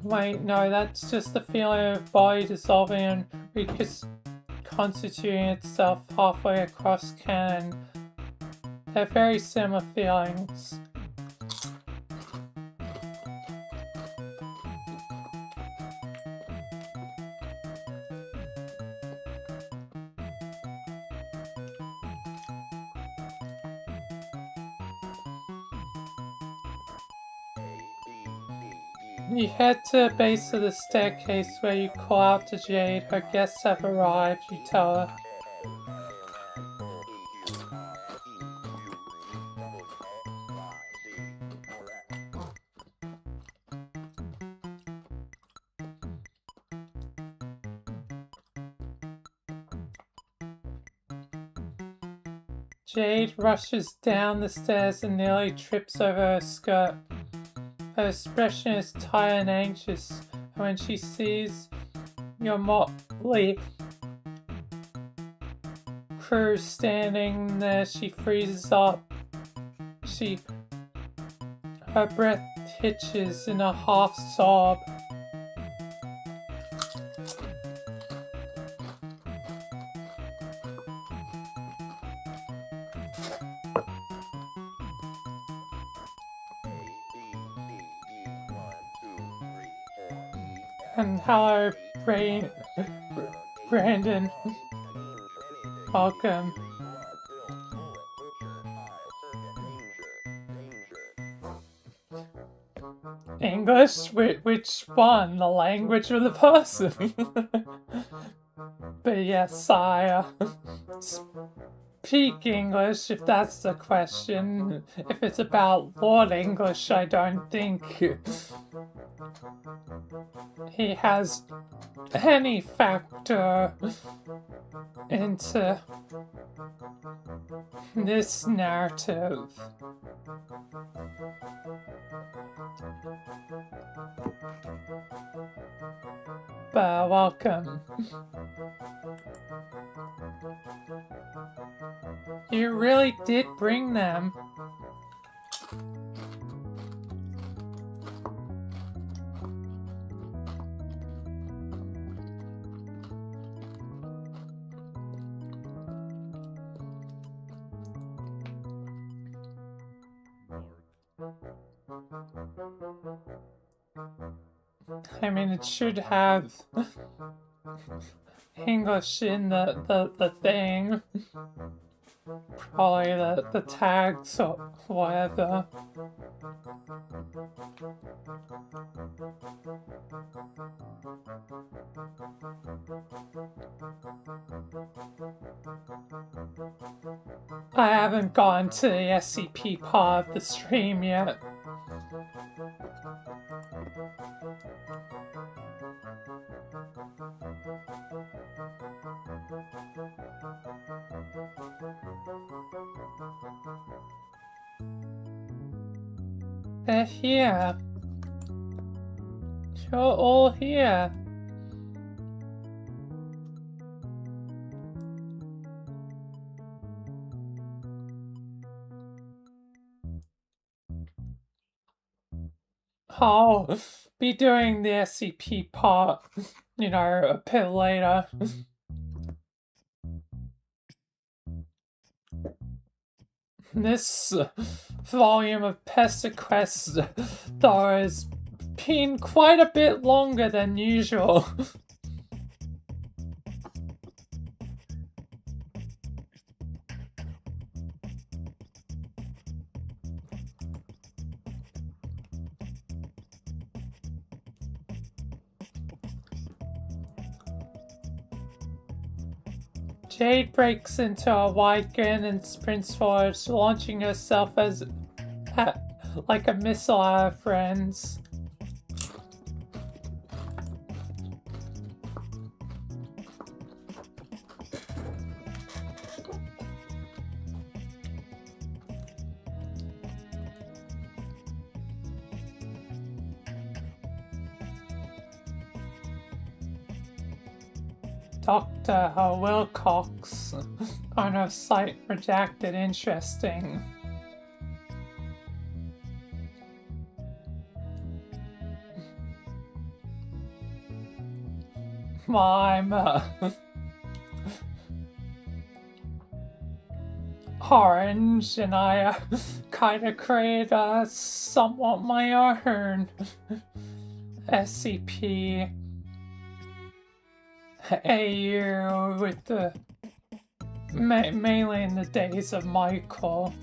A: Wait, no, that's just the feeling of body dissolving and reconstituting itself halfway across canon. They're very similar feelings. You head to the base of the staircase where you call out to Jade. Her guests have arrived, you tell her. Jade rushes down the stairs and nearly trips over her skirt. Her expression is tired and anxious, and when she sees your motley crew standing there, she freezes up. Her breath hitches in a half sob. And hello, Brandon. Welcome. English? Which one? The language or the person? But yes, I speak English, if that's the question. If it's about Lord English, I don't think he has any factor into this narrative. But welcome. You really did bring them. I mean, it should have English in the thing. Probably the tags or whatever. I haven't gone to the SCP part of the stream yet. They're here. You're all here. I'll be doing the SCP part, you know, a bit later. This volume of Pesterquest, though, has been quite a bit longer than usual. Jade breaks into a wide grin and sprints forward, launching herself like a missile at her friends. Dr. Wilcox on her site redacted interesting. Well, I'm orange and I kind of created somewhat my own SCP AU with the mainly in the days of Michael.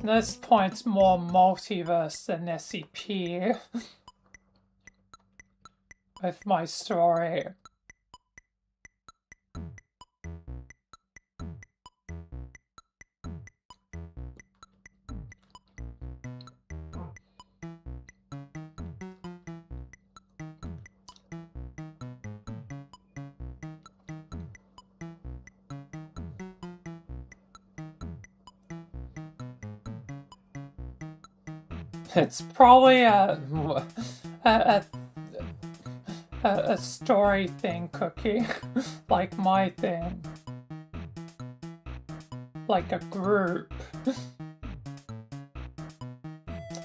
A: This point's more multiverse than SCP with my story. It's probably a story thing, Cookie. Like my thing. Like a group.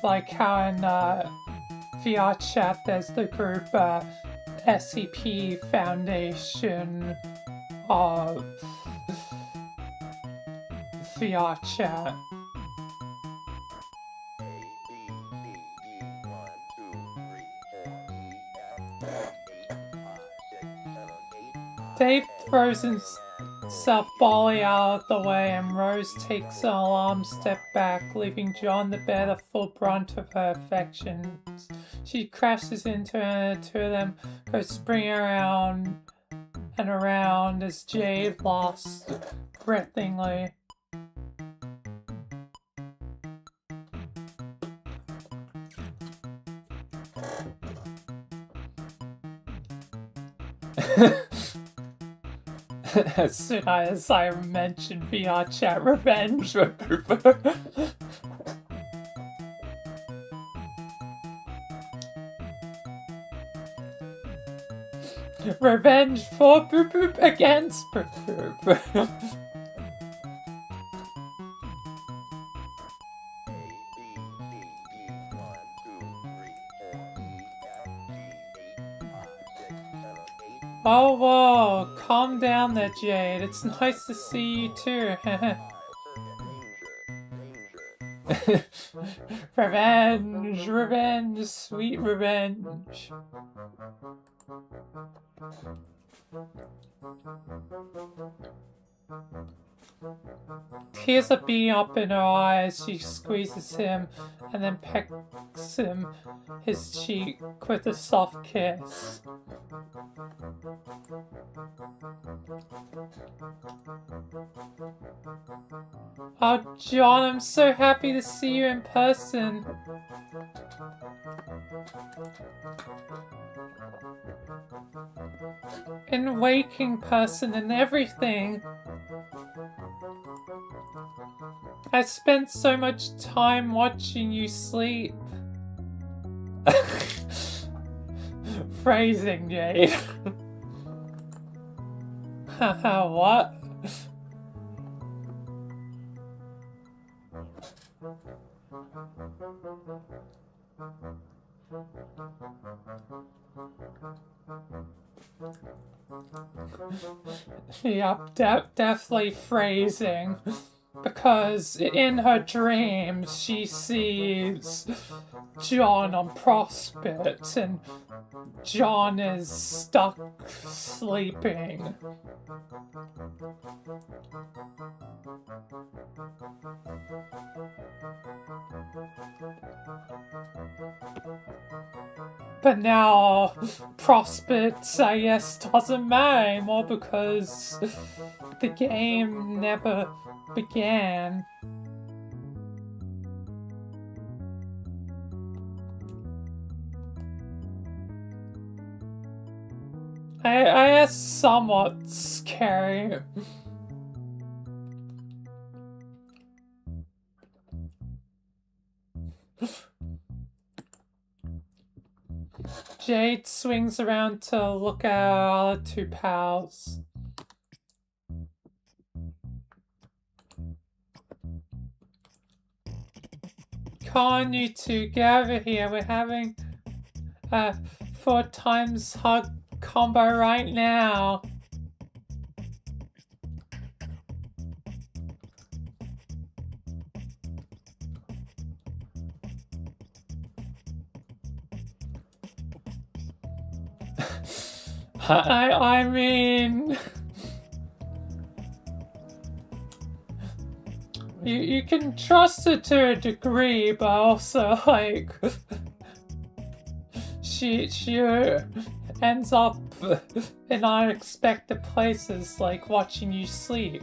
A: Like how in VR chat there's the group SCP Foundation of VR chat. Dave throws himself bodily out of the way and Rose takes an alarmed step back, leaving John to bear the full brunt of her affections. She crashes into her and the two of them go springing around and around as Jade laughs breathingly. As soon as I mentioned VR chat revenge. Revenge for boop boop against boop boop. Oh, whoa, calm down there, Jade. It's nice to see you too. Revenge, revenge, sweet revenge. Tears are beating up in her eyes. She squeezes him and then pecks him his cheek with a soft kiss. Oh, John, I'm so happy to see you in person. In waking person and everything. I spent so much time watching you sleep. Phrasing, Jade. Haha, what? Yep, definitely phrasing. Because in her dreams, she sees John on Prospect, and John is stuck sleeping. But now, Prospect, I guess, doesn't matter anymore because the game never began. I guess somewhat scary. Jade swings around to look at our other two pals. Come on, you two, get over here. We're having a 4 times hug combo right now. I mean... You can trust her to a degree, but also, like, she ends up in unexpected places, like watching you sleep.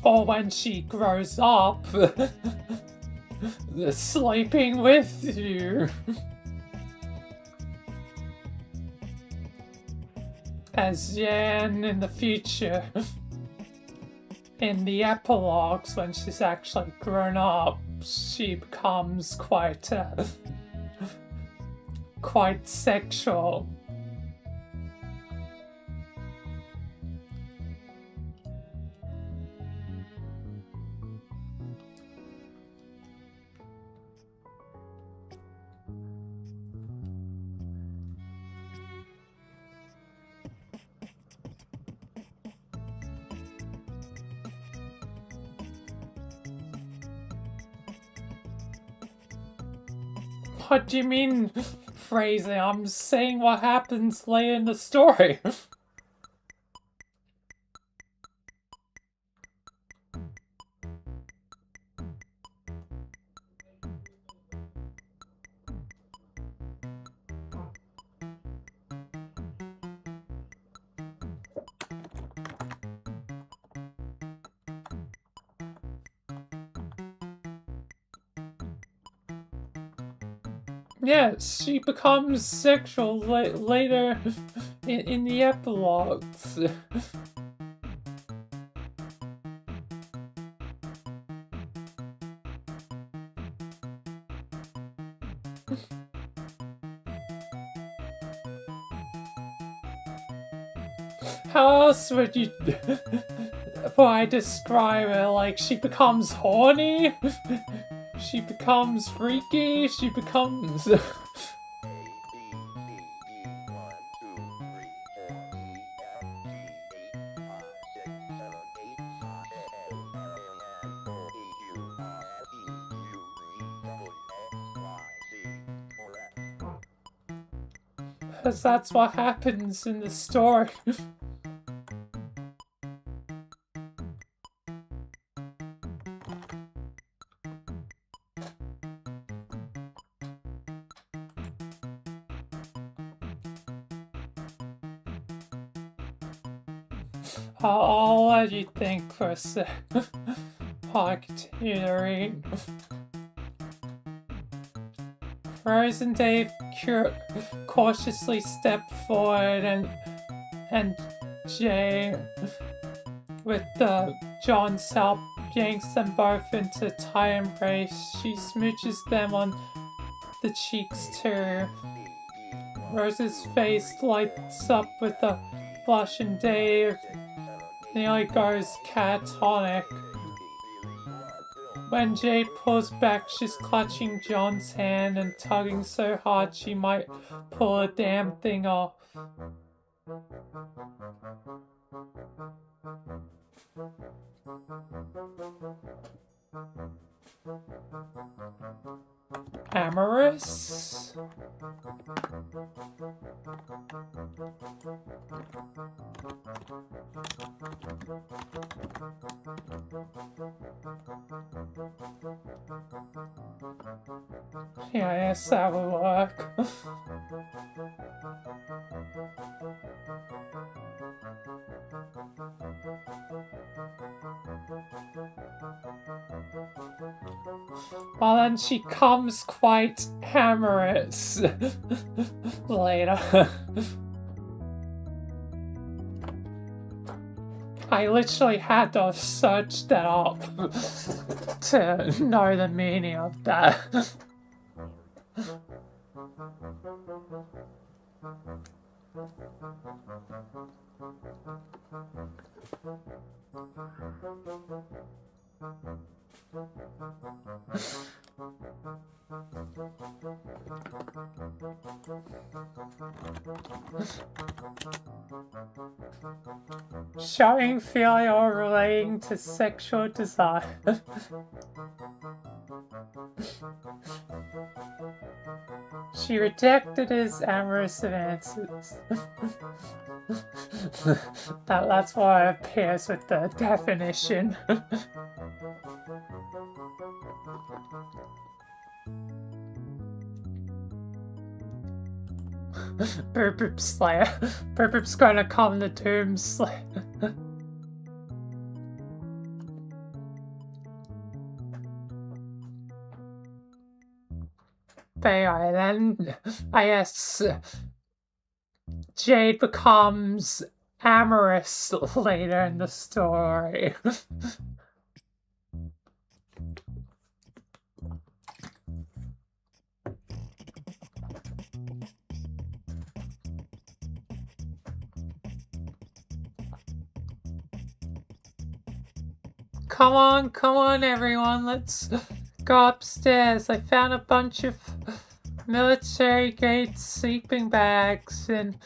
A: Or when she grows up, sleeping with you. As Jan in the future, in the epilogues, when she's actually grown up, she becomes quite sexual. What do you mean, phrasing? I'm saying what happens later in the story. Yes, she becomes sexual later in the epilogues. How else would you... I describe it? Like, she becomes horny? She becomes freaky? She becomes... Because that's what happens in the story. I'll let you think for a sec. I continue to read. Rose and Dave cautiously step forward, and Jay, with John's help, yanks them both into a tight embrace. She smooches them on the cheeks too. Rose's face lights up with a blush, and Dave nearly goes catatonic. When Jade pulls back, she's clutching John's hand and tugging so hard she might pull a damn thing off. Amorous? Yeah, I guess that would work. Well, then she comes quite amorous later. I literally had to search that up to know the meaning of that. Showing feeling or relating to sexual desire. She rejected his amorous advances. That's why it appears with the definition. Boop Boop Slayer. Boop Boop's gonna come the Doom Slayer. Then, I guess, Jade becomes amorous later in the story. Come on, everyone, let's go upstairs. I found a bunch of military-grade sleeping bags and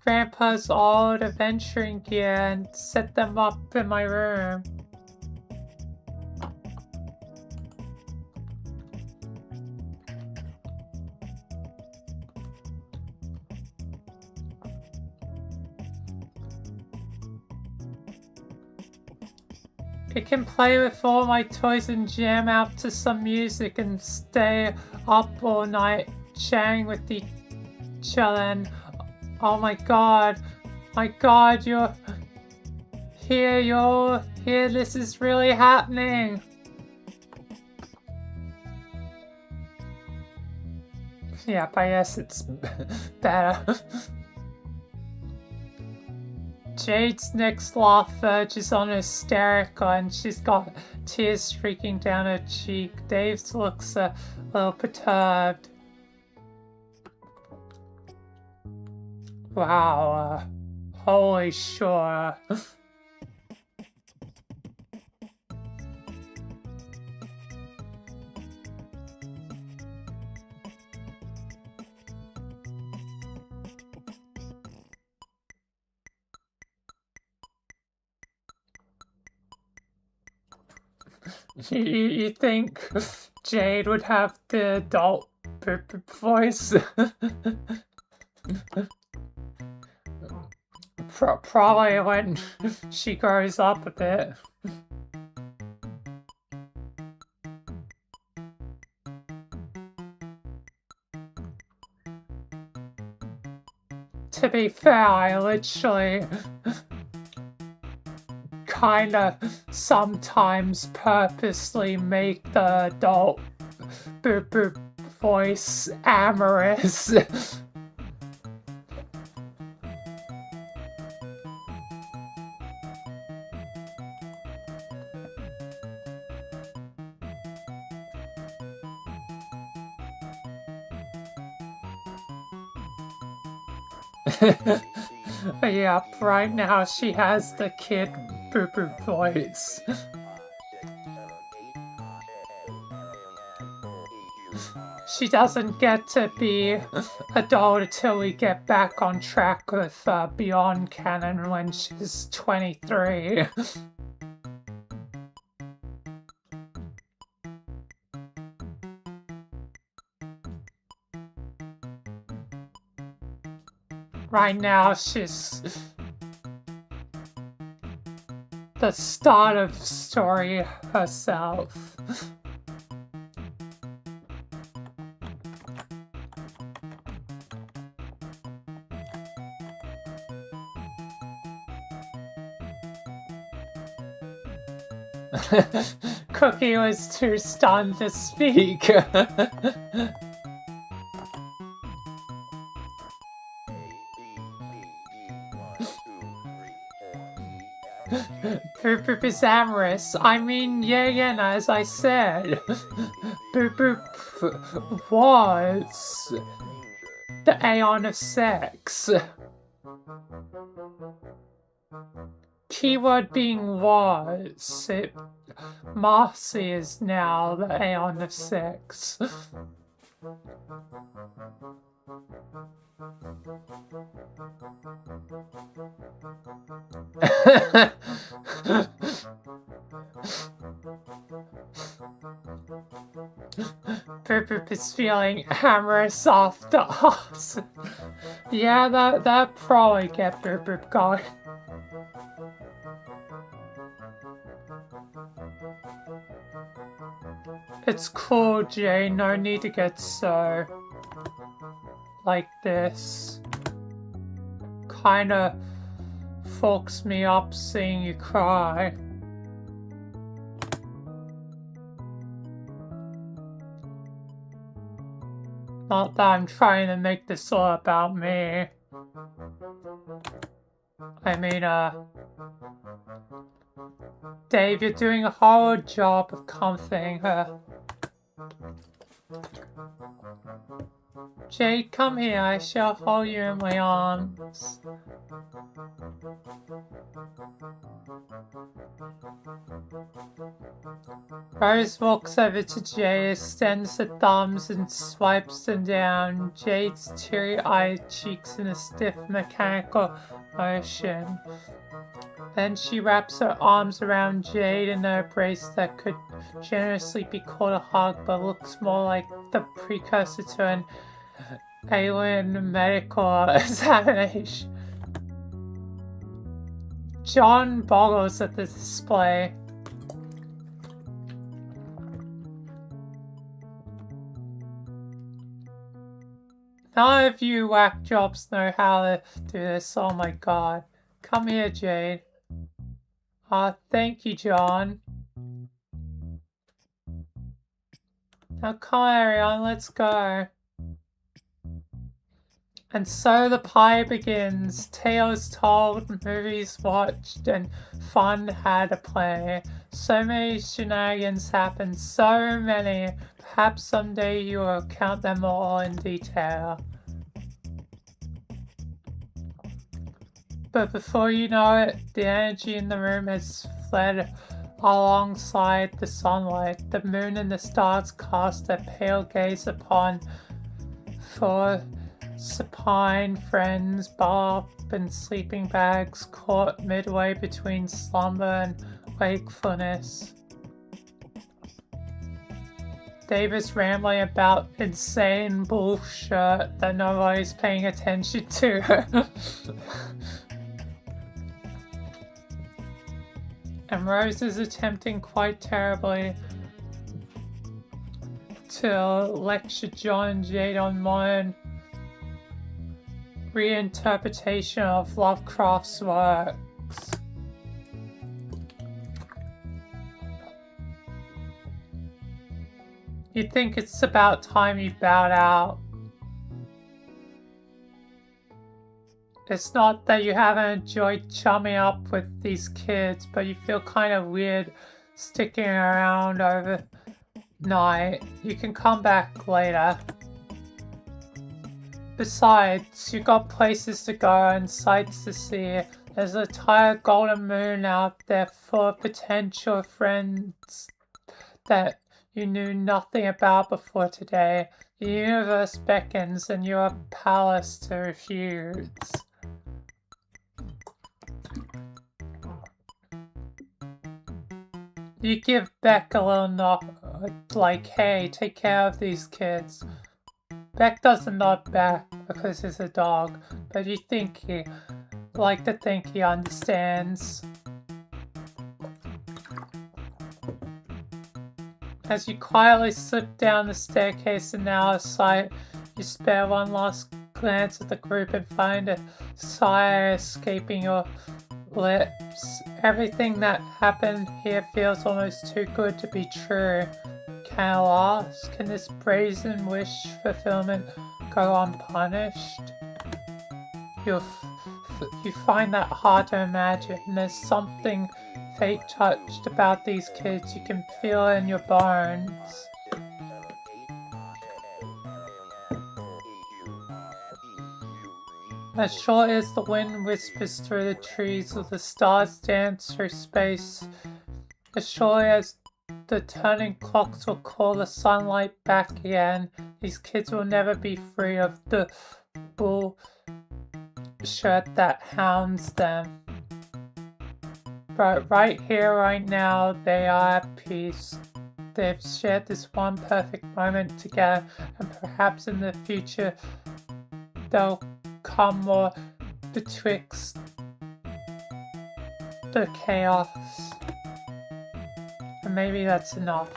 A: Grandpa's old adventuring gear and set them up in my room. I can play with all my toys and jam out to some music and stay up all night chatting with each other and oh my god, you're here, this is really happening. Yep, I guess it's better. Jade's next laugh verges on hysterical and she's got tears streaking down her cheek. Dave's looks a little perturbed. Wow, holy sure. You think Jade would have the adult voice? Probably when she grows up a bit. To be fair, I literally kinda sometimes purposely make the adult boop boop voice amorous. Yep, right now she has the kid boop boop voice. She doesn't get to be adult until we get back on track with Beyond Canon when she's 23. Right now, she's the start of story herself. Cookie was too stunned to speak. Boop Boop is amorous. I mean, yeah, as I said. Boop Boop was the aeon of sex. Keyword being was. Marcy is now the Aeon of 6. Boop is feeling amorous after us. Yeah, that probably get Boop going. It's cool, Jay. No need to get so like this. Kinda fucks me up seeing you cry. Not that I'm trying to make this all about me. I mean, Dave, you're doing a horrible job of comforting her. Jade, come here, I shall hold you in my arms. Rose walks over to Jade, extends her thumbs and swipes them down Jade's teary-eyed cheeks in a stiff mechanical motion. Then she wraps her arms around Jade in an embrace that could generously be called a hug, but looks more like the precursor to an alien medical examination. John boggles at the display. None of you whack jobs know how to do this, oh my god. Come here, Jade. Thank you, John. Now come on, Ariane, let's go. And so the pie begins. Tales told, movies watched, and fun had a play. So many shenanigans happened, so many. Perhaps someday you will count them all in detail. But before you know it, the energy in the room has fled alongside the sunlight. The moon and the stars cast their pale gaze upon four supine friends, Bob and sleeping bags caught midway between slumber and wakefulness. Davis rambling about insane bullshit that nobody's paying attention to. And Rose is attempting quite terribly to lecture John and Jade on modern reinterpretation of Lovecraft's works. You'd think it's about time you bowed out. It's not that you haven't enjoyed chumming up with these kids, but you feel kind of weird sticking around overnight. You can come back later. Besides, you got places to go and sights to see. There's a tired golden moon out there full of potential friends that you knew nothing about before today. The universe beckons and you are powerless to refuse. You give Beck a little knock, like, hey, take care of these kids. Beck doesn't nod back because he's a dog, but you like to think he understands. As you quietly slip down the staircase and now aside, you spare one last glance at the group and find a sigh escaping your lips. Everything that happened here feels almost too good to be true. Can it last? Can this brazen wish fulfillment go unpunished? You find that hard to imagine. There's something fate touched about these kids. You can feel it in your bones. As short as the wind whispers through the trees, or the stars dance through space, As surely as the turning clocks will call the sunlight back again, these kids will never be free of the bullshit that hounds them. But right here, right now, they are at peace. They've shared this one perfect moment together, and perhaps in the future there'll come more betwixt the chaos. And maybe that's enough.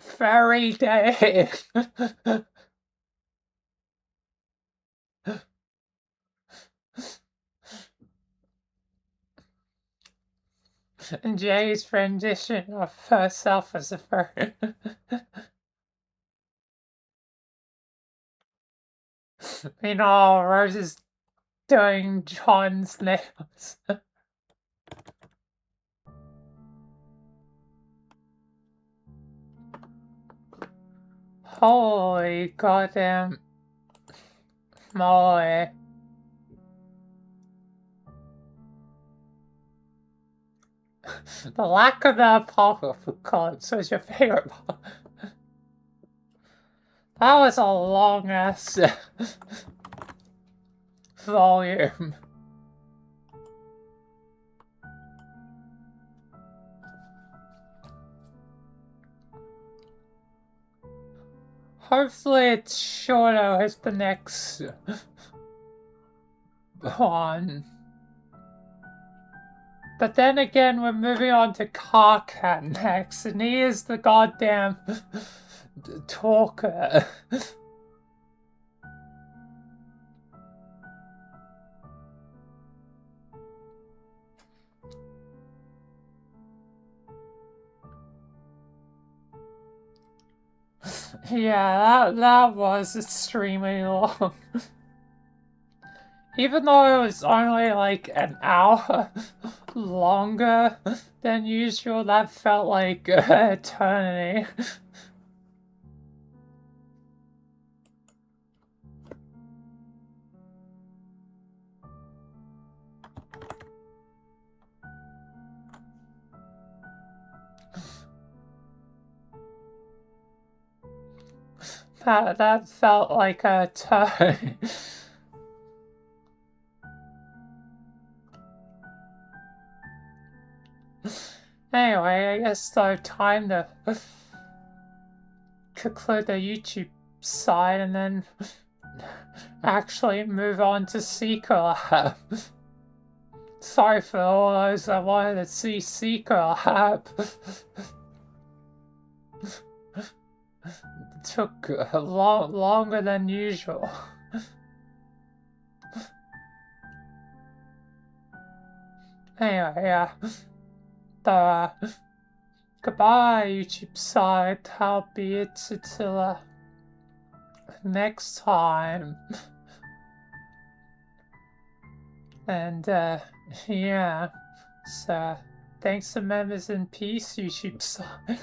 A: Fairy day. And Jay's rendition of herself as a fairy. Meanwhile, Rose is doing John's nails. Holy goddamn moly. The lack of the apocalypse was your favorite part. That was a long ass volume. Hopefully it's shorter as the next one. But then again, we're moving on to Carcat next, and he is the goddamn talker. Yeah, that was extremely long. Even though it was only like an hour longer than usual, that felt like eternity. That felt like a turn. Anyway, I guess so time to conclude the YouTube side and then actually move on to Seeker Lab. Sorry for all those that wanted to see Seeker Lab. It took longer than usual. Anyway, yeah. Goodbye, YouTube side. I'll be it until next time. And yeah. So thanks to members in peace, YouTube side.